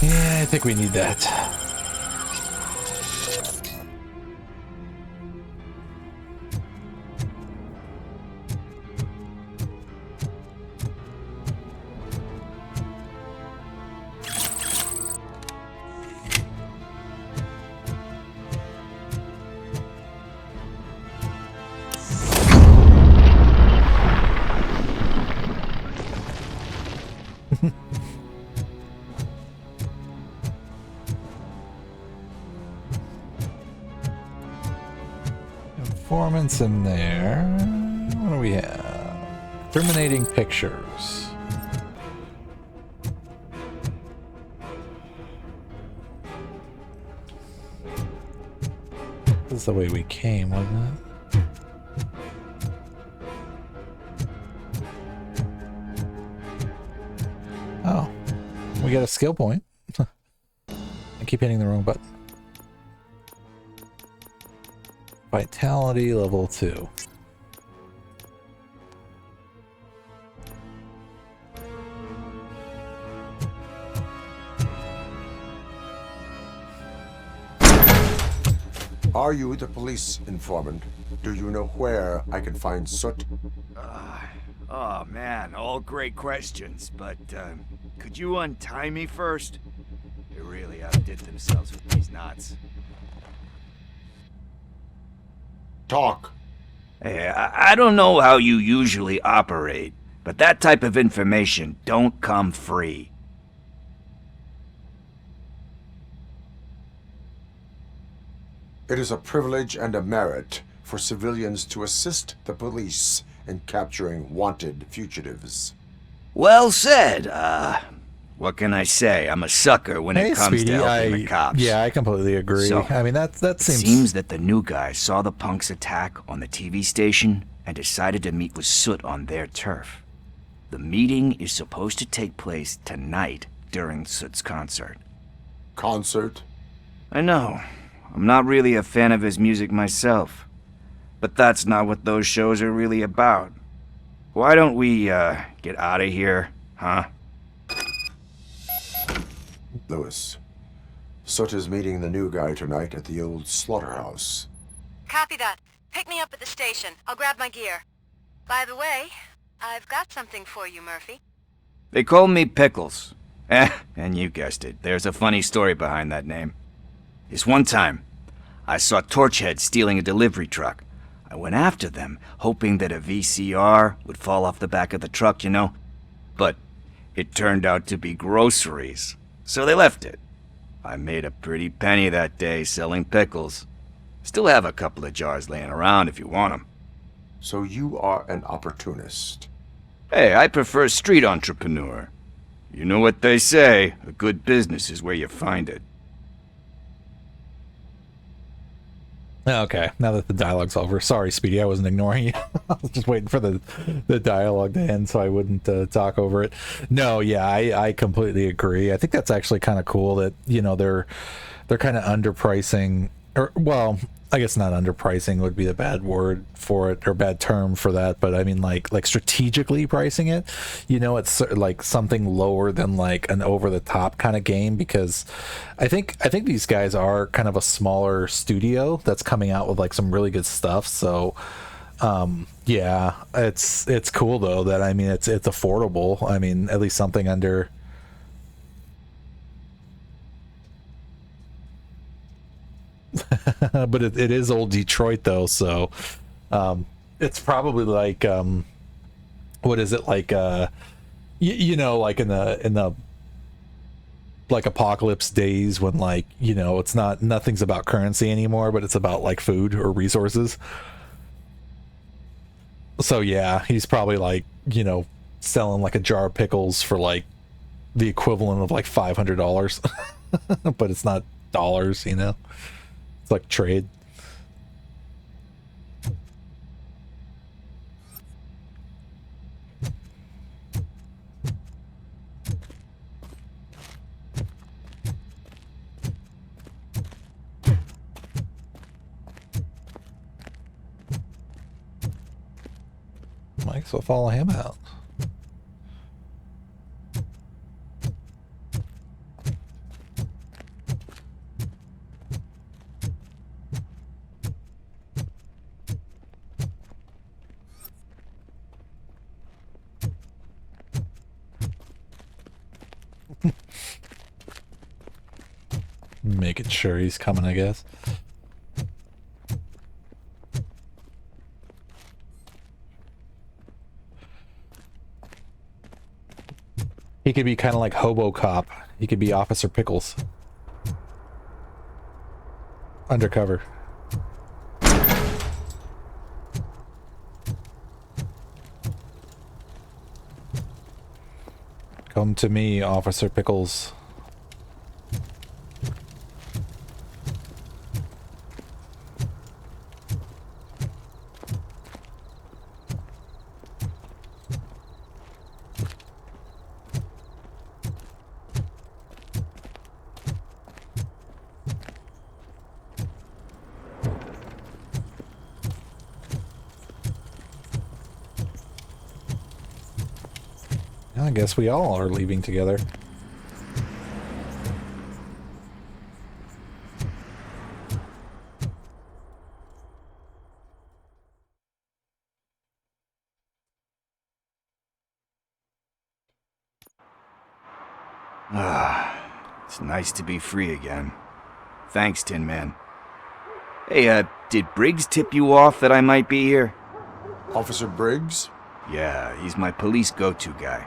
Yeah, I think we need that. Informants in there. What do we have? Incriminating pictures. This is the way we came, wasn't it? Oh, we got a skill point. I keep hitting the wrong button. Vitality level 2. Are you the police informant? Do you know where I can find Soot? Oh man, all great questions, but could you untie me first? They really outdid themselves with these knots. Talk. Hey, I don't know how you usually operate, but that type of information don't come free. It is a privilege and a merit for civilians to assist the police in capturing wanted fugitives. Well said. What can I say? I'm a sucker when it comes Speedy, to helping the cops. Yeah, I completely agree. So, I mean, that seems... It seems that the new guy saw the punks attack on the TV station and decided to meet with Soot on their turf. The meeting is supposed to take place tonight during Soot's concert. Concert? I know. I'm not really a fan of his music myself. But that's not what those shows are really about. Why don't we, get out of here, huh? Lewis, Soot is meeting the new guy tonight at the old slaughterhouse. Copy that. Pick me up at the station. I'll grab my gear. By the way, I've got something for you, Murphy. They call me Pickles. And you guessed it, there's a funny story behind that name. This one time, I saw Torchhead stealing a delivery truck. I went after them, hoping that a VCR would fall off the back of the truck, you know? But it turned out to be groceries, so they left it. I made a pretty penny that day selling pickles. Still have a couple of jars laying around if you want them. So you are an opportunist. Hey, I prefer street entrepreneur. You know what they say, a good business is where you find it. Okay, now that the dialogue's over. Sorry, Speedy, I wasn't ignoring you. I was just waiting for the dialogue to end so I wouldn't talk over it. No, yeah, I completely agree. I think that's actually kind of cool that, you know, they're kind of underpricing, or, well, I guess not underpricing would be the bad word for it, or bad term for that, but I mean like strategically pricing it. You know, it's like something lower than like an over the top kind of game, because I think these guys are kind of a smaller studio that's coming out with like some really good stuff. So yeah, it's cool though that, I mean, it's affordable. I mean, at least something under. But it is old Detroit though, so it's probably like what is it, like you know, like in the like apocalypse days when, like, you know, nothing's about currency anymore, but it's about like food or resources. So yeah, he's probably like, you know, selling like a jar of pickles for like the equivalent of like $500 but it's not dollars, you know. It's like trade. Might as well follow him out. Making sure he's coming, I guess. He could be kind of like Robocop. He could be Officer Pickles. Undercover. Come to me, Officer Pickles. I guess we all are leaving together. It's nice to be free again. Thanks, Tin Man. Hey, did Briggs tip you off that I might be here? Officer Briggs? Yeah, he's my police go-to guy.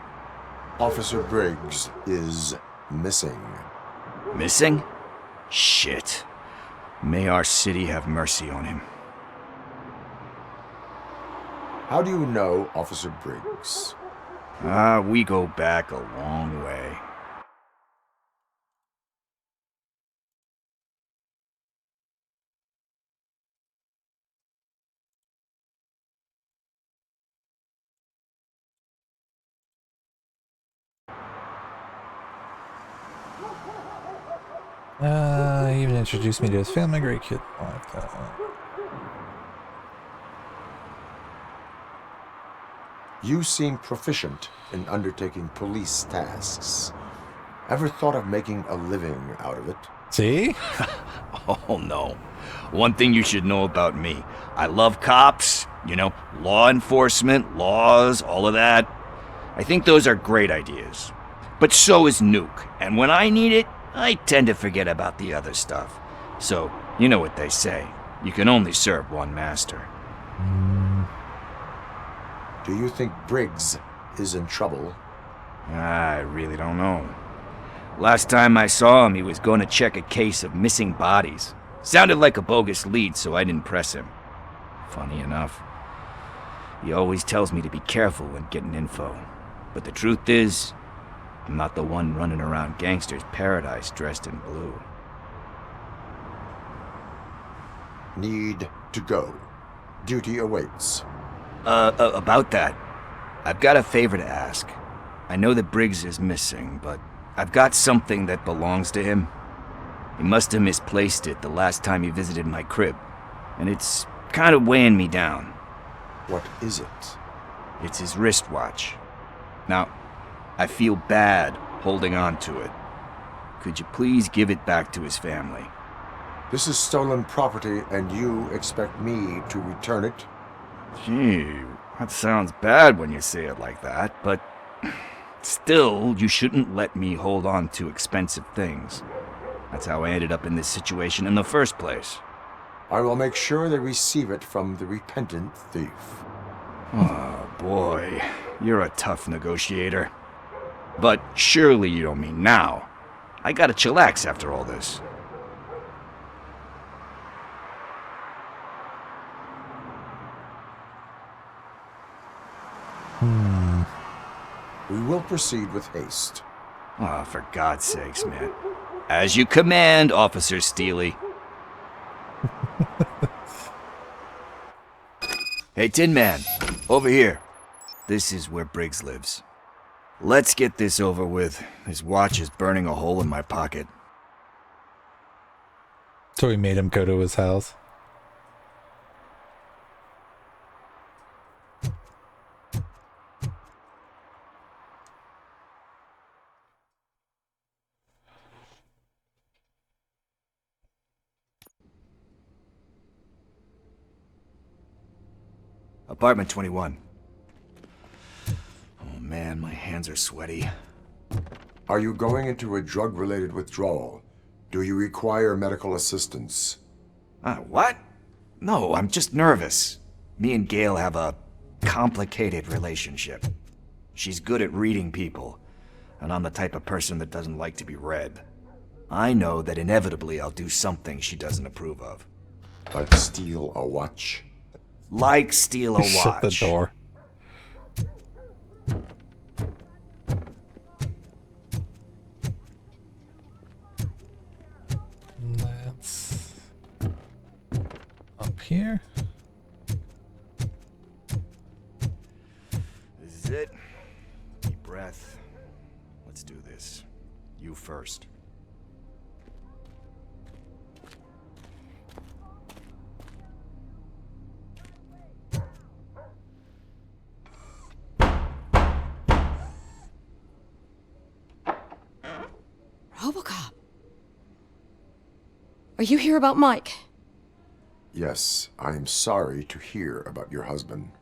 Officer Briggs is missing. Missing? Shit. May our city have mercy on him. How do you know Officer Briggs? We go back a long way. He even introduced me to his family. Great kid like that. You seem proficient in undertaking police tasks. Ever thought of making a living out of it? See? Oh, no. One thing you should know about me. I love cops, you know, law enforcement, laws, all of that. I think those are great ideas. But so is Nuke, and when I need it, I tend to forget about the other stuff. So, you know what they say. You can only serve one master. Do you think Briggs is in trouble? I really don't know. Last time I saw him, he was going to check a case of missing bodies. Sounded like a bogus lead, so I didn't press him. Funny enough. He always tells me to be careful when getting info. But the truth is, I'm not the one running around Gangster's Paradise dressed in blue. Need to go. Duty awaits. About that, I've got a favor to ask. I know that Briggs is missing, but I've got something that belongs to him. He must have misplaced it the last time he visited my crib, and it's kind of weighing me down. What is it? It's his wristwatch. Now, I feel bad holding on to it. Could you please give it back to his family? This is stolen property, and you expect me to return it? Gee, that sounds bad when you say it like that, but still, you shouldn't let me hold on to expensive things. That's how I ended up in this situation in the first place. I will make sure they receive it from the repentant thief. Oh, boy. You're a tough negotiator. But surely you don't mean now. I gotta chillax after all this. We will proceed with haste. Oh, for God's sakes, man. As you command, Officer Steely. Hey, Tin Man, over here. This is where Briggs lives. Let's get this over with. His watch is burning a hole in my pocket. So we made him go to his house. Apartment 21. Oh man, my hands are sweaty. Are you going into a drug-related withdrawal? Do you require medical assistance? What? No, I'm just nervous. Me and Gail have a complicated relationship. She's good at reading people, and I'm the type of person that doesn't like to be read. I know that inevitably I'll do something she doesn't approve of. Like steal a watch? Like steal a watch. Shut the door. here. This is it. Deep breath. Let's do this. You first. Robocop. Are you here about Mike? Yes, I am sorry to hear about your husband.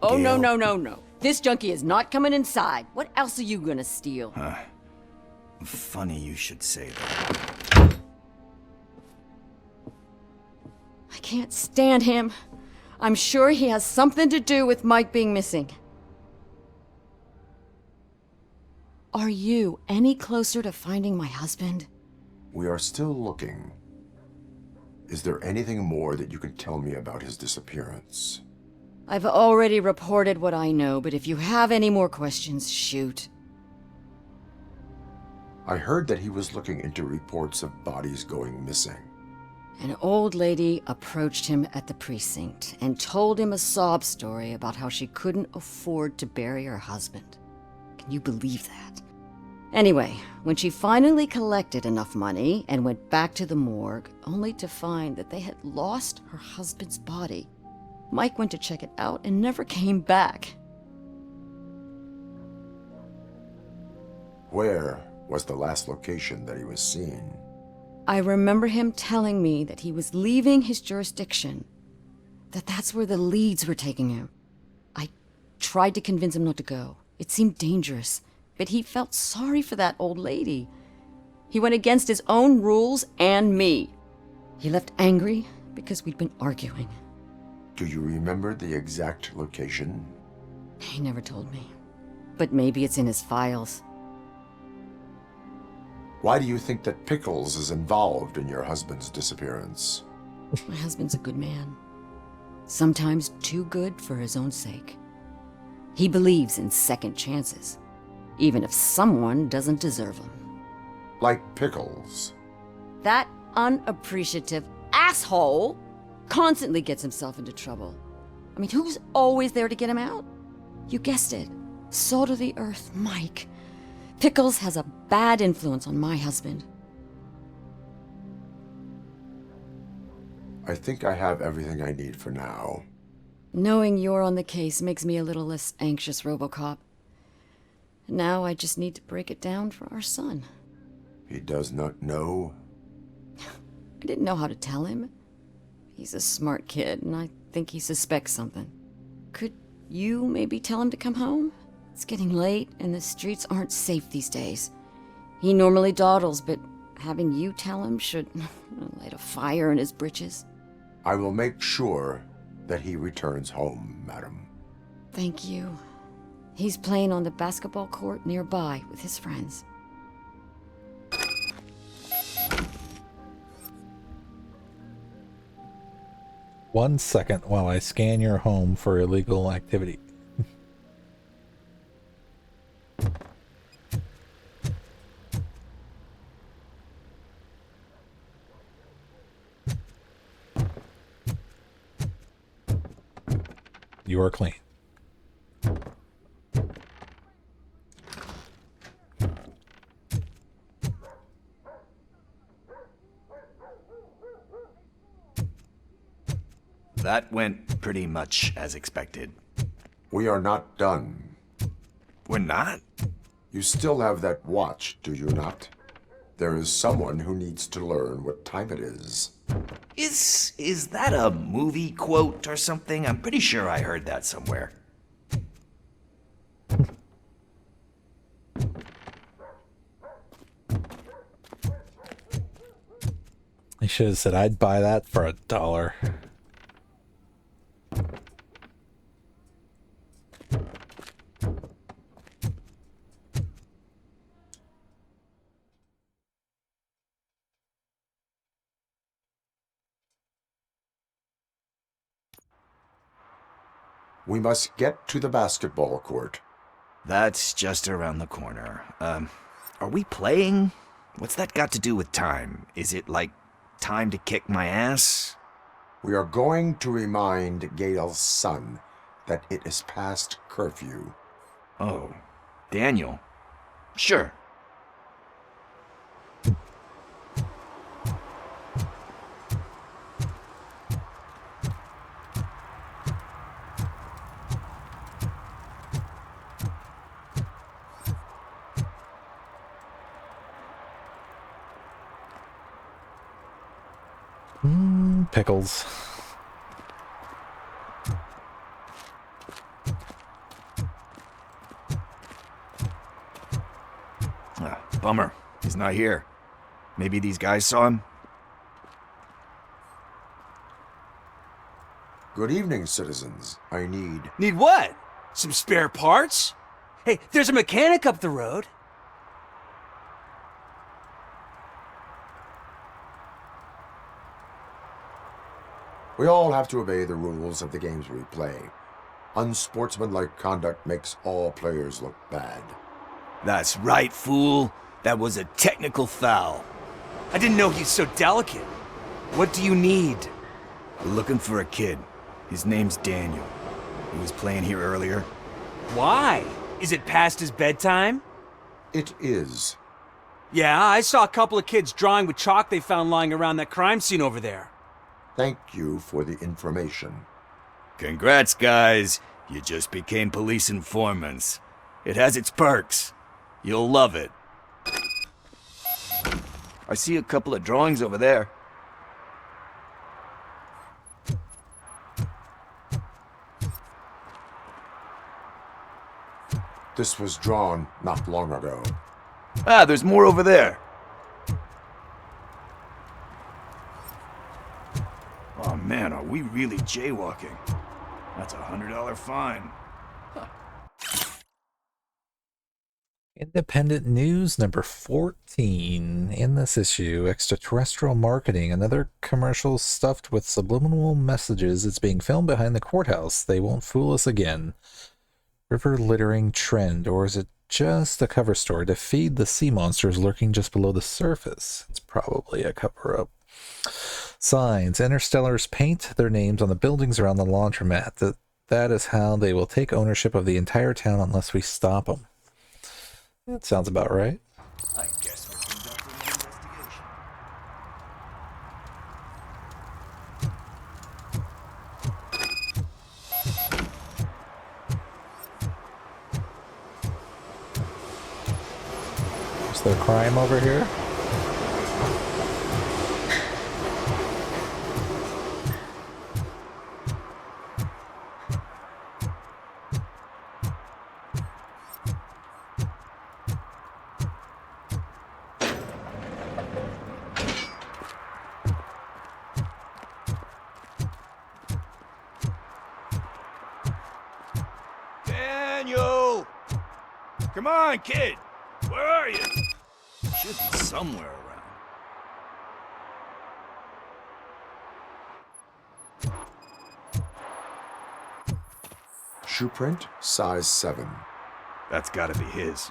Oh, no, Gail. no, no, no. This junkie is not coming inside. What else are you gonna steal? Funny you should say that. I can't stand him. I'm sure he has something to do with Mike being missing. Are you any closer to finding my husband? We are still looking. Is there anything more that you can tell me about his disappearance? I've already reported what I know, but if you have any more questions, shoot. I heard that he was looking into reports of bodies going missing. An old lady approached him at the precinct and told him a sob story about how she couldn't afford to bury her husband. Can you believe that? Anyway, when she finally collected enough money and went back to the morgue, only to find that they had lost her husband's body, Mike went to check it out and never came back. Where was the last location that he was seen? I remember him telling me that he was leaving his jurisdiction, that that's where the leads were taking him. I tried to convince him not to go. It seemed dangerous, but he felt sorry for that old lady. He went against his own rules and me. He left angry because we'd been arguing. Do you remember the exact location? He never told me, but maybe it's in his files. Why do you think that Pickles is involved in your husband's disappearance? My husband's a good man. Sometimes too good for his own sake. He believes in second chances, even if someone doesn't deserve them. Like Pickles. That unappreciative asshole constantly gets himself into trouble. I mean, who's always there to get him out? You guessed it. Salt of the earth, Mike. Pickles has a bad influence on my husband. I think I have everything I need for now. Knowing you're on the case makes me a little less anxious, Robocop. Now I just need to break it down for our son. He does not know? I didn't know how to tell him. He's a smart kid, and I think he suspects something. Could you maybe tell him to come home? It's getting late, and the streets aren't safe these days. He normally dawdles, but having you tell him should light a fire in his britches. I will make sure that he returns home, madam. Thank you. He's playing on the basketball court nearby with his friends. One second while I scan your home for illegal activity. You are clean. That went pretty much as expected. We are not done. We're not? You still have that watch, do you not? There is someone who needs to learn what time it is. Is that a movie quote or something? I'm pretty sure I heard that somewhere. I should have said I'd buy that for $1. We must get to the basketball court. That's just around the corner. Are we playing? What's that got to do with time? Is it like time to kick my ass? We are going to remind Gail's son that it is past curfew. Oh, Daniel. Sure. Pickles. Bummer. He's not here. Maybe these guys saw him? Good evening, citizens. I need... Need what? Some spare parts? Hey, there's a mechanic up the road. We all have to obey the rules of the games we play. Unsportsmanlike conduct makes all players look bad. That's right, fool. That was a technical foul. I didn't know he's so delicate. What do you need? We're looking for a kid. His name's Daniel. He was playing here earlier. Why? Is it past his bedtime? It is. Yeah, I saw a couple of kids drawing with chalk they found lying around that crime scene over there. Thank you for the information. Congrats, guys. You just became police informants. It has its perks. You'll love it. I see a couple of drawings over there. This was drawn not long ago. Ah, there's more over there. Oh man, are we really jaywalking? That's a $100 fine. Independent News number 14. In this issue, extraterrestrial marketing. Another commercial stuffed with subliminal messages. It's being filmed behind the courthouse. They won't fool us again. River littering trend, or is it just a cover story to feed the sea monsters lurking just below the surface? It's probably a cover-up. Signs. Interstellars paint their names on the buildings around the laundromat. That is how they will take ownership of the entire town unless we stop them. That sounds about right. I guess we're conducting an investigation. Is there crime over here? Daniel! Come on, kid! Where are you? Should be somewhere around. Shoe print, size 7. That's gotta be his.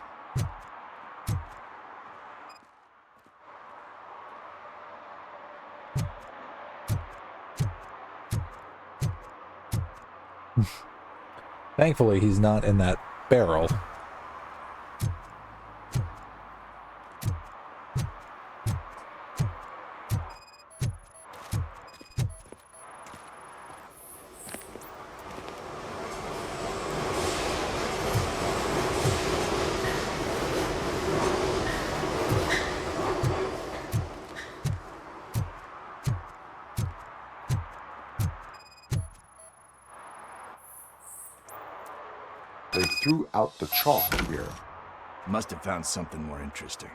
Thankfully, he's not in that barrel. They threw out the chalk here. Must have found something more interesting.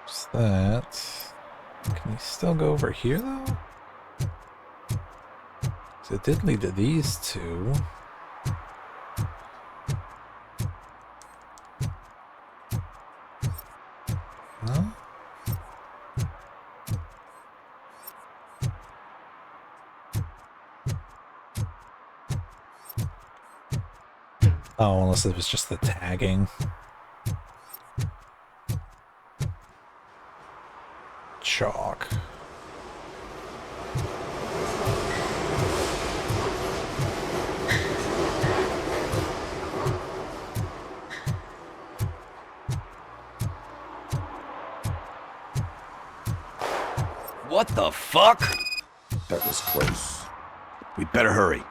What's that? Can you still go over here, though? So it did lead to these two. Oh, unless it was just the tagging. Chalk. What the fuck? That was close. We better hurry.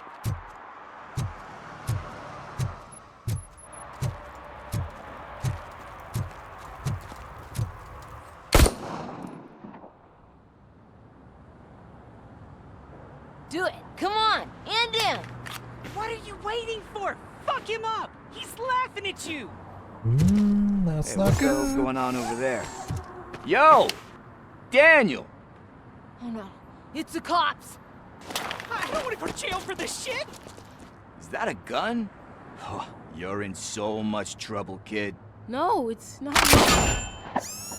Do it. Come on. And in. What are you waiting for? Fuck him up. He's laughing at you. That's Hey, not what the good. hell's going on over there? Yo! Daniel! Oh no. It's the cops. I don't want to go to jail for this shit. Is that a gun? Oh, you're in so much trouble, kid. No, it's not.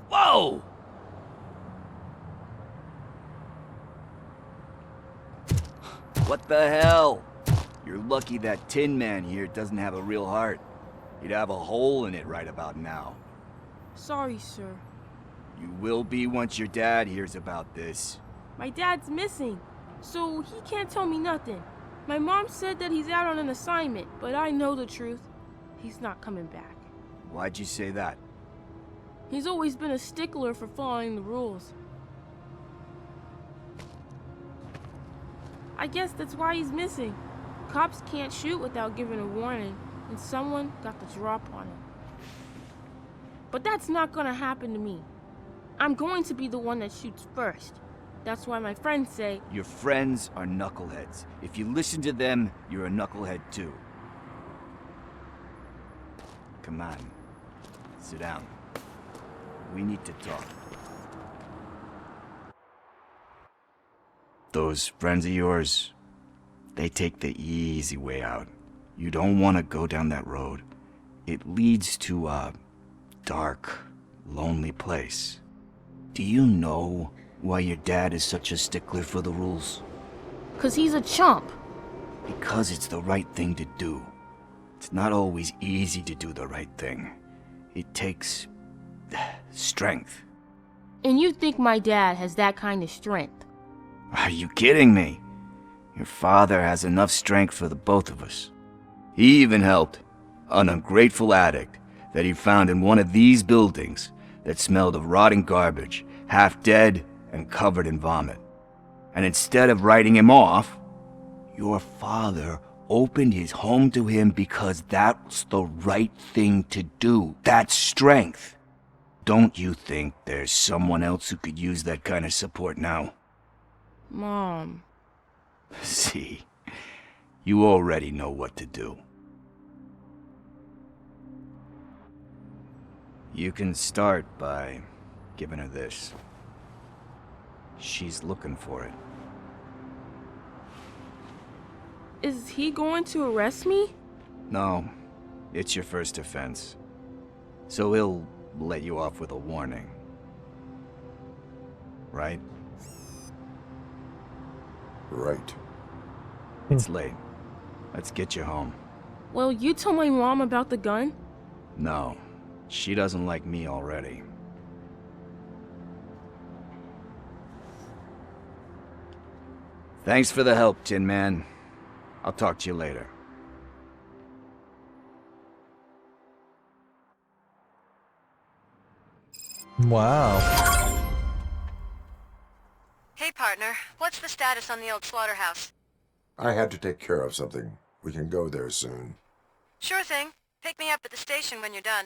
Whoa! What the hell? You're lucky that Tin Man here doesn't have a real heart. He'd have a hole in it right about now. Sorry, sir. You will be once your dad hears about this. My dad's missing, so he can't tell me nothing. My mom said that he's out on an assignment, but I know the truth. He's not coming back. Why'd you say that? He's always been a stickler for following the rules. I guess that's why he's missing. Cops can't shoot without giving a warning, and someone got the drop on him. But that's not gonna happen to me. I'm going to be the one that shoots first. That's why my friends say, Your friends are knuckleheads. If you listen to them, you're a knucklehead too. Come on. Sit down. We need to talk. Those friends of yours, they take the easy way out. You don't want to go down that road. It leads to a dark, lonely place. Do you know why your dad is such a stickler for the rules? 'cause he's a chump. Because it's the right thing to do. It's not always easy to do the right thing. It takes strength. And you think my dad has that kind of strength? Are you kidding me? Your father has enough strength for the both of us. He even helped an ungrateful addict that he found in one of these buildings that smelled of rotting garbage, half dead and covered in vomit. And instead of writing him off, your father opened his home to him because that's the right thing to do. That's strength. Don't you think there's someone else who could use that kind of support now? Mom. See, you already know what to do. You can start by giving her this. She's looking for it. Is he going to arrest me? No, it's your first offense. So he'll let you off with a warning. Right? Right. It's late. Let's get you home. Well, you told my mom about the gun? No, she doesn't like me already. Thanks for the help, Tin Man. I'll talk to you later. Wow. Hey, partner. What's the status on the old slaughterhouse? I had to take care of something. We can go there soon. Sure thing. Pick me up at the station when you're done.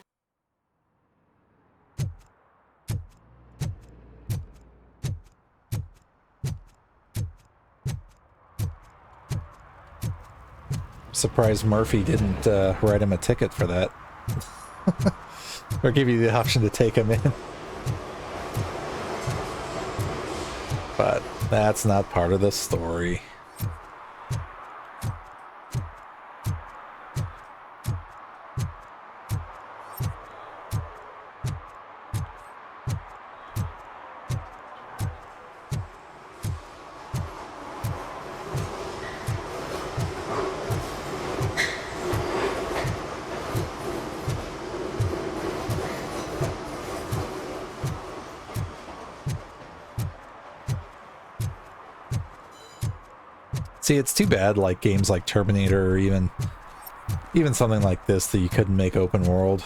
Surprised Murphy didn't write him a ticket for that. Or give you the option to take him in. But that's not part of the story. See, it's too bad, like games like Terminator or even something like this, that you couldn't make open world.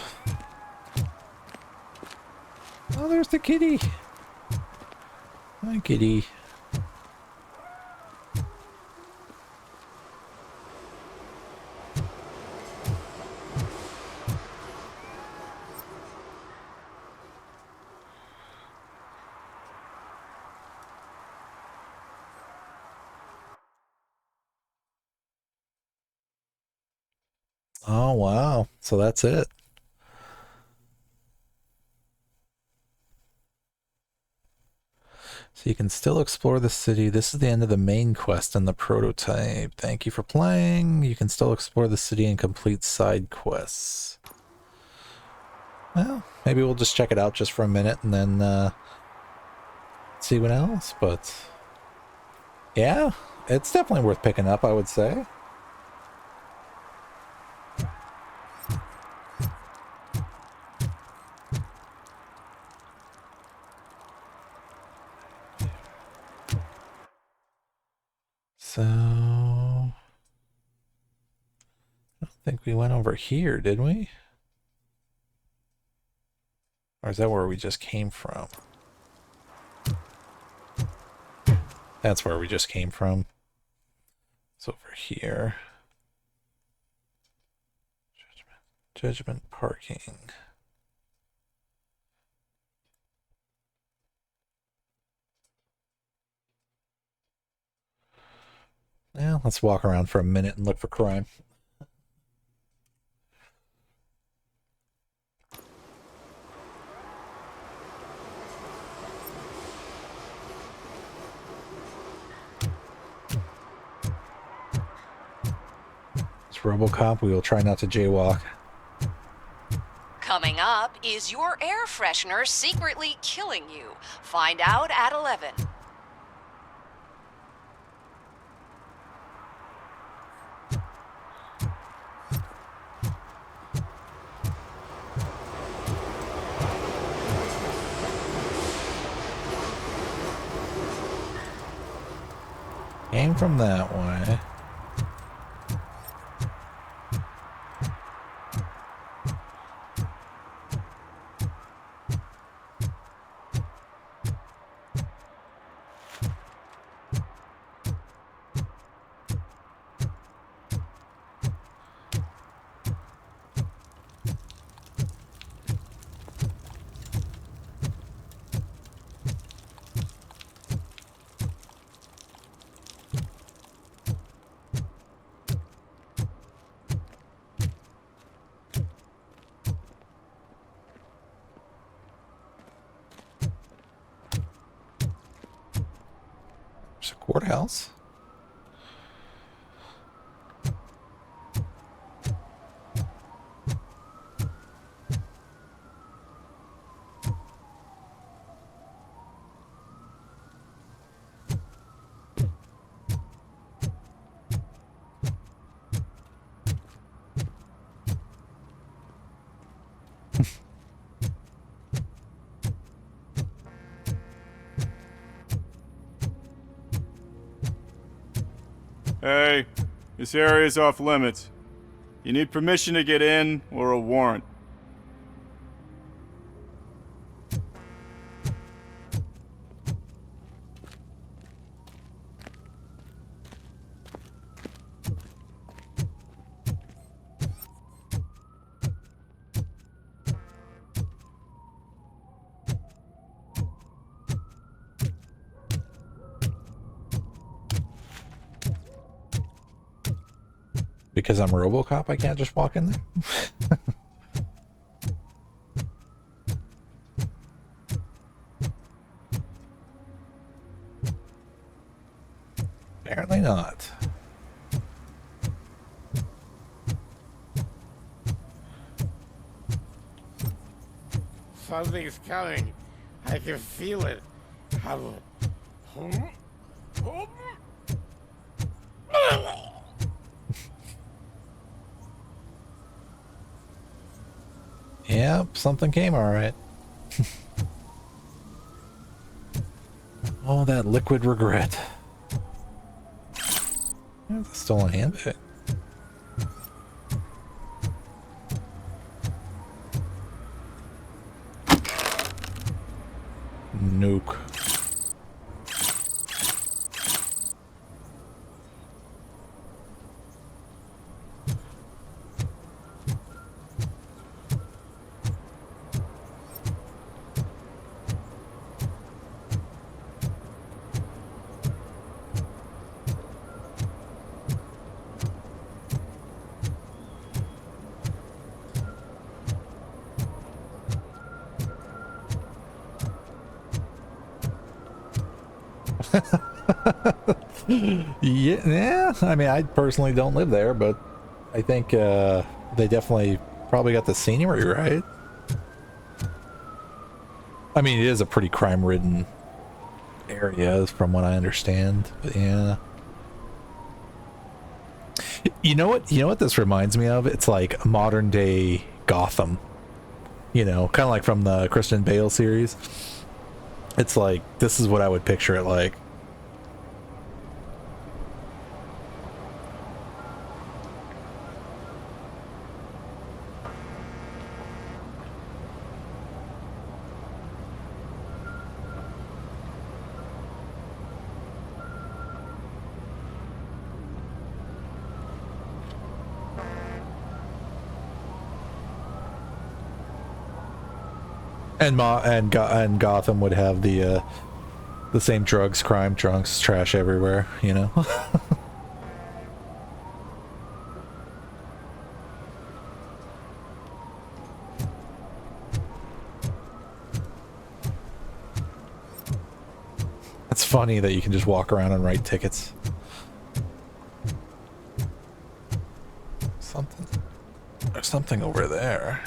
Oh, there's the kitty. Hi, kitty. Oh, wow. So that's it. So you can still explore the city. This is the end of the main quest and the prototype. Thank you for playing. You can still explore the city and complete side quests. Well, maybe we'll just check it out just for a minute and then see what else. But yeah, it's definitely worth picking up, I would say. So, I don't think we went over here, did we? Or is that where we just came from? That's where we just came from. It's over here. Judgment parking. Yeah, let's walk around for a minute and look for crime. It's Robocop. We will try not to jaywalk. Coming up, is your air freshener secretly killing you? Find out at 11. Came from that way. There's a courthouse. Hey, this area's off limits. You need permission to get in or a warrant. Because I'm Robocop, I can't just walk in there? Apparently not. Something's coming. I can feel it. Yep, something came all right. Oh, that liquid regret. There's a stolen handbag. Nuke. Yeah, I mean, I personally don't live there, but I think they definitely probably got the scenery right. I mean, it is a pretty crime-ridden area, from what I understand. But yeah, you know what? You know what this reminds me of? It's like modern-day Gotham. You know, kind of like from the Christian Bale series. It's like, this is what I would picture it like. And Gotham would have the same drugs, crime, drunks, trash everywhere, you know. It's funny that you can just walk around and write tickets. There's something over there.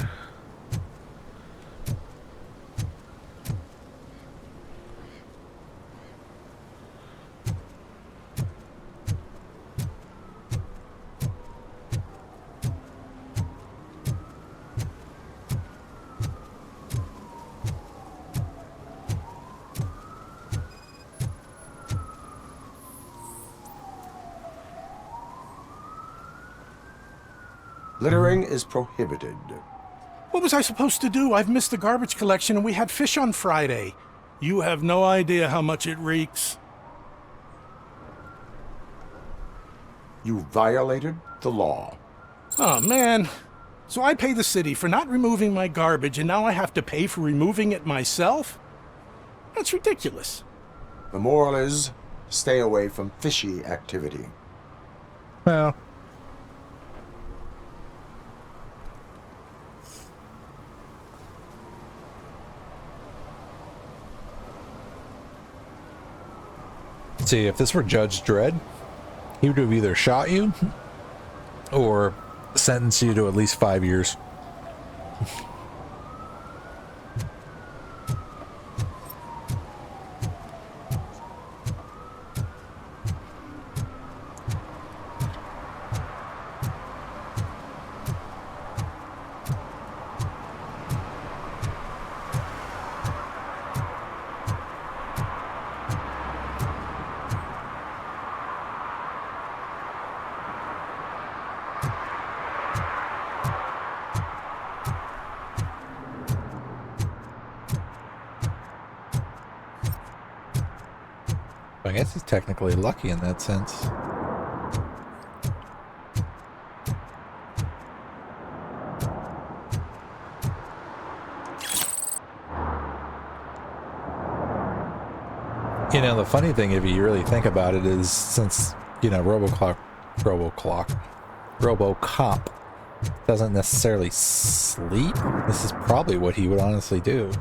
Littering is prohibited. What was I supposed to do? I've missed the garbage collection and we had fish on Friday. You have no idea how much it reeks. You violated the law. Oh, man. So I pay the city for not removing my garbage and now I have to pay for removing it myself? That's ridiculous. The moral is, stay away from fishy activity. Well... See, if this were Judge Dredd, he would have either shot you or sentenced you to at least 5 years. I guess he's technically lucky in that sense. You know, the funny thing, if you really think about it, is since, you know, Robocop doesn't necessarily sleep, this is probably what he would honestly do.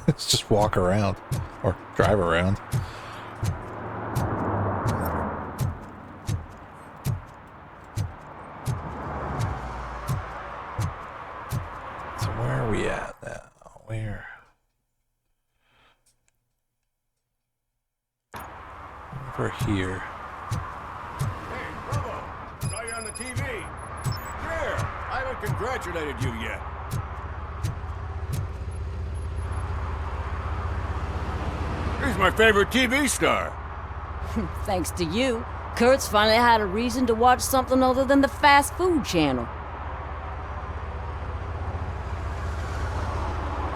It's just walk around or drive around. So where are we at now? Where? Over here. Hey, Robo! Saw you on the TV. Here, I haven't congratulated you yet. He's my favorite TV star. Thanks to you. Kurt's finally had a reason to watch something other than the fast food channel.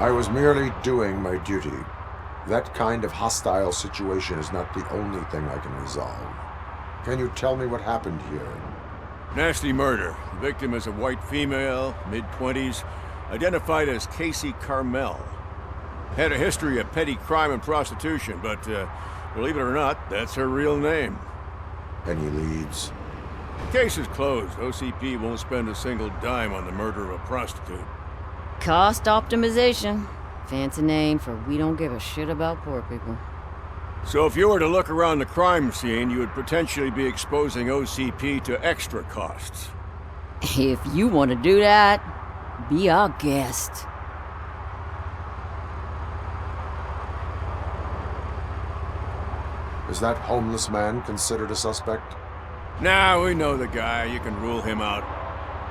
I was merely doing my duty. That kind of hostile situation is not the only thing I can resolve. Can you tell me what happened here? Nasty murder. The victim is a white female, mid-20s, identified as Casey Carmel. Had a history of petty crime and prostitution, but believe it or not, that's her real name. Any leads? Case is closed. OCP won't spend a single dime on the murder of a prostitute. Cost optimization. Fancy name for we don't give a shit about poor people. So if you were to look around the crime scene, you would potentially be exposing OCP to extra costs. If you want to do that, be our guest. Is that homeless man considered a suspect? Nah, we know the guy. You can rule him out.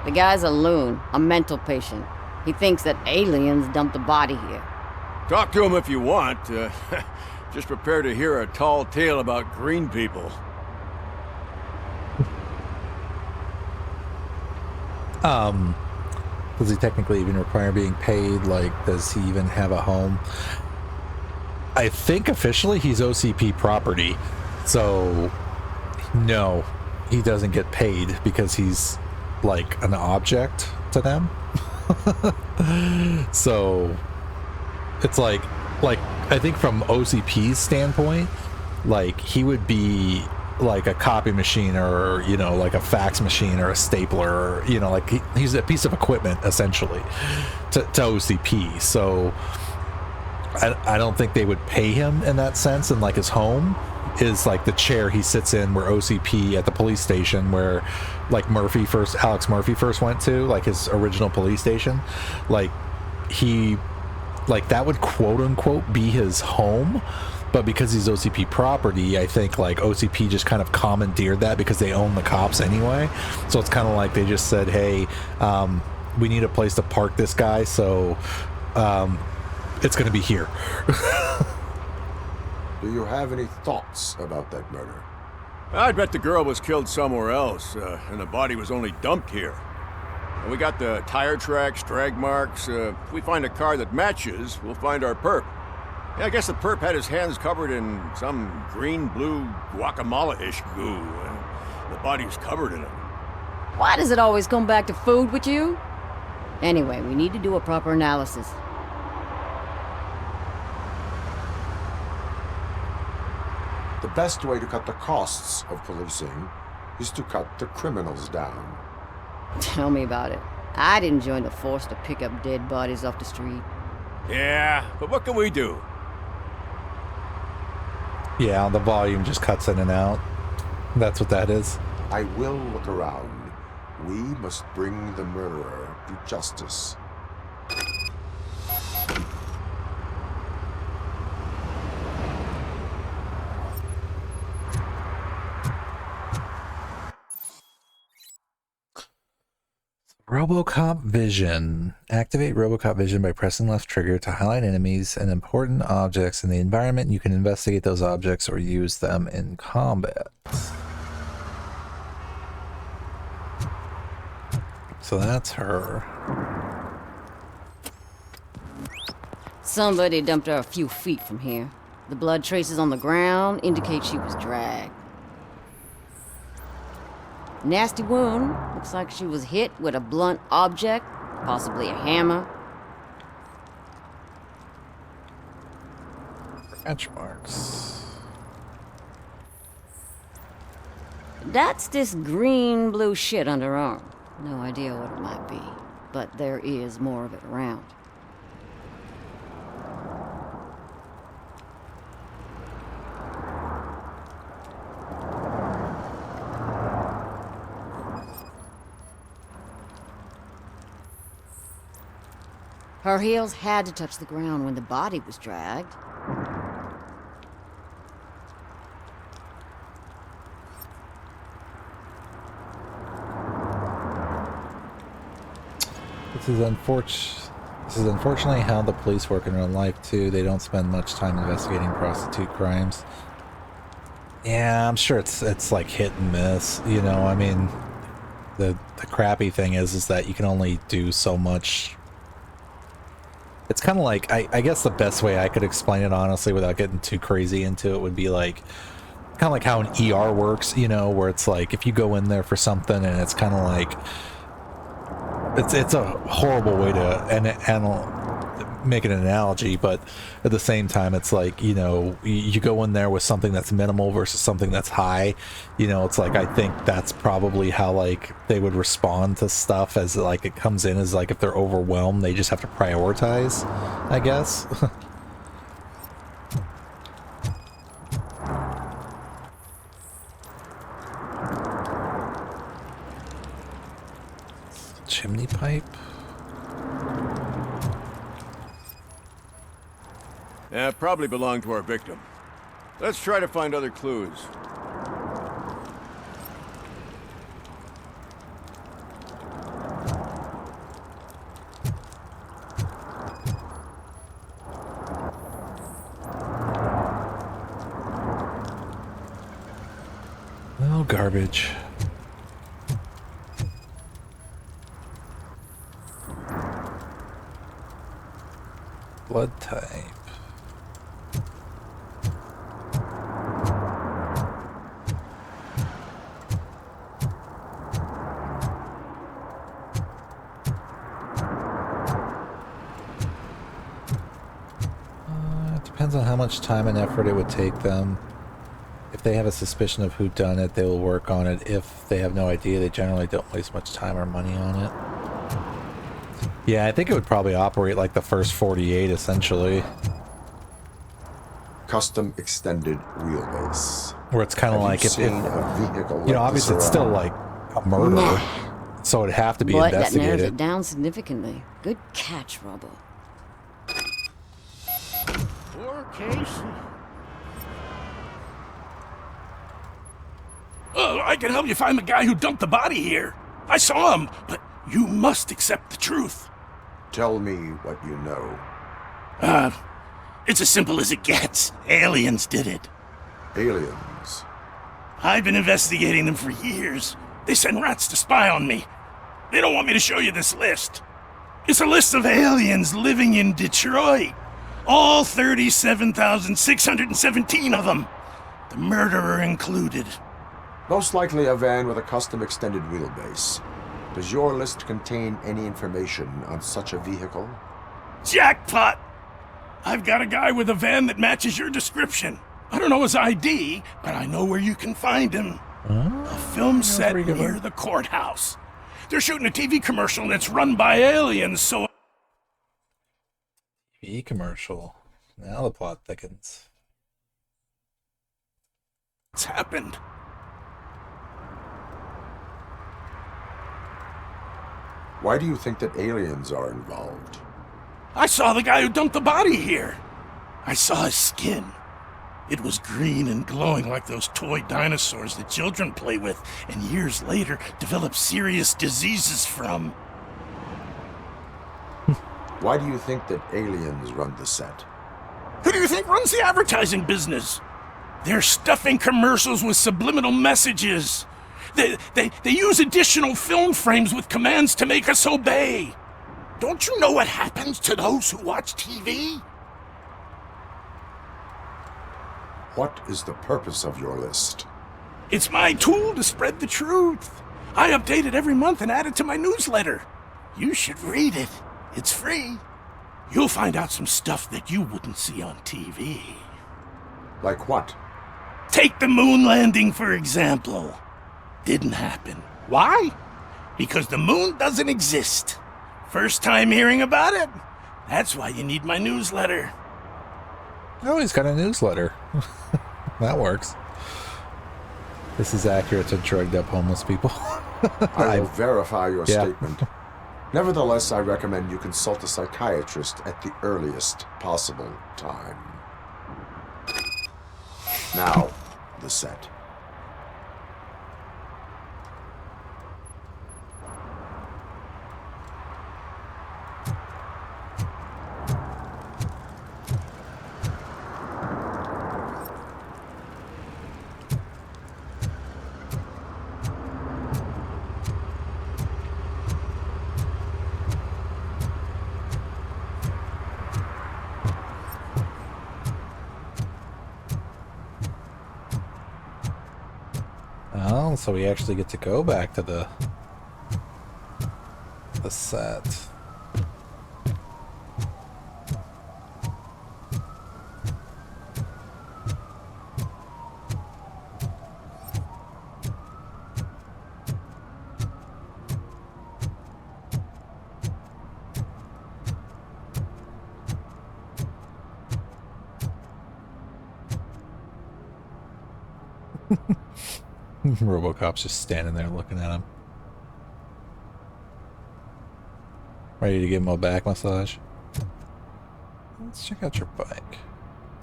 The guy's a loon, a mental patient. He thinks that aliens dumped a body here. Talk to him if you want. Just prepare to hear a tall tale about green people. Does he technically even require being paid? Like, does he even have a home? I think officially he's OCP property, so no, he doesn't get paid because he's like an object to them. So it's like I think from OCP's standpoint, like he would be like a copy machine, or you know, like a fax machine or a stapler, or you know, like he's a piece of equipment essentially to OCP. So I don't think they would pay him in that sense. And like his home is like the chair he sits in where OCP at the police station, where like Alex Murphy first went to, like his original police station, like he, like that would quote unquote be his home. But because he's OCP property, I think like OCP just kind of commandeered that because they own the cops anyway. So it's kind of like they just said, hey, we need a place to park this guy, so it's going to be here. Do you have any thoughts about that murder? I'd bet the girl was killed somewhere else, and the body was only dumped here. And we got the tire tracks, drag marks. If we find a car that matches, we'll find our perp. Yeah, I guess the perp had his hands covered in some green-blue guacamole-ish goo. The body's covered in it. Why does it always come back to food with you? Anyway, we need to do a proper analysis. The best way to cut the costs of policing is to cut the criminals down. Tell me about it. I didn't join the force to pick up dead bodies off the street. Yeah, but what can we do? Yeah, the volume just cuts in and out. That's what that is. I will look around. We must bring the murderer to justice. Robocop Vision. Activate Robocop Vision by pressing left trigger to highlight enemies and important objects in the environment. You can investigate those objects or use them in combat. So that's her. Somebody dumped her a few feet from here. The blood traces on the ground indicate she was dragged. Nasty wound. Looks like she was hit with a blunt object, possibly a hammer. Scratch marks. That's this green-blue shit under her arm. No idea what it might be, but there is more of it around. Her heels had to touch the ground when the body was dragged. This is unfortunately how the police work in real life too. They don't spend much time investigating prostitute crimes. Yeah, I'm sure it's like hit and miss. You know, I mean, the crappy thing is that you can only do so much. It's kind of like, I guess the best way I could explain it, honestly, without getting too crazy into it, would be like, kind of like how an ER works, you know, where it's like, if you go in there for something and it's kind of like, it's a horrible way to make an analogy, but at the same time, it's like, you know, you go in there with something that's minimal versus something that's high, you know, it's like, I think that's probably how, like, they would respond to stuff as, like, it comes in as, like, if they're overwhelmed, they just have to prioritize, I guess. Chimney pipe? Yeah, probably belonged to our victim. Let's try to find other clues. Oh, garbage. Blood type. It depends on how much time and effort it would take them. If they have a suspicion of who done it, they will work on it. If they have no idea, they generally don't waste much time or money on it. Yeah, I think it would probably operate like the first 48, essentially. Custom extended wheelbase. Where it's kind of like, if a vehicle, you know, obviously it's still like a murder, so it'd have to be Boy, that narrows it investigated. down significantly. Good catch, Robo. Poor Casey. Oh, I can help you find the guy who dumped the body here. I saw him, but you must accept the truth. Tell me what you know. It's as simple as it gets. Aliens did it. Aliens? I've been investigating them for years. They send rats to spy on me. They don't want me to show you this list. It's a list of aliens living in Detroit. All 37,617 of them. The murderer included. Most likely a van with a custom extended wheelbase. Does your list contain any information on such a vehicle? Jackpot! I've got a guy with a van that matches your description. I don't know his ID, but I know where you can find him. A film set near the courthouse. They're shooting a TV commercial that's run by aliens, so... TV commercial. Now the plot thickens. It's happened. Why do you think that aliens are involved? I saw the guy who dumped the body here. I saw his skin. It was green and glowing like those toy dinosaurs that children play with and years later develop serious diseases from. Why do you think that aliens run the set? Who do you think runs the advertising business? They're stuffing commercials with subliminal messages. They use additional film frames with commands to make us obey. Don't you know what happens to those who watch TV? What is the purpose of your list? It's my tool to spread the truth. I update it every month and add it to my newsletter. You should read it. It's free. You'll find out some stuff that you wouldn't see on TV. Like what? Take the moon landing, for example. Didn't happen. Why? Because the moon doesn't exist. First time hearing about it? That's why you need my newsletter. Oh, he's got a newsletter. That works. This is accurate to drugged up homeless people. I will verify your statement. Nevertheless, I recommend you consult a psychiatrist at the earliest possible time. Now, the set. so we actually get to go back to the set. Robocop's just standing there looking at him. Ready to give him a back massage? Let's check out your bike.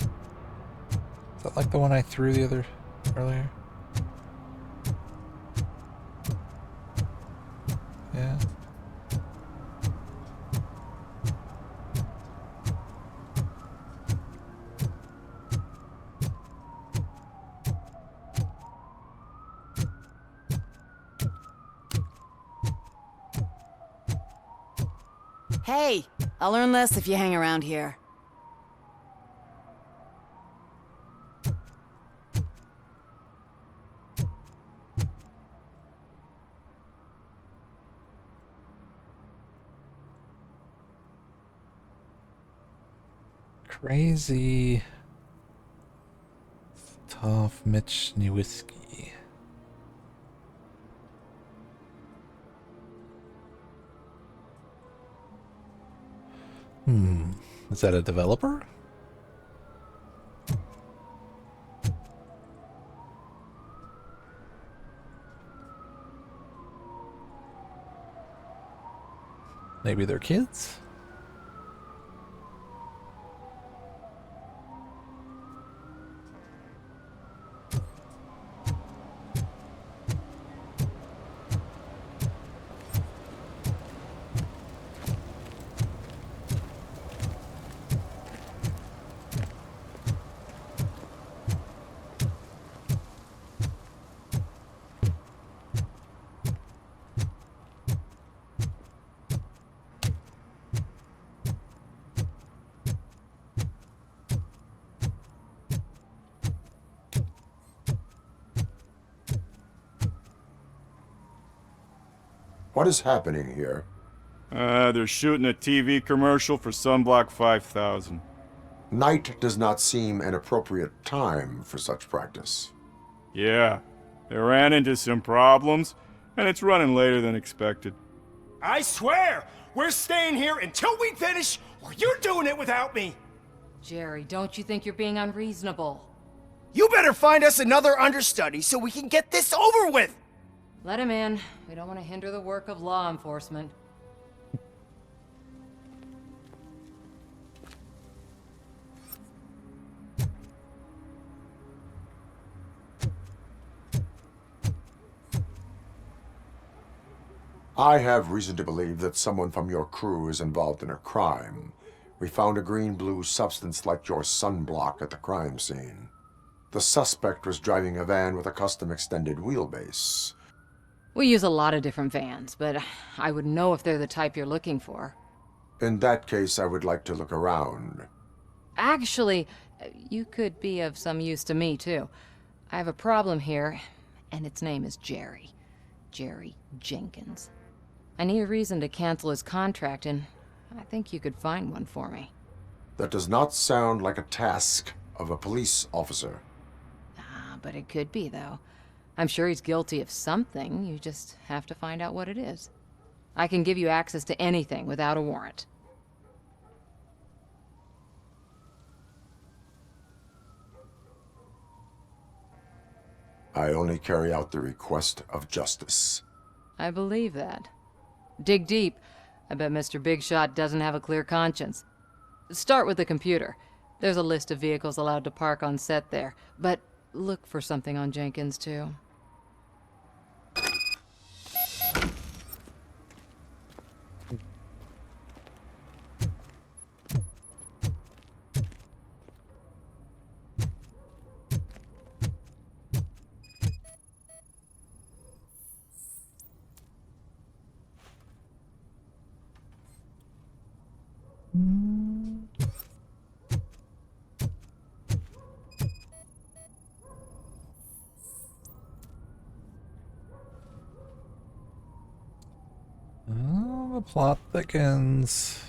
Is that like the one I threw earlier? Yeah. Hey, I'll earn less if you hang around here. Crazy Tough Mitch Newiski. Is that a developer? Maybe they're kids? What is happening here? They're shooting a TV commercial for Sunblock 5000. Night does not seem an appropriate time for such practice. Yeah, they ran into some problems, and it's running later than expected. I swear, we're staying here until we finish, or you're doing it without me! Jerry, don't you think you're being unreasonable? You better find us another understudy so we can get this over with! Let him in. We don't want to hinder the work of law enforcement. I have reason to believe that someone from your crew is involved in a crime. We found a green-blue substance like your sunblock at the crime scene. The suspect was driving a van with a custom extended wheelbase. We use a lot of different vans, but I would know if they're the type you're looking for. In that case, I would like to look around. Actually, you could be of some use to me, too. I have a problem here, and its name is Jerry. Jerry Jenkins. I need a reason to cancel his contract, and I think you could find one for me. That does not sound like a task of a police officer. But it could be, though. I'm sure he's guilty of something. You just have to find out what it is. I can give you access to anything without a warrant. I only carry out the request of justice. I believe that. Dig deep. I bet Mr. Big Shot doesn't have a clear conscience. Start with the computer. There's a list of vehicles allowed to park on set there, but look for something on Jenkins, too. The plot thickens.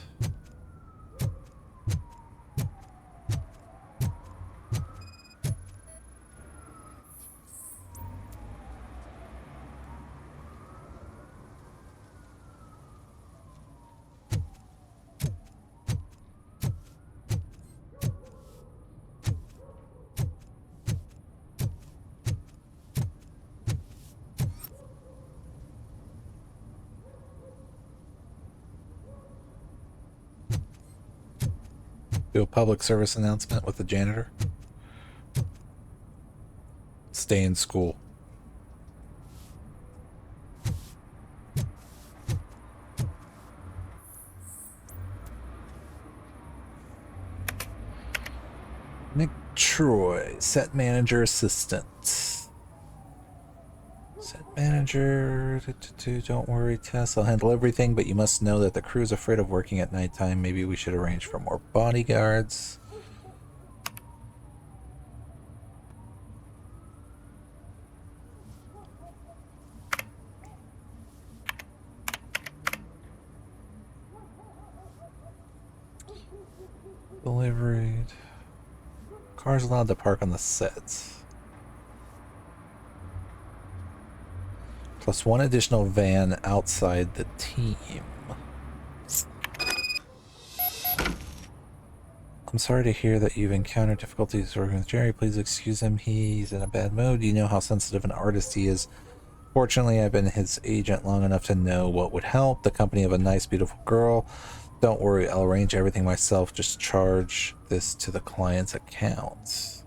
Do a public service announcement with the janitor. Stay in school. Nick Troy, set manager assistant. Set manager, don't worry, Tess, I'll handle everything, but you must know that the crew's afraid of working at nighttime. Maybe we should arrange for more bodyguards. Delivered. Cars allowed to park on the sets. Plus one additional van outside the team. I'm sorry to hear that you've encountered difficulties working with Jerry. Please excuse him. He's in a bad mood. You know how sensitive an artist he is. Fortunately, I've been his agent long enough to know what would help. The company of a nice, beautiful girl. Don't worry, I'll arrange everything myself. Just charge this to the client's account.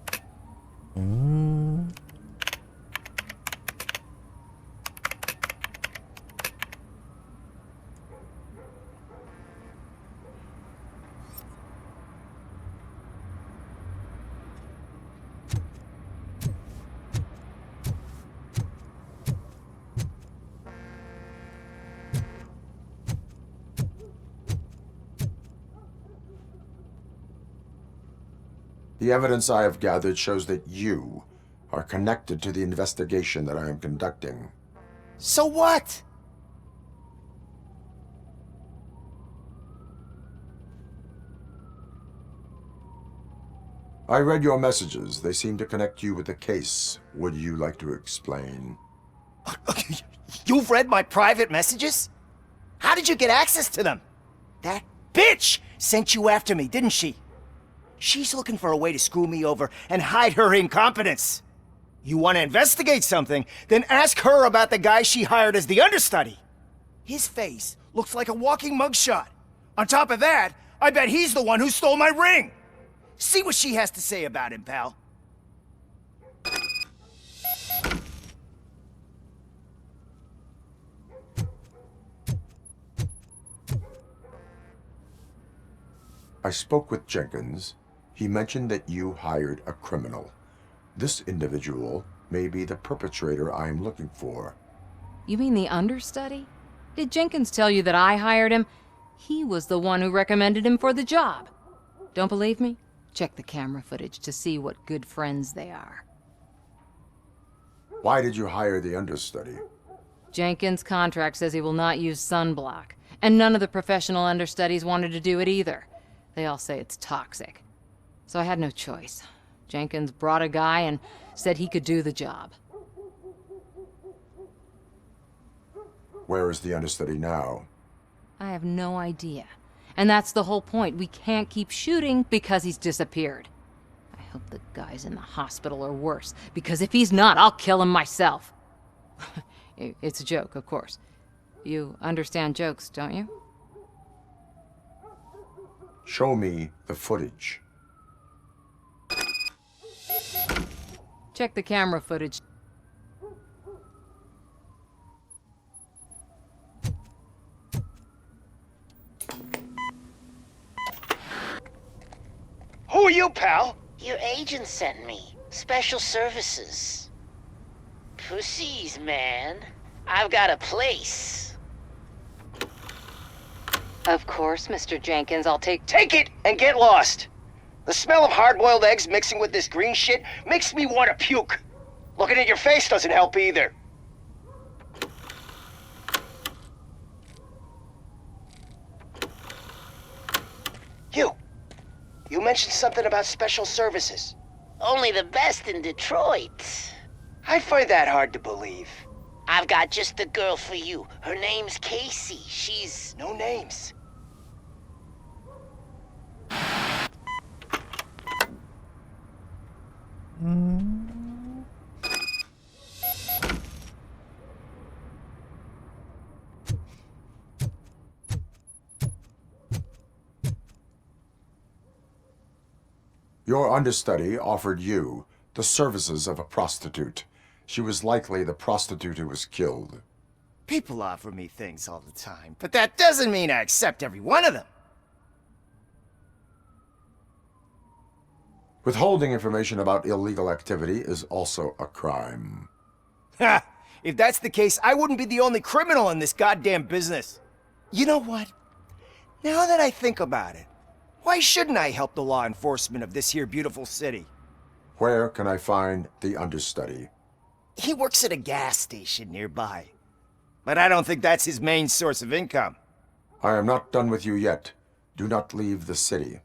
The evidence I have gathered shows that you are connected to the investigation that I am conducting. So what? I read your messages. They seem to connect you with the case. Would you like to explain? You've read my private messages? How did you get access to them? That bitch sent you after me, didn't she? She's looking for a way to screw me over and hide her incompetence. You want to investigate something, then ask her about the guy she hired as the understudy. His face looks like a walking mugshot. On top of that, I bet he's the one who stole my ring. See what she has to say about him, pal. I spoke with Jenkins. He mentioned that you hired a criminal. This individual may be the perpetrator I am looking for. You mean the understudy? Did Jenkins tell you that I hired him? He was the one who recommended him for the job. Don't believe me? Check the camera footage to see what good friends they are. Why did you hire the understudy? Jenkins' contract says he will not use sunblock, and none of the professional understudies wanted to do it either. They all say it's toxic. So I had no choice. Jenkins brought a guy and said he could do the job. Where is the understudy now? I have no idea. And that's the whole point. We can't keep shooting because he's disappeared. I hope the guy's in the hospital or worse, because if he's not, I'll kill him myself. It's a joke, of course. You understand jokes, don't you? Show me the footage. Check the camera footage. Who are you, pal? Your agent sent me. Special services. Pussies, man. I've got a place. Of course, Mr. Jenkins, I'll take it and get lost. The smell of hard-boiled eggs mixing with this green shit makes me want to puke. Looking at your face doesn't help either. You mentioned something about special services. Only the best in Detroit. I find that hard to believe. I've got just the girl for you. Her name's Casey. She's... No names. Your understudy offered you the services of a prostitute. She was likely the prostitute who was killed. People offer me things all the time, but that doesn't mean I accept every one of them. Withholding information about illegal activity is also a crime. Ha! If that's the case, I wouldn't be the only criminal in this goddamn business. You know what? Now that I think about it, why shouldn't I help the law enforcement of this here beautiful city? Where can I find the understudy? He works at a gas station nearby. But I don't think that's his main source of income. I am not done with you yet. Do not leave the city.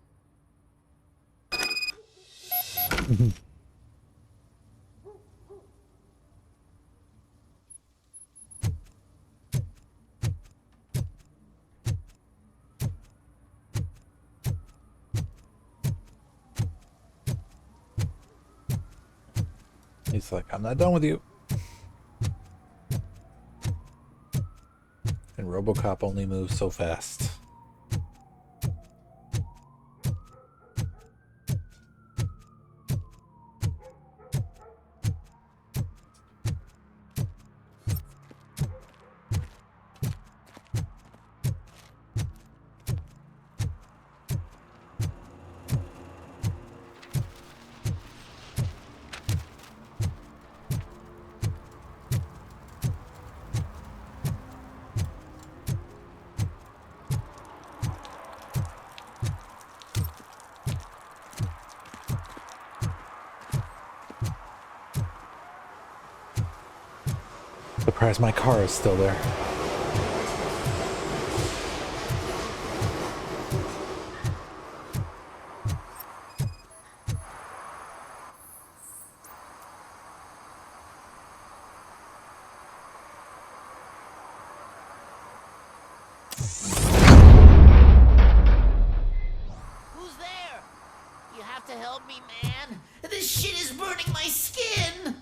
He's like, I'm not done with you. And Robocop only moves so fast. Surprised my car is still there. Who's there? You have to help me, man. This shit is burning my skin.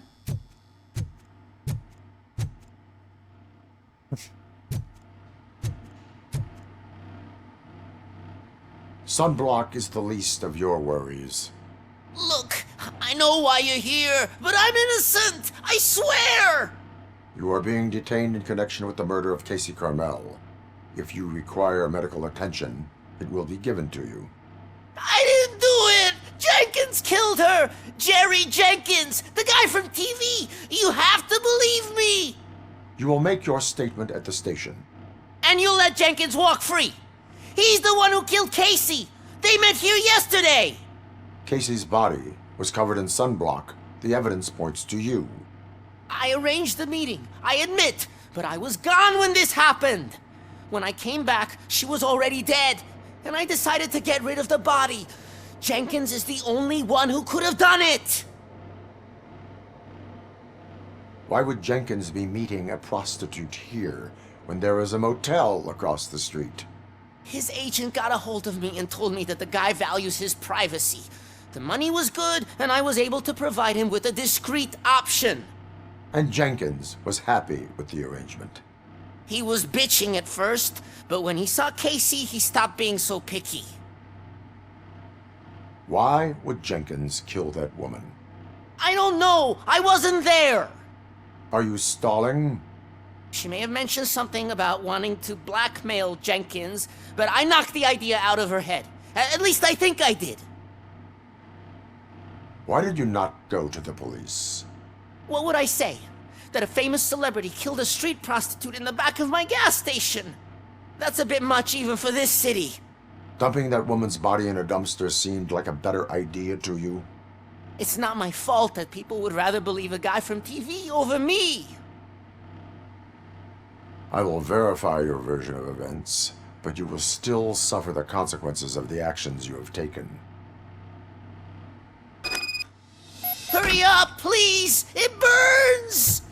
Sunblock is the least of your worries. Look, I know why you're here, but I'm innocent. I swear. You are being detained in connection with the murder of Casey Carmel. If you require medical attention, it will be given to you. I didn't do it. Jenkins killed her. Jerry Jenkins, the guy from TV. You have to believe me. You will make your statement at the station. And you'll let Jenkins walk free. He's the one who killed Casey. They met here yesterday. Casey's body was covered in sunblock. The evidence points to you. I arranged the meeting, I admit, but I was gone when this happened. When I came back, she was already dead, and I decided to get rid of the body. Jenkins is the only one who could have done it. Why would Jenkins be meeting a prostitute here when there is a motel across the street? His agent got a hold of me and told me that the guy values his privacy. The money was good, and I was able to provide him with a discreet option. And Jenkins was happy with the arrangement. He was bitching at first, but when he saw Casey, he stopped being so picky. Why would Jenkins kill that woman? I don't know. I wasn't there. Are you stalling? She may have mentioned something about wanting to blackmail Jenkins, but I knocked the idea out of her head. At least I think I did. Why did you not go to the police? What would I say? That a famous celebrity killed a street prostitute in the back of my gas station? That's a bit much even for this city. Dumping that woman's body in a dumpster seemed like a better idea to you? It's not my fault that people would rather believe a guy from TV over me. I will verify your version of events, but you will still suffer the consequences of the actions you have taken. Hurry up, please! It burns!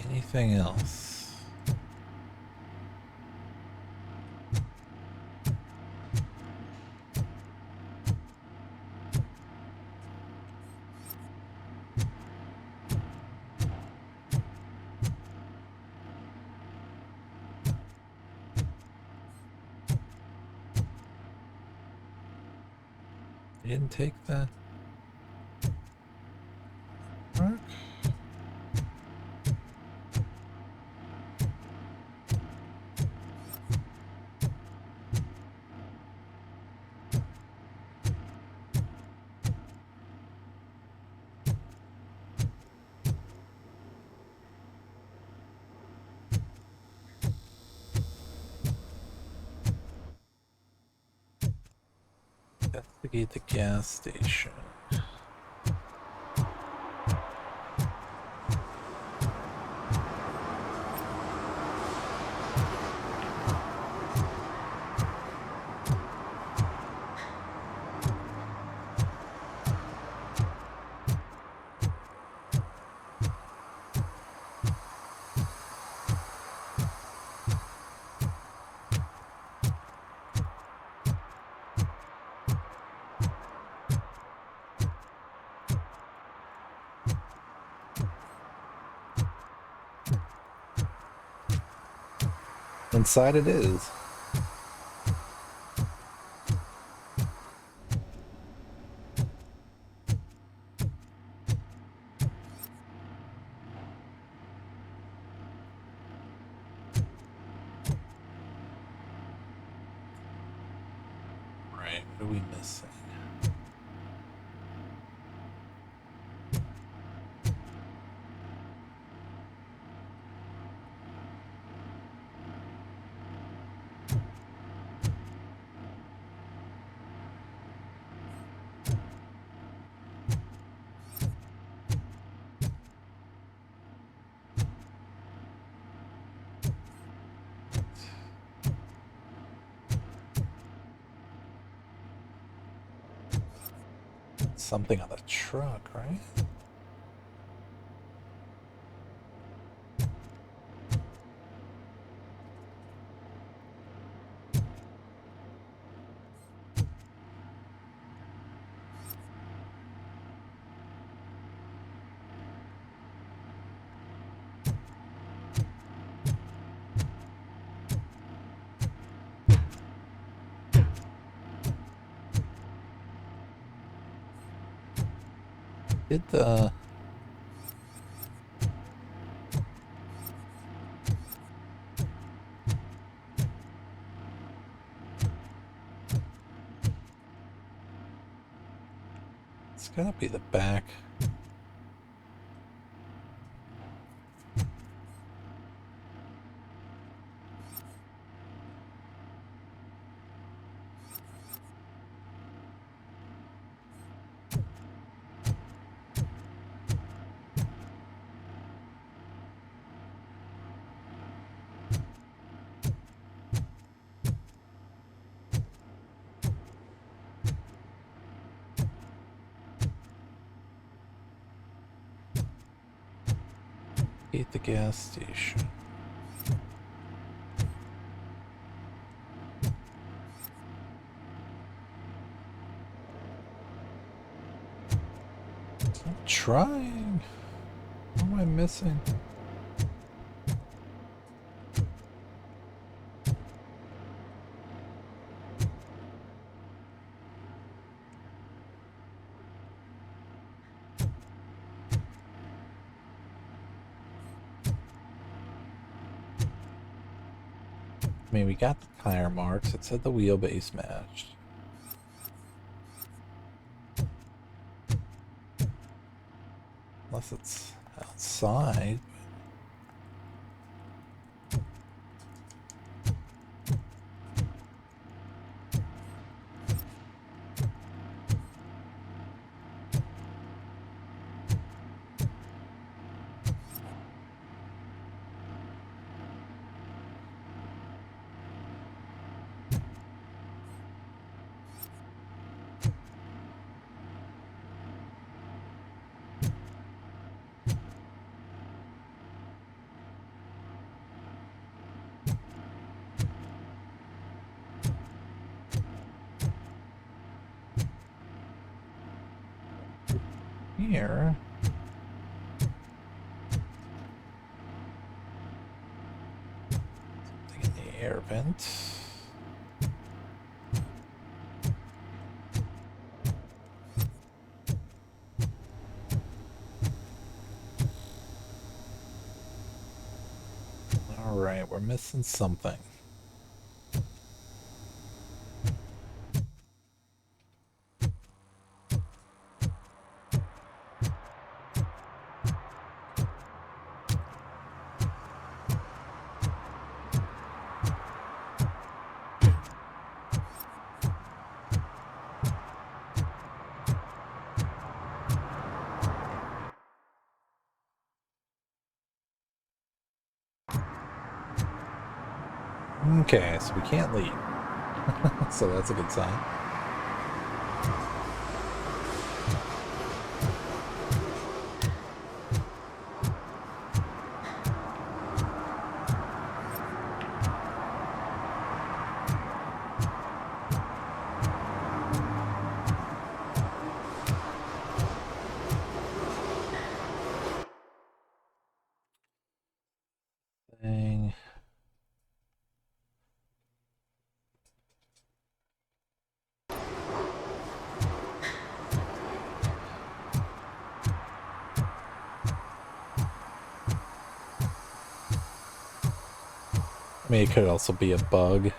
Anything else? You didn't take the rock? Investigate the gas station. Inside it is. Right, what are we missing? Something on the truck, right? Did the it's gotta be the back. At the gas station. I'm trying. What am I missing? I mean, we got the tire marks. It said the wheelbase matched. Unless it's outside. Here. Something in the air vent. All right, we're missing something. Okay, so we can't leave. So that's a good sign. Thing. I mean, it could also be a bug.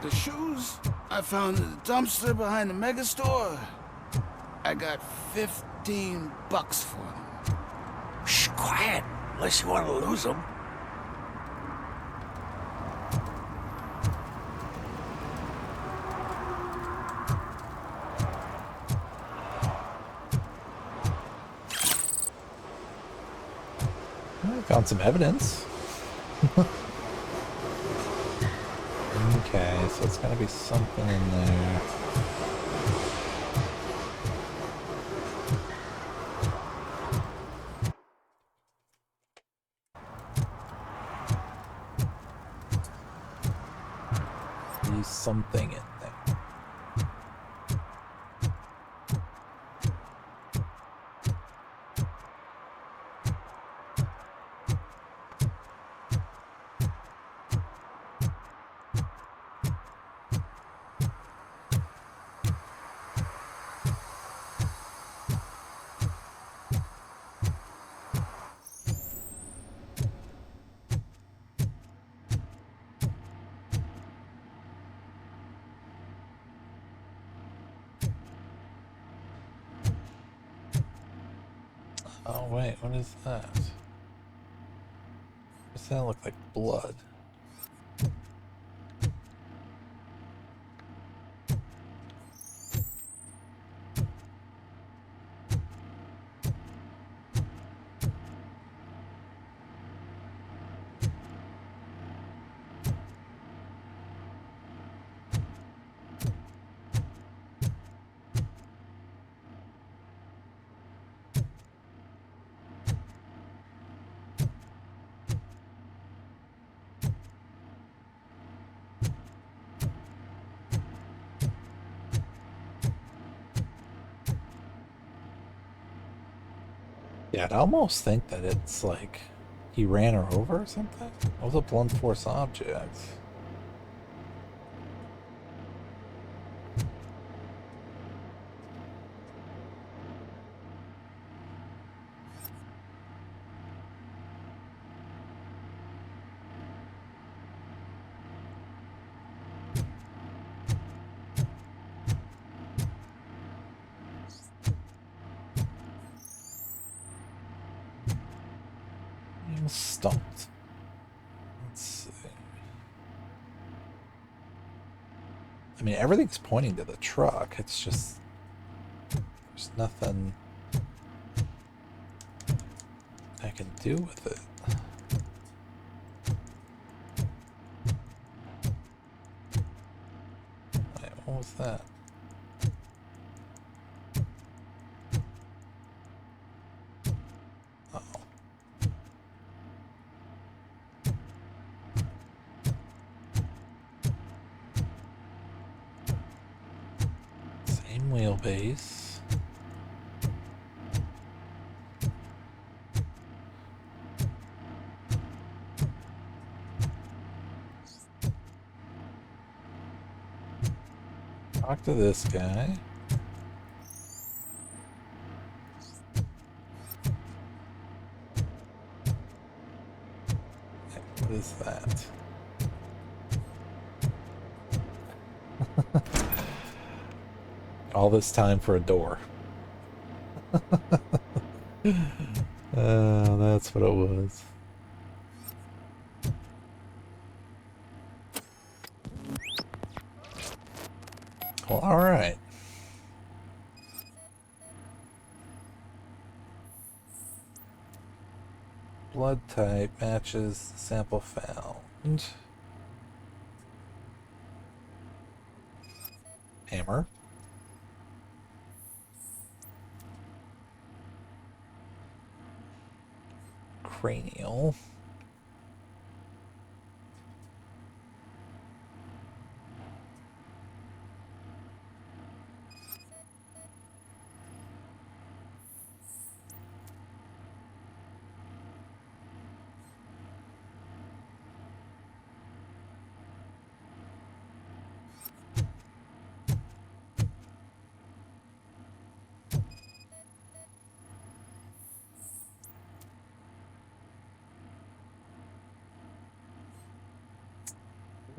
The shoes I found in the dumpster behind the mega store. I got $15 for them. Shh, quiet, unless you want to lose them. I found some evidence. Okay, so it's gotta be something in there. Be something in there. Oh wait, what is that? Does that look like blood? Yeah, I'd almost think that it's like he ran her over or something. It was a blunt force object. don't. Let's see. I mean, everything's pointing to the truck. It's just there's nothing I can do with it. Wait, what was that? Wheelbase. Talk to this guy. What is that? All this time for a door. That's what it was. Well, all right. Blood type matches the sample found. Hammer. Cranial.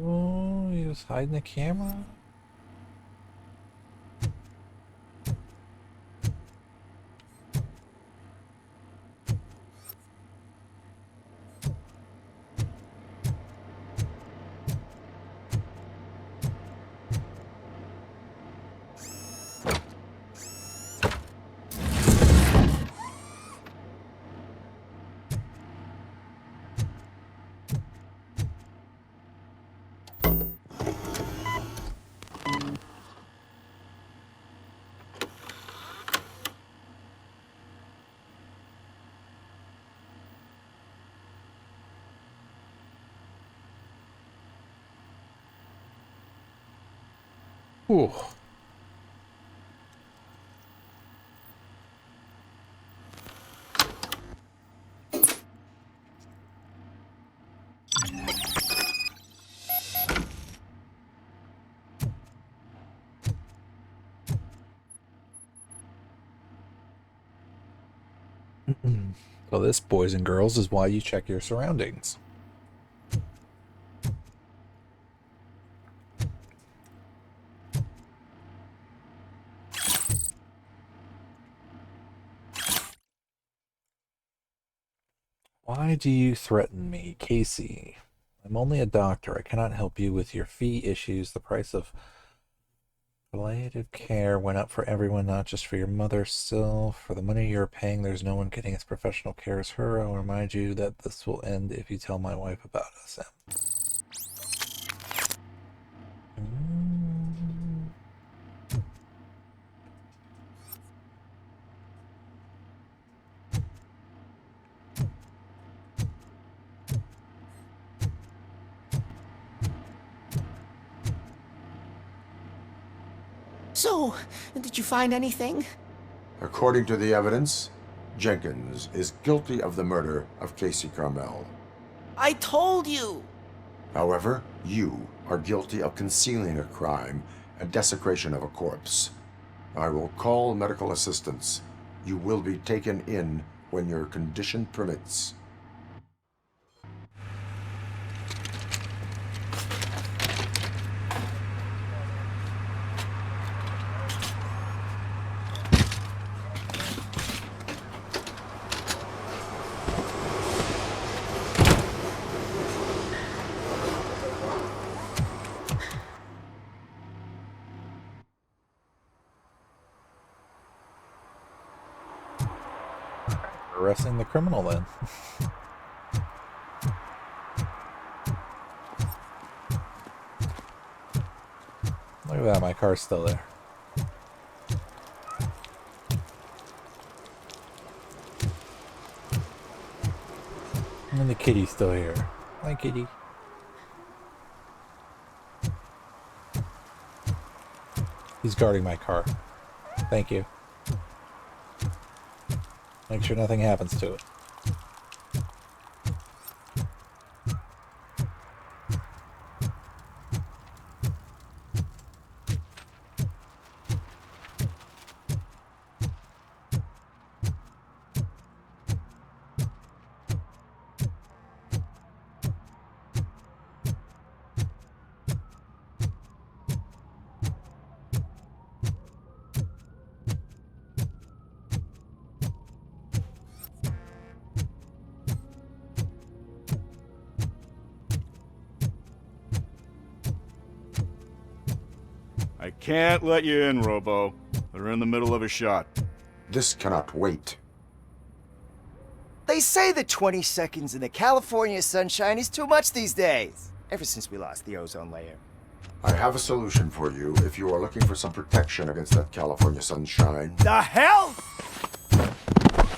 Oh, he was hiding the camera. Ooh. So this, boys and girls, is why you check your surroundings. Why do you threaten me, Casey? I'm only a doctor. I cannot help you with your fee issues. The price of palliative care went up for everyone, not just for your mother. Still, for the money you're paying, there's no one getting as professional care as her. I'll remind you that this will end if you tell my wife about us. So, did you find anything? According to the evidence, Jenkins is guilty of the murder of Casey Carmel. I told you! However, you are guilty of concealing a crime and desecration of a corpse. I will call medical assistance. You will be taken in when your condition permits. arresting the criminal then. Look at that, my car's still there. And the kitty's still here. Hi, kitty. He's guarding my car. Thank you. Make sure nothing happens to it. I can't let you in, Robo. They're in the middle of a shot. This cannot wait. They say that 20 seconds in the California sunshine is too much these days, ever since we lost the ozone layer. I have a solution for you if you are looking for some protection against that California sunshine. The hell?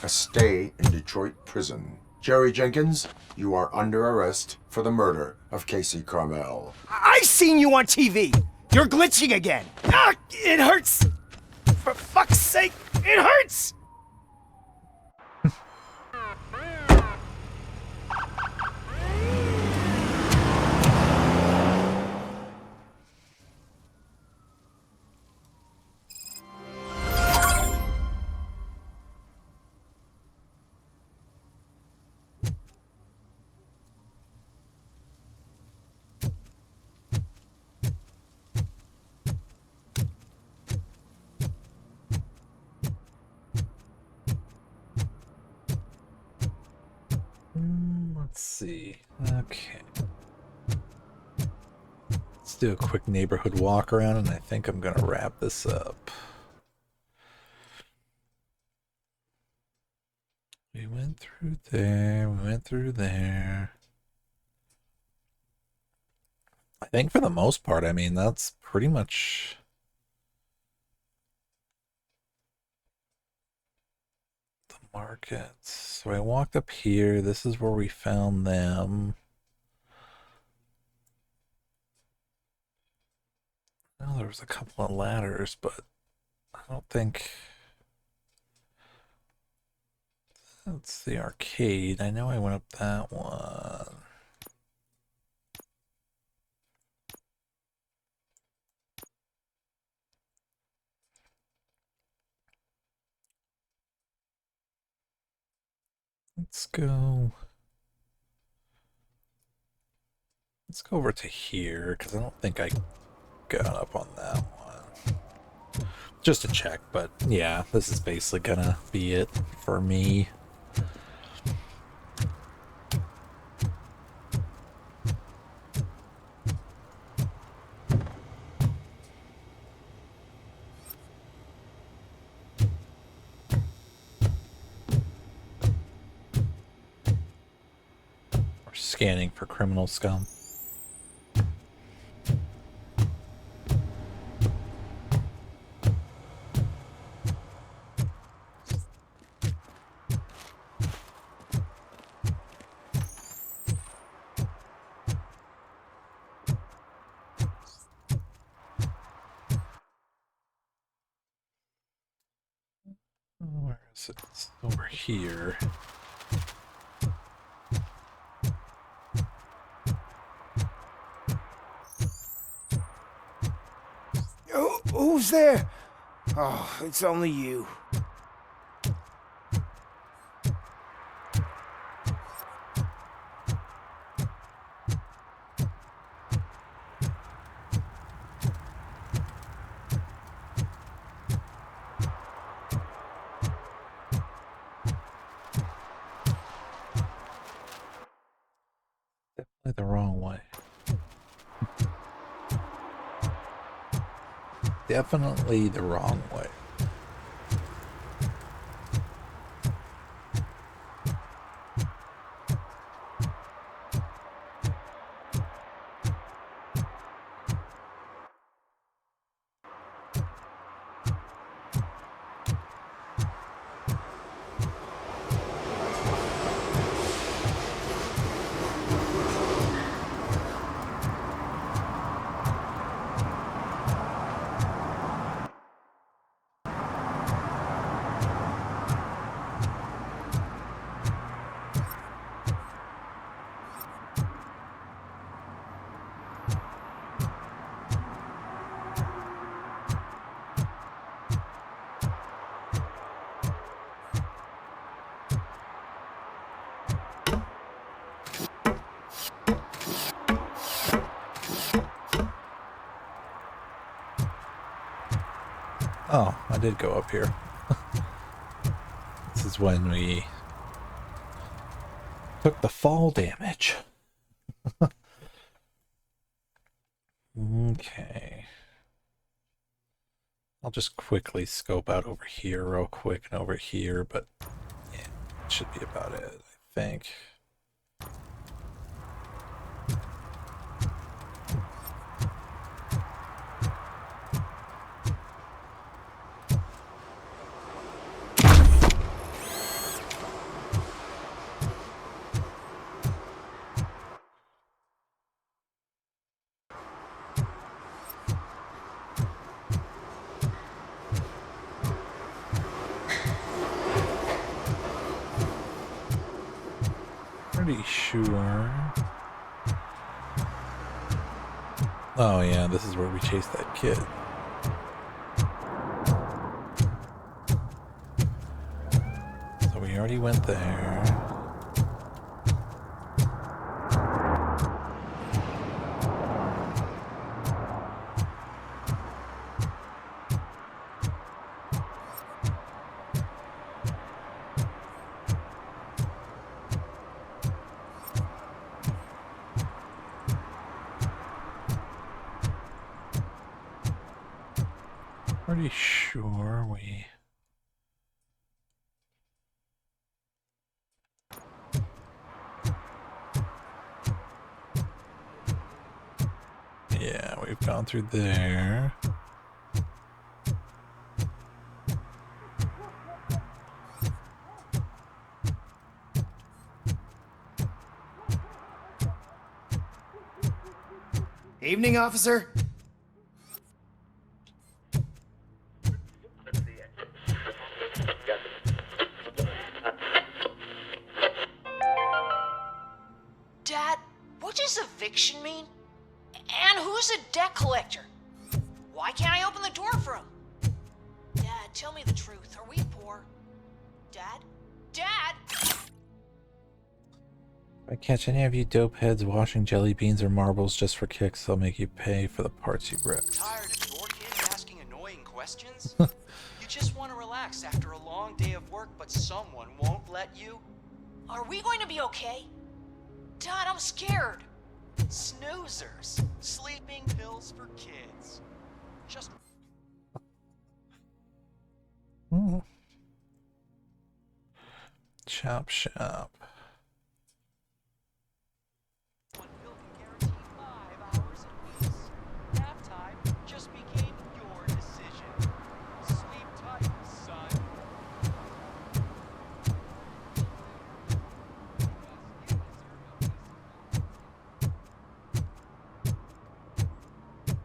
A stay in Detroit prison. Jerry Jenkins, you are under arrest for the murder of Casey Carmel. I seen you on TV. You're glitching again. Ah, it hurts. For fuck's sake, it hurts. Let's see. Okay. Let's do a quick neighborhood walk around, and I think I'm gonna wrap this up. We went through there, we went through there. I think for the most part, I mean, that's pretty much the markets. So I walked up here. This is where we found them. Well, there was a couple of ladders, but I don't think that's the arcade. I know I went up that one. Let's go over to here, because I don't think I got up on that one. Just to check, but yeah, this is basically gonna be it for me. Scanning for criminal scum. Where is it? It's over here. Who's there? Oh, it's only you. Definitely the wrong way. Definitely the wrong way. did go up here. This is when we took the fall damage. Okay. I'll just quickly scope out over here real quick and over here, but yeah, it should be about it, I think. Pretty sure. Oh yeah, this is where we chased that kid. So we already went there. Pretty sure we... Yeah, we've gone through there. Evening, officer. Dad, what does eviction mean? And who's a debt collector? Why can't I open the door for him? Dad, tell me the truth. Are we poor? Dad? Dad! If I catch any of you dope heads washing jelly beans or marbles just for kicks, I'll make you pay for the parts you wrecked. Tired of your kids asking annoying questions? You just want to relax after a long day of work, but someone won't let you? Are we going to be okay? Dad, I'm scared. Snoozers. Sleeping pills for kids. Just... Chop shop. Just became your decision. Sleep tight, son.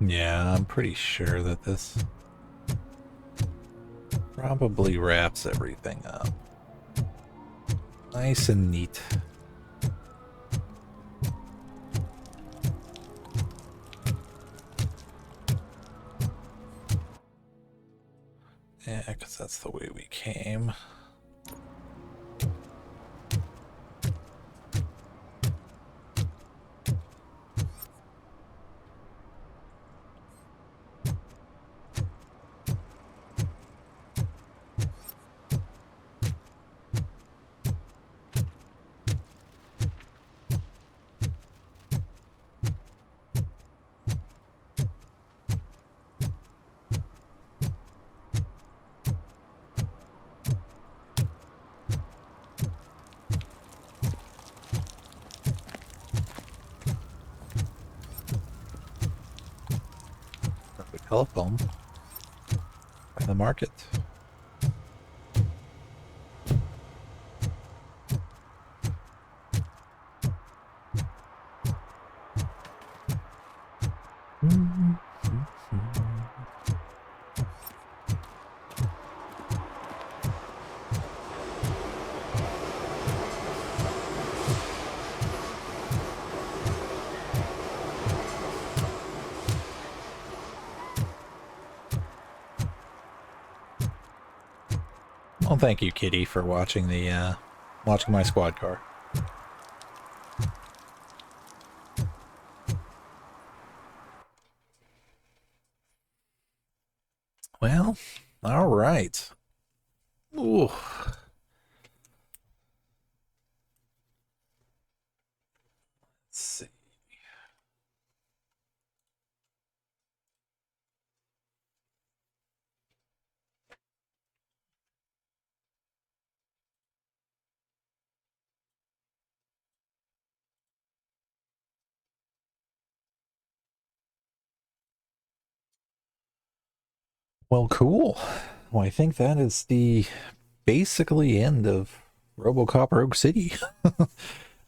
Yeah, I'm pretty sure that this probably wraps everything up. Nice and neat. Yeah, because that's the way we came. Telephone by the market. Well, thank you, Kitty, for watching the watching my squad car. Well, all right. right. Ooh. Let's see. Well, cool. Well, I think that is the basically end of Robocop Rogue City.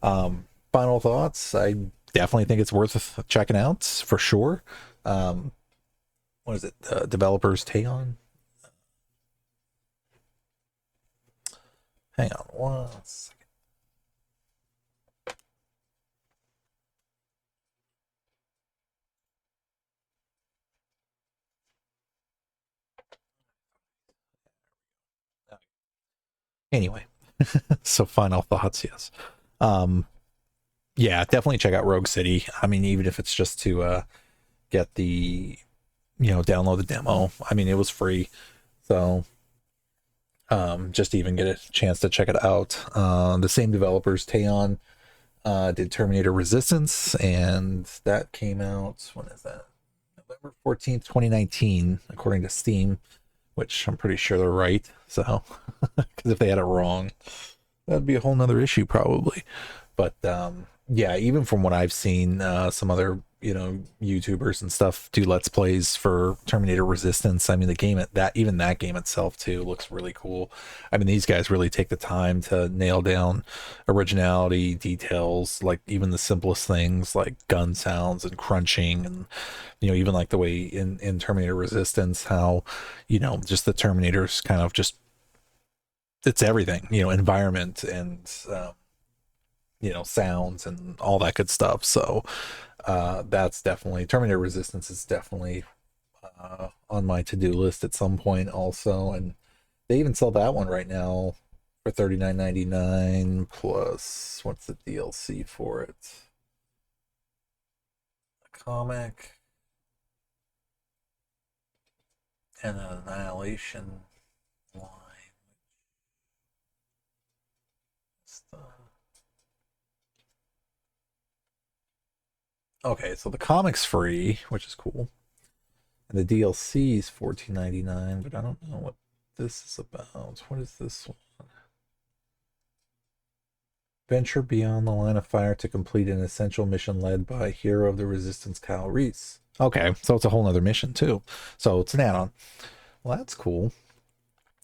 Final thoughts. I definitely think it's worth checking out for sure. What is it? Developers Teon. Hang on one second. Anyway, so final thoughts, yes. Yeah, definitely check out Rogue City. I mean, even if it's just to get the, download the demo. I mean, it was free. So just to even get a chance to check it out. The same developers, Teon, did Terminator Resistance, and that came out, when is that? November 14th, 2019, according to Steam, which I'm pretty sure they're right. So, because if they had it wrong, that'd be a whole nother issue probably. But yeah, even from what I've seen, some other YouTubers and stuff do Let's Plays for Terminator Resistance. I mean, the game that game itself too looks really cool. I mean, these guys really take the time to nail down originality, details, like even the simplest things like gun sounds and crunching, and even like the way in Terminator Resistance, how just the Terminators kind of just, it's everything, environment and sounds and all that good stuff. So that's definitely, Terminator Resistance is definitely on my to-do list at some point also. And they even sell that one right now for $39.99 plus, what's the DLC for it? A comic and an Annihilation line. Okay, so the comic's free, which is cool. And the DLC is $14.99, but I don't know what this is about. What is this one? Venture beyond the line of fire to complete an essential mission led by hero of the Resistance, Kyle Reese. Okay, so it's a whole nother mission too. So it's an add-on. Well, that's cool.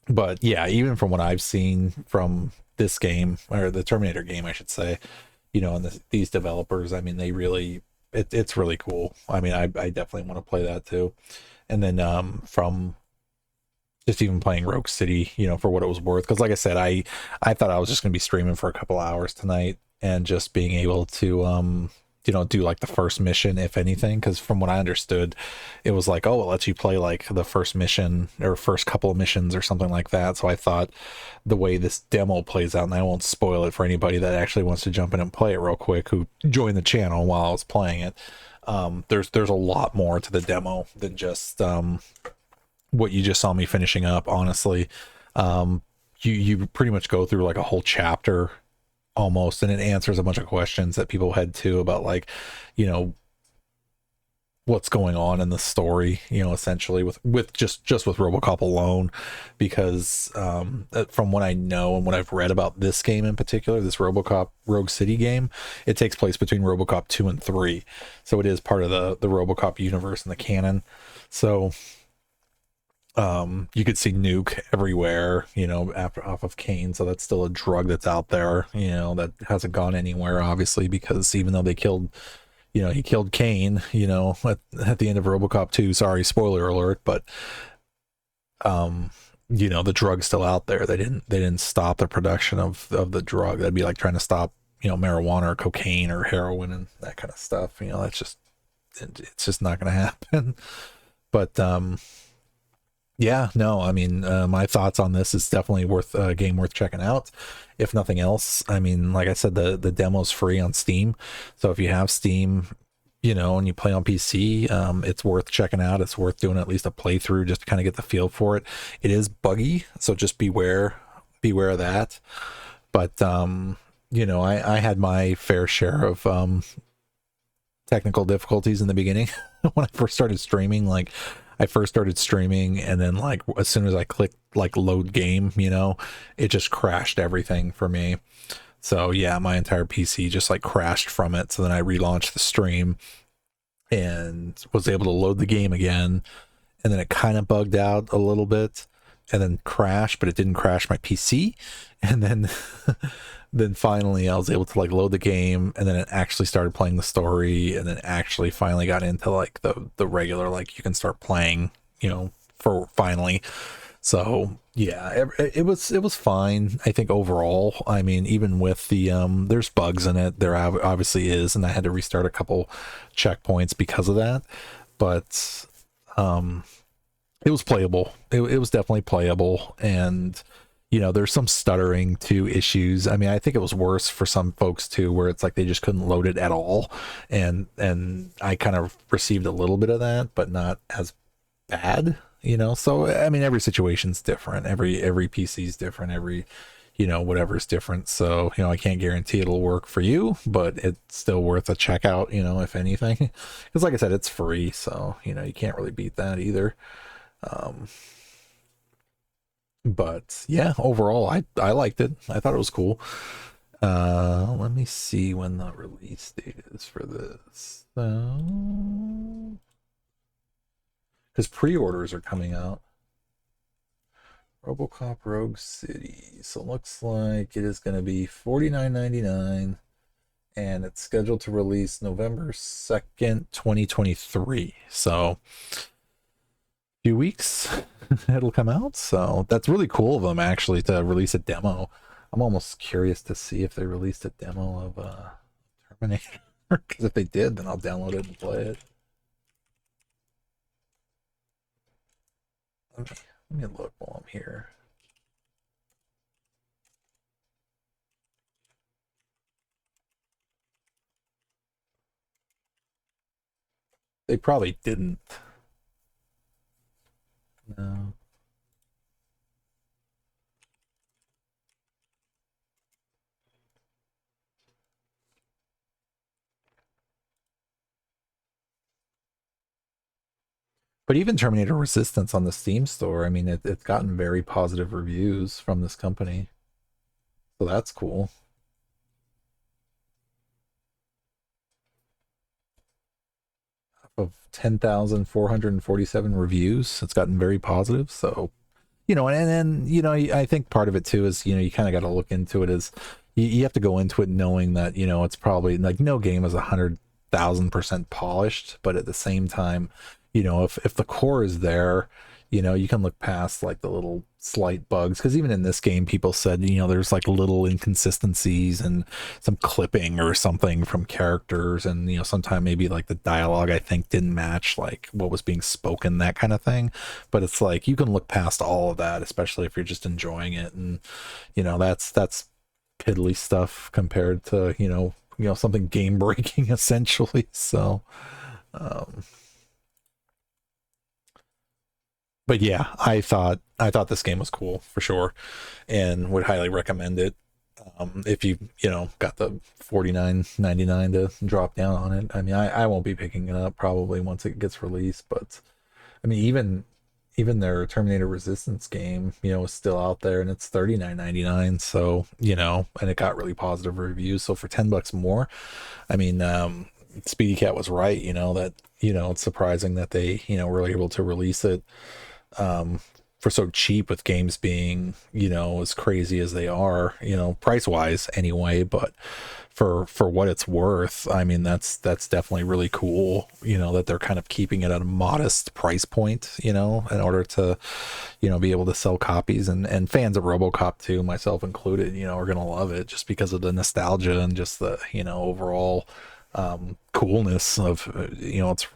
But yeah, even from what I've seen from this game, or the Terminator game, I should say, and these developers, I mean, they really, it's really cool. I mean, I definitely want to play that too. And then from just even playing Rogue City, for what it was worth, because like I said, I thought I was just going to be streaming for a couple hours tonight and just being able to do like the first mission, if anything, because from what I understood, it was like, oh, it lets you play like the first mission or first couple of missions or something like that. So I thought the way this demo plays out, and I won't spoil it for anybody that actually wants to jump in and play it real quick, who joined the channel while I was playing it, there's a lot more to the demo than just what you just saw me finishing up. Honestly, you pretty much go through like a whole chapter almost, and it answers a bunch of questions that people had too about, like, what's going on in the story, essentially with just with Robocop alone, because from what I know and what I've read about this game in particular, this Robocop Rogue City game, it takes place between Robocop 2 and 3, so it is part of the Robocop universe and the canon. So you could see Nuke everywhere, off of Kane. So that's still a drug that's out there, that hasn't gone anywhere, obviously, because even though they killed, he killed Kane, at the end of Robocop 2, sorry, spoiler alert, but, the drug's still out there. They didn't stop the production of the drug. That'd be like trying to stop, marijuana or cocaine or heroin and that kind of stuff. It's just not going to happen. But, yeah, no, I mean, my thoughts on this is definitely worth a game worth checking out. If nothing else, I mean, like I said, the demo's free on Steam. So if you have Steam, you know, and you play on PC, it's worth checking out. It's worth doing at least a playthrough just to kind of get the feel for it. It is buggy, so just beware of that. But you know, I had my fair share of technical difficulties in the beginning when I first started streaming. Like, I first started streaming, and then like as soon as I clicked like load game, you know, it just crashed everything for me. So yeah, my entire PC just like crashed from it. So then I relaunched the stream and was able to load the game again, and then it kind of bugged out a little bit and then crashed, but it didn't crash my PC. And then then finally I was able to like load the game, and then it actually started playing the story, and then actually finally got into like the regular, like you can start playing, you know, for finally. So yeah, it was fine, I think, overall. I mean, even with the there's bugs in it, there obviously is, and I had to restart a couple checkpoints because of that, but it was playable. It was definitely playable. And you know, there's some stuttering to issues. I mean, I think it was worse for some folks too, where it's like they just couldn't load it at all, and I kind of received a little bit of that, but not as bad, you know. So I mean, every situation's different, every PC's different, every, you know, whatever's different. So, you know, I can't guarantee it'll work for you, but it's still worth a check out, you know, if anything, because like I said, it's free, so you know, you can't really beat that either. But yeah, overall I liked it. I thought it was cool. Let me see when the release date is for this, because pre-orders are coming out. Robocop Rogue City. So it looks like it is going to be $49.99, and it's scheduled to release November 2nd, 2023. So few weeks it'll come out. So that's really cool of them actually to release a demo. I'm almost curious to see if they released a demo of Terminator, because if they did, then I'll download it and play it. Let me look while I'm here. They probably didn't. No. But even Terminator Resistance on the Steam store, I mean, it's gotten very positive reviews from this company. So that's cool. Of 10,447 reviews, it's gotten very positive. So, you know, and then, you know, I think part of it too is, you know, you kind of got to look into it as you have to go into it knowing that, you know, it's probably like no game is 100,000% polished, but at the same time, you know, if the core is there, you know, you can look past like the little slight bugs, because even in this game people said, you know, there's like little inconsistencies and some clipping or something from characters, and you know, sometimes maybe like the dialogue I think didn't match like what was being spoken, that kind of thing. But it's like you can look past all of that, especially if you're just enjoying it, and you know, that's piddly stuff compared to, you know, something game breaking essentially. So but yeah, I thought this game was cool for sure, and would highly recommend it. If you know, got the $49.99 to drop down on it. I mean, I won't be picking it up probably once it gets released, but I mean, even their Terminator Resistance game, you know, is still out there, and it's $39.99. So, you know, and it got really positive reviews. So for $10 more, I mean, Speedy Cat was right, you know, that, you know, it's surprising that they, you know, were able to release it for so cheap, with games being, you know, as crazy as they are, you know, price wise anyway. But for what it's worth, I mean, that's definitely really cool, you know, that they're kind of keeping it at a modest price point, you know, in order to, you know, be able to sell copies. And fans of Robocop too, myself included, you know, are gonna love it just because of the nostalgia and just the, you know, overall coolness of, you know, it's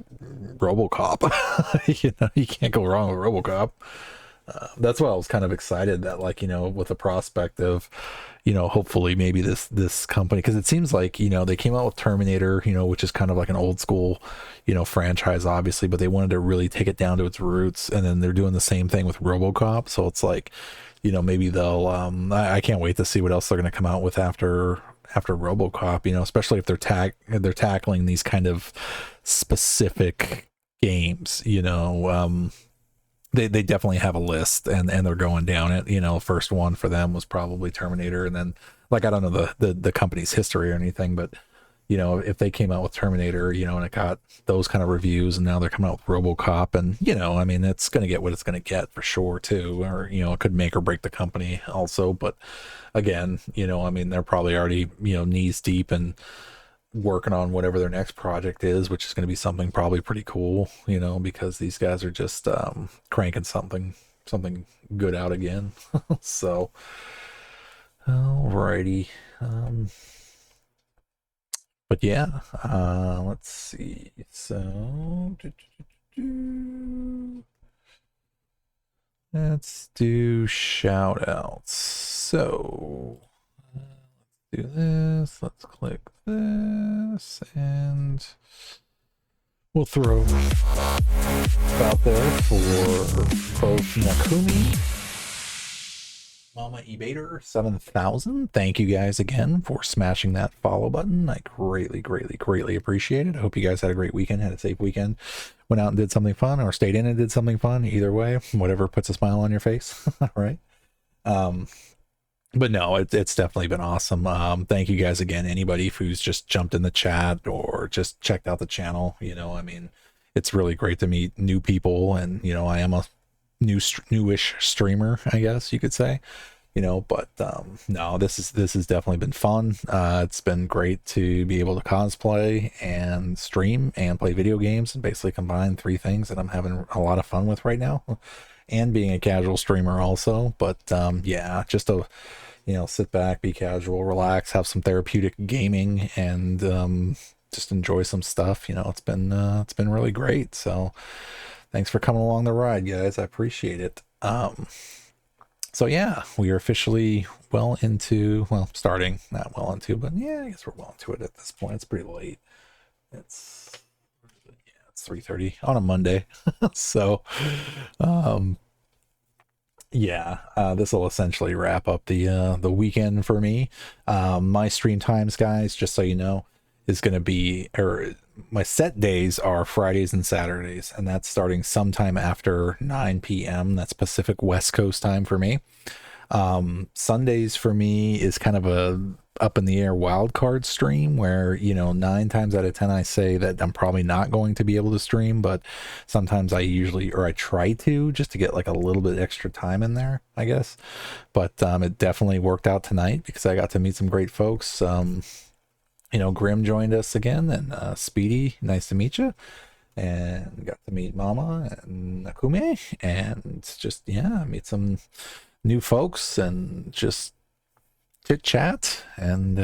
Robocop. You know, you can't go wrong with Robocop. That's why I was kind of excited that, like, with the prospect of, hopefully maybe this company, because it seems like, they came out with Terminator, which is kind of like an old school, franchise, obviously, but they wanted to really take it down to its roots, and then they're doing the same thing with Robocop. So it's like, maybe they'll, I can't wait to see what else they're going to come out with after Robocop, especially if they're tackling these kind of specific games, they definitely have a list, and they're going down it. First one for them was probably Terminator, and then, like, I don't know the company's history or anything, but if they came out with Terminator, and it got those kind of reviews, and now they're coming out with Robocop, and I mean, it's going to get what it's going to get for sure too, or it could make or break the company also. But again, I mean, they're probably already knees deep and working on whatever their next project is, which is going to be something probably pretty cool, because these guys are just cranking something good out again. So alrighty. But yeah, let's see. So let's do shout outs. So do this, let's click this, and we'll throw out there for both Nakumi, Mama Ebater 7000. Thank you guys again for smashing that follow button. I greatly appreciate it. I hope you guys had a great weekend, had a safe weekend, went out and did something fun, or stayed in and did something fun. Either way, whatever puts a smile on your face. Right? But no, it's definitely been awesome. Thank you guys again. Anybody who's just jumped in the chat or just checked out the channel, I mean, it's really great to meet new people, and I am a newish streamer, I guess you could say, but no, this has definitely been fun. It's been great to be able to cosplay and stream and play video games, and basically combine three things that I'm having a lot of fun with right now, and being a casual streamer also. But yeah, just to sit back, be casual, relax, have some therapeutic gaming, and just enjoy some stuff. It's been really great. So thanks for coming along the ride, guys. I appreciate it. So yeah, we are officially starting, not well into, but yeah, I guess we're well into it at this point. It's pretty late. It's 3:30 on a Monday. So yeah, this will essentially wrap up the weekend for me. My stream times, guys, just so you know, is going to be, or my set days are Fridays and Saturdays, and that's starting sometime after 9 p.m. That's Pacific West Coast time for me. Sundays for me is kind of a up in the air wild card stream where 9 times out of 10 I say that I'm probably not going to be able to stream, but sometimes I try to, just to get like a little bit extra time in there, I guess. But it definitely worked out tonight because I got to meet some great folks. Grim joined us again, and Speedy, nice to meet you, and got to meet Mama and Nakume, and just meet some new folks and just chit chat and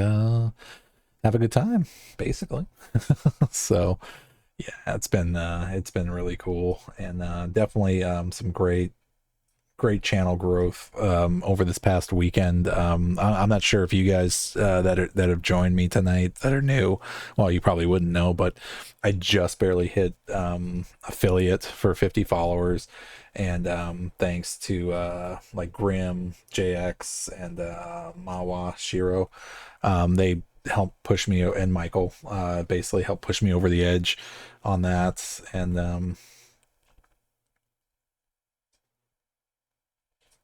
have a good time, basically. So yeah, it's been really cool, and definitely some great channel growth over this past weekend. I'm not sure if you guys that have joined me tonight that are new, well, you probably wouldn't know, but I just barely hit affiliate for 50 followers, and thanks to like Grim, JX, and Mawa Shiro, they helped push me, and Michael basically helped push me over the edge on that.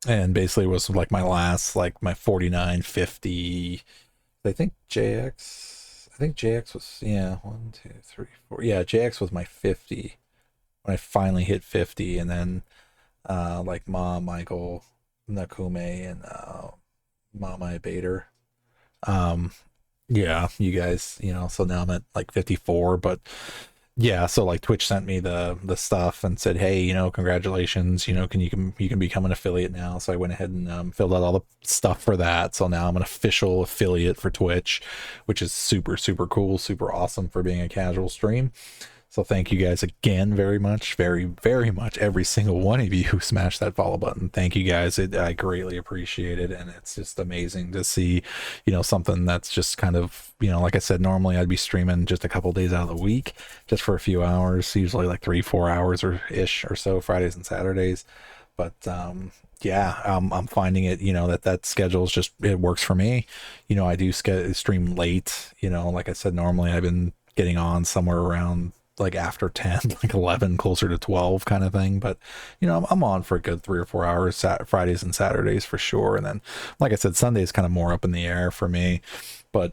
And basically was like my last, like my 49, 50. I think JX was, 1, 2, 3, 4. Yeah, JX was my 50 when I finally hit 50. And then like Mom, Michael, Nakume, and Mama Bader. Yeah, you guys, so now I'm at like 54, but yeah, so like Twitch sent me the stuff and said, hey, congratulations, you can become an affiliate now. So I went ahead and filled out all the stuff for that. So now I'm an official affiliate for Twitch, which is super, super cool, super awesome for being a casual stream. So thank you guys again very much, very, very much, every single one of you who smashed that follow button. Thank you guys. I greatly appreciate it. And it's just amazing to see, something that's just kind of, like I said, normally I'd be streaming just a couple days out of the week, just for a few hours, usually like 3-4 hours or ish or so, Fridays and Saturdays. But yeah, I'm finding it, that schedule is just, it works for me. I do stream late, like I said, normally I've been getting on somewhere around like after 10, like 11, closer to 12 kind of thing. But, I'm on for a good 3 or 4 hours, Fridays and Saturdays for sure. And then, like I said, Sunday's kind of more up in the air for me. But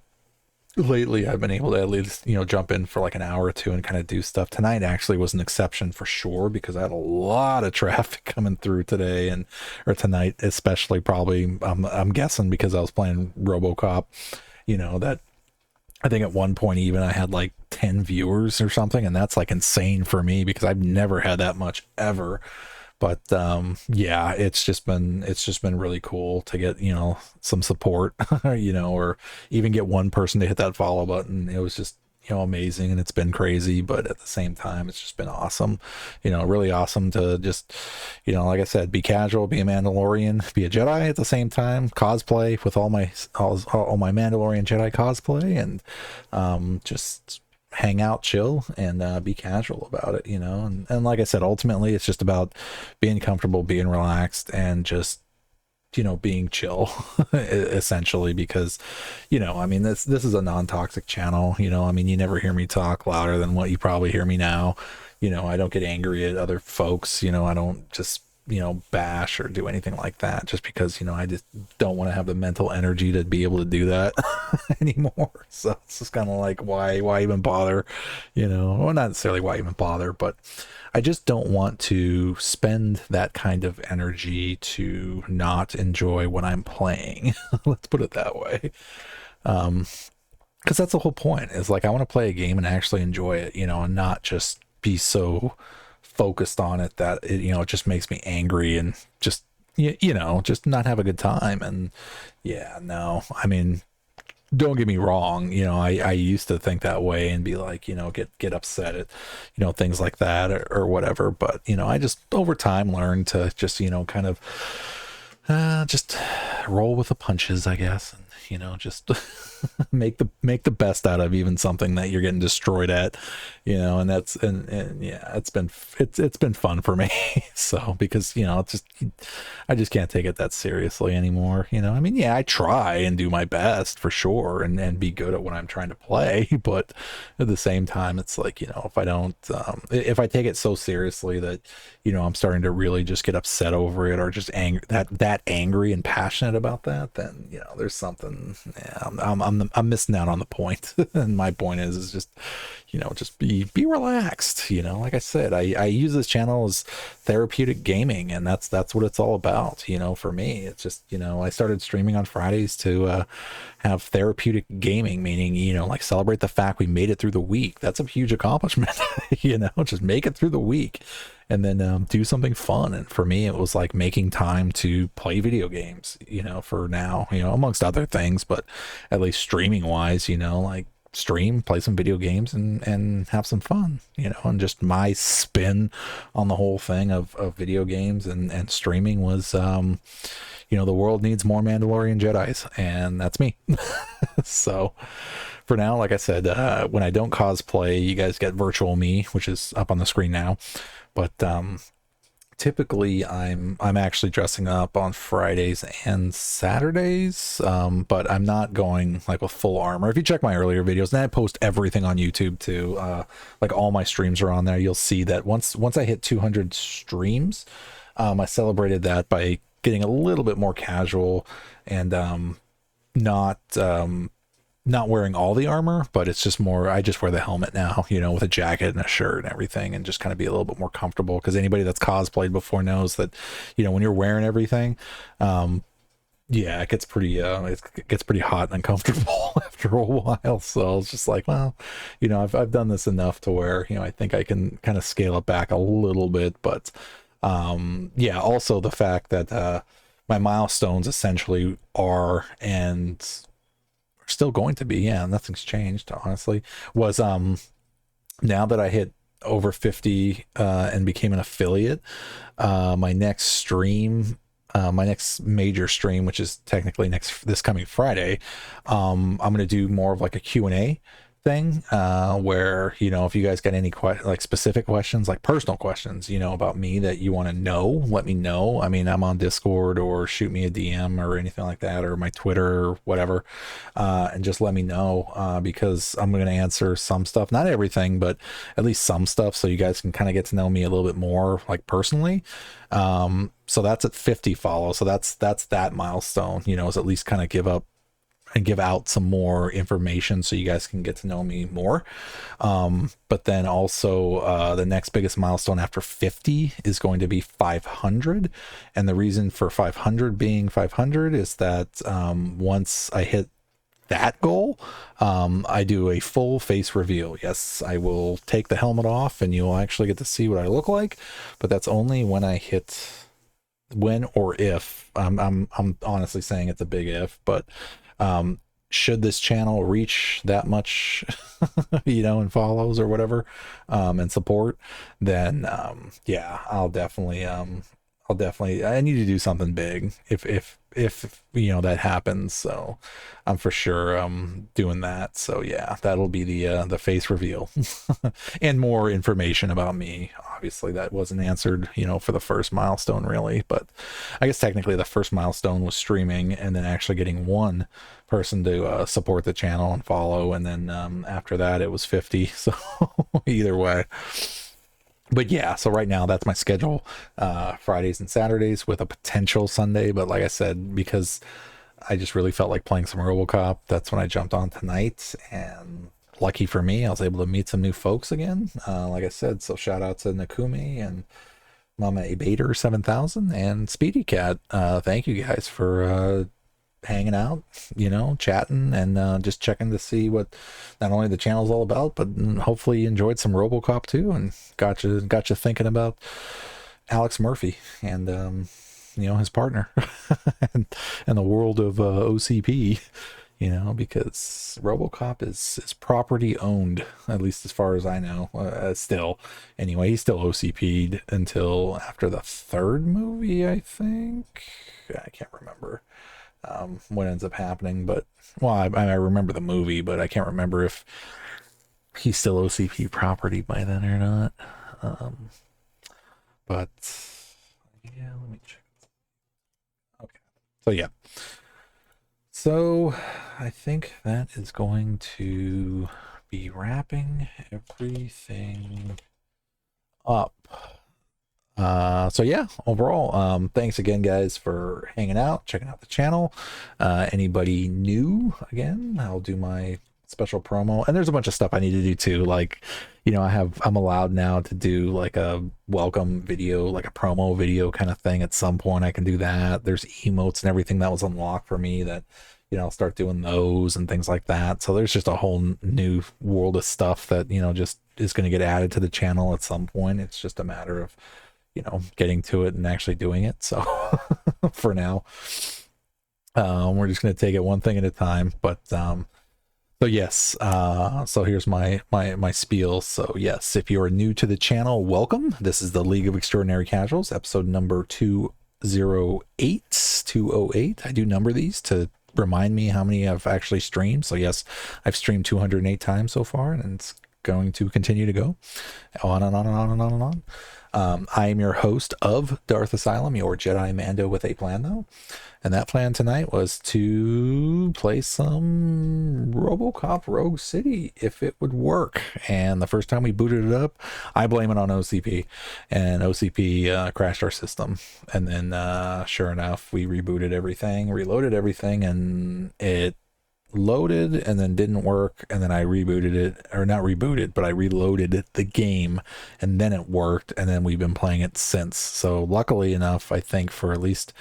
lately I've been able to at least, jump in for like an hour or two and kind of do stuff. Tonight actually was an exception for sure, because I had a lot of traffic coming through today or tonight, especially probably, I'm guessing because I was playing Robocop, that I think at one point even I had like 10 viewers or something, and that's like insane for me because I've never had that much ever. But yeah, it's just been really cool to get, some support, or even get one person to hit that follow button. It was just, amazing, and it's been crazy, but at the same time, it's just been awesome, really awesome to just, like I said, be casual, be a Mandalorian, be a Jedi at the same time, cosplay with all my Mandalorian Jedi cosplay, and just hang out, chill, and be casual about it, and like I said, ultimately it's just about being comfortable, being relaxed, and just being chill essentially, because I mean, this is a non-toxic channel, I mean, you never hear me talk louder than what you probably hear me now. I don't get angry at other folks, I don't just bash or do anything like that, just because I just don't want to have the mental energy to be able to do that anymore. So it's just kind of like, why even bother, well, not necessarily why even bother, but I just don't want to spend that kind of energy to not enjoy what I'm playing. Let's put it that way. Because that's the whole point, is like, I want to play a game and actually enjoy it, and not just be so focused on it that it just makes me angry and just just not have a good time. And yeah, no, I mean, don't get me wrong, I used to think that way and be like, get upset at things like that, or whatever, but I just over time learned to just kind of just roll with the punches, I guess, and just make the best out of even something that you're getting destroyed at, and that's and yeah, it's been fun for me. So, because it's just, I just can't take it that seriously anymore. I mean, yeah, I try and do my best for sure, and be good at what I'm trying to play, but at the same time, it's like, if I don't if I take it so seriously that I'm starting to really just get upset over it, or just that angry and passionate about that, then there's something. Yeah, I'm missing out on the point. And my point is just just be relaxed. Like I said, I use this channel as therapeutic gaming, and that's what it's all about. For me, it's just I started streaming on Fridays to have therapeutic gaming, meaning like celebrate the fact we made it through the week. That's a huge accomplishment. Just make it through the week, and then do something fun. And for me, it was like making time to play video games, for now, amongst other things, but at least streaming wise, like stream, play some video games, and have some fun, and just my spin on the whole thing of video games and streaming was, the world needs more Mandalorian Jedis, and that's me. So for now, like I said, when I don't cosplay, you guys get virtual me, which is up on the screen now. But typically I'm actually dressing up on Fridays and Saturdays, but I'm not going like with full armor. If you check my earlier videos, and I post everything on YouTube too, like all my streams are on there, you'll see that once I hit 200 streams, I celebrated that by getting a little bit more casual, and not wearing all the armor, but it's just more, I just wear the helmet now, with a jacket and a shirt and everything, and just kind of be a little bit more comfortable, because anybody that's cosplayed before knows that, when you're wearing everything, yeah, it gets pretty hot and uncomfortable after a while. So it's just like, well, I've done this enough to where, I think I can kind of scale it back a little bit. But yeah, also the fact that my milestones essentially are, and still going to be, yeah, nothing's changed, honestly, was now that I hit over 50 and became an affiliate, my next stream, my next major stream, which is technically this coming Friday, I'm going to do more of like a Q&A thing, where, you know, if you guys got any like specific questions, like personal questions, you know, about me that you want to know, let me know. I mean, I'm on Discord, or shoot me a DM or anything like that, or my Twitter or whatever, and just let me know, because I'm going to answer some stuff, not everything, but at least some stuff, so you guys can kind of get to know me a little bit more, like personally. So that's at 50 follows, so that's that milestone, you know, is at least kind of give out some more information so you guys can get to know me more. But then also, the next biggest milestone after 50 is going to be 500. And the reason for 500 being 500 is that, once I hit that goal, I do a full face reveal. Yes, I will take the helmet off and you'll actually get to see what I look like, but that's only when I hit, when or if, I'm honestly saying it's a big if, but should this channel reach that much, you know, and follows or whatever, and support, then yeah, I'll definitely I need to do something big if you know that happens. So I'm for sure doing that. So yeah, that'll be the face reveal and more information about me. Obviously that wasn't answered, you know, for the first milestone really, but I guess technically the first milestone was streaming and then actually getting one person to support the channel and follow, and then after that it was 50. So either way. But yeah, so right now that's my schedule, Fridays and Saturdays with a potential Sunday. But like I said, because I just really felt like playing some Robocop, that's when I jumped on tonight. And lucky for me, I was able to meet some new folks again. Like I said, so shout out to Nakumi and Mama Ebater 7000 and Speedy Cat. Thank you guys for hanging out, you know, chatting, and just checking to see what not only the channel's all about, but hopefully you enjoyed some Robocop too, and got you thinking about Alex Murphy and you know, his partner and the world of OCP, you know, because Robocop is property owned, at least as far as I know, still. Anyway, he's still OCP'd until after the third movie, I think. I can't remember what ends up happening, but well, I remember the movie, but I can't remember if he's still OCP property by then or not. But yeah, let me check. Okay, so yeah, so I think that is going to be wrapping everything up. So yeah, overall, thanks again guys for hanging out, checking out the channel. Anybody new, again, I'll do my special promo, and there's a bunch of stuff I need to do too, like, you know, I'm allowed now to do like a welcome video, like a promo video kind of thing. At some point I can do that. There's emotes and everything that was unlocked for me that, you know, I'll start doing those and things like that. So there's just a whole new world of stuff that, you know, just is going to get added to the channel at some point. It's just a matter of, you know, getting to it and actually doing it. So for now, we're just going to take it one thing at a time. But so yes, so here's my spiel. So yes, if you are new to the channel, welcome. This is the League of Extraordinary Casuals, episode number 208. I do number these to remind me how many I've actually streamed. So yes, I've streamed 208 times so far, and it's going to continue to go on and on and on and on and on. I am your host of Darth Asylum, your Jedi Mando with a plan though. And that plan tonight was to play some Robocop Rogue City, if it would work. And the first time we booted it up, I blame it on OCP, and OCP crashed our system. And then sure enough, we rebooted everything, reloaded everything, and it loaded and then didn't work, and then I rebooted it, or not rebooted, but I reloaded the game, and then it worked, and then we've been playing it since. So luckily enough, I think for at least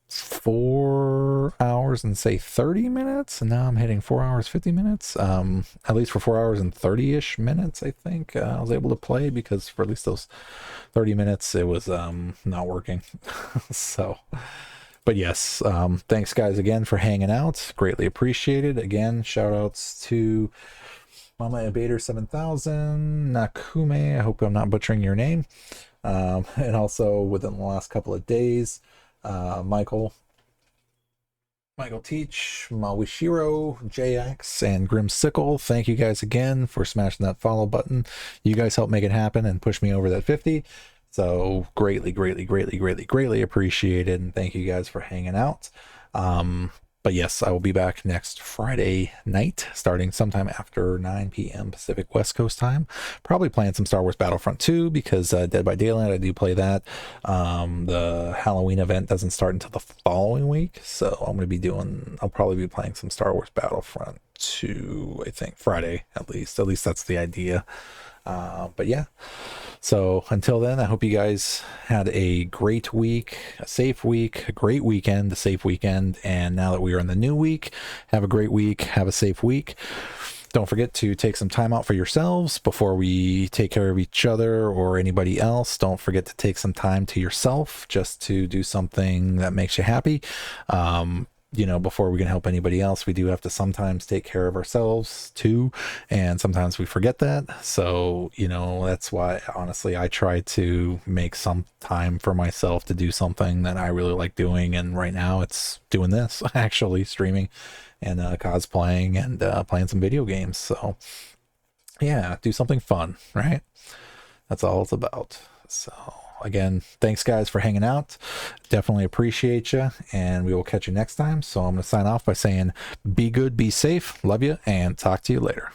4 hours and say 30 minutes, and now I'm hitting 4 hours 50 minutes, at least for 4 hours and 30-ish minutes, I think I was able to play, because for at least those 30 minutes it was not working. So but yes, thanks guys again for hanging out. Greatly appreciated. Again, shout outs to Mama Ebader 7000, Nakume, I hope I'm not butchering your name. And also within the last couple of days, Michael Teach, Mawishiro, JX, and Grim Sickle. Thank you guys again for smashing that follow button. You guys help make it happen and push me over that 50. So greatly, greatly, greatly, greatly, greatly appreciated. And thank you guys for hanging out. But yes, I will be back next Friday night, starting sometime after 9 p.m. Pacific West Coast time. Probably playing some Star Wars Battlefront 2 because Dead by Daylight, I do play that. The Halloween event doesn't start until the following week, so I'll probably be playing some Star Wars Battlefront 2, I think, Friday at least. At least that's the idea. But yeah. So until then, I hope you guys had a great week, a safe week, a great weekend, a safe weekend. And now that we are in the new week, have a great week, have a safe week. Don't forget to take some time out for yourselves before we take care of each other or anybody else. Don't forget to take some time to yourself just to do something that makes you happy. Before we can help anybody else, we do have to sometimes take care of ourselves too. And sometimes we forget that. So, that's why, honestly, I try to make some time for myself to do something that I really like doing. And right now it's doing this, actually streaming and cosplaying and playing some video games. So yeah, do something fun, right? That's all it's about. So again, thanks guys for hanging out. Definitely appreciate you, and we will catch you next time. So I'm going to sign off by saying be good, be safe, love you, and talk to you later.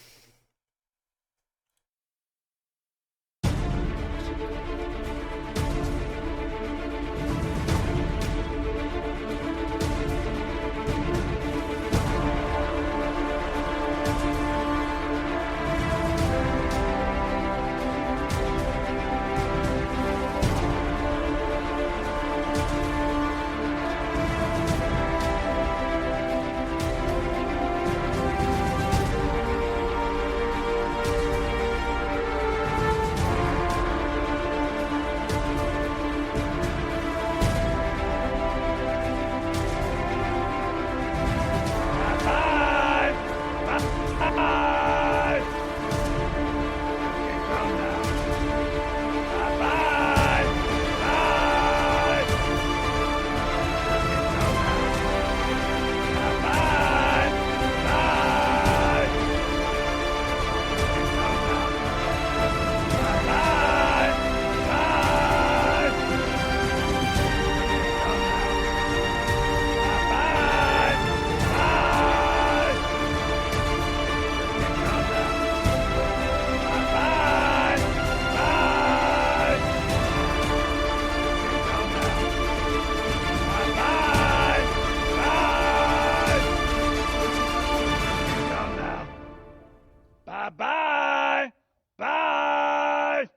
Bye-bye! Bye!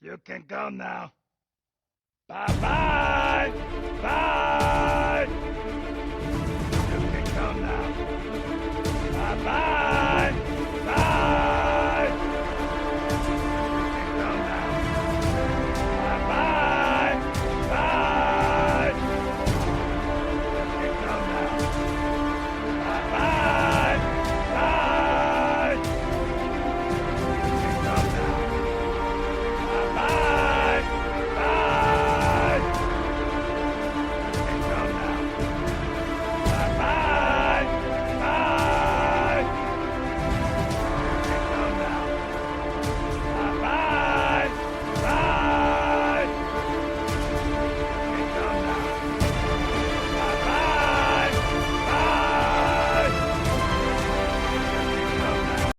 You can go now. Bye-bye! Bye!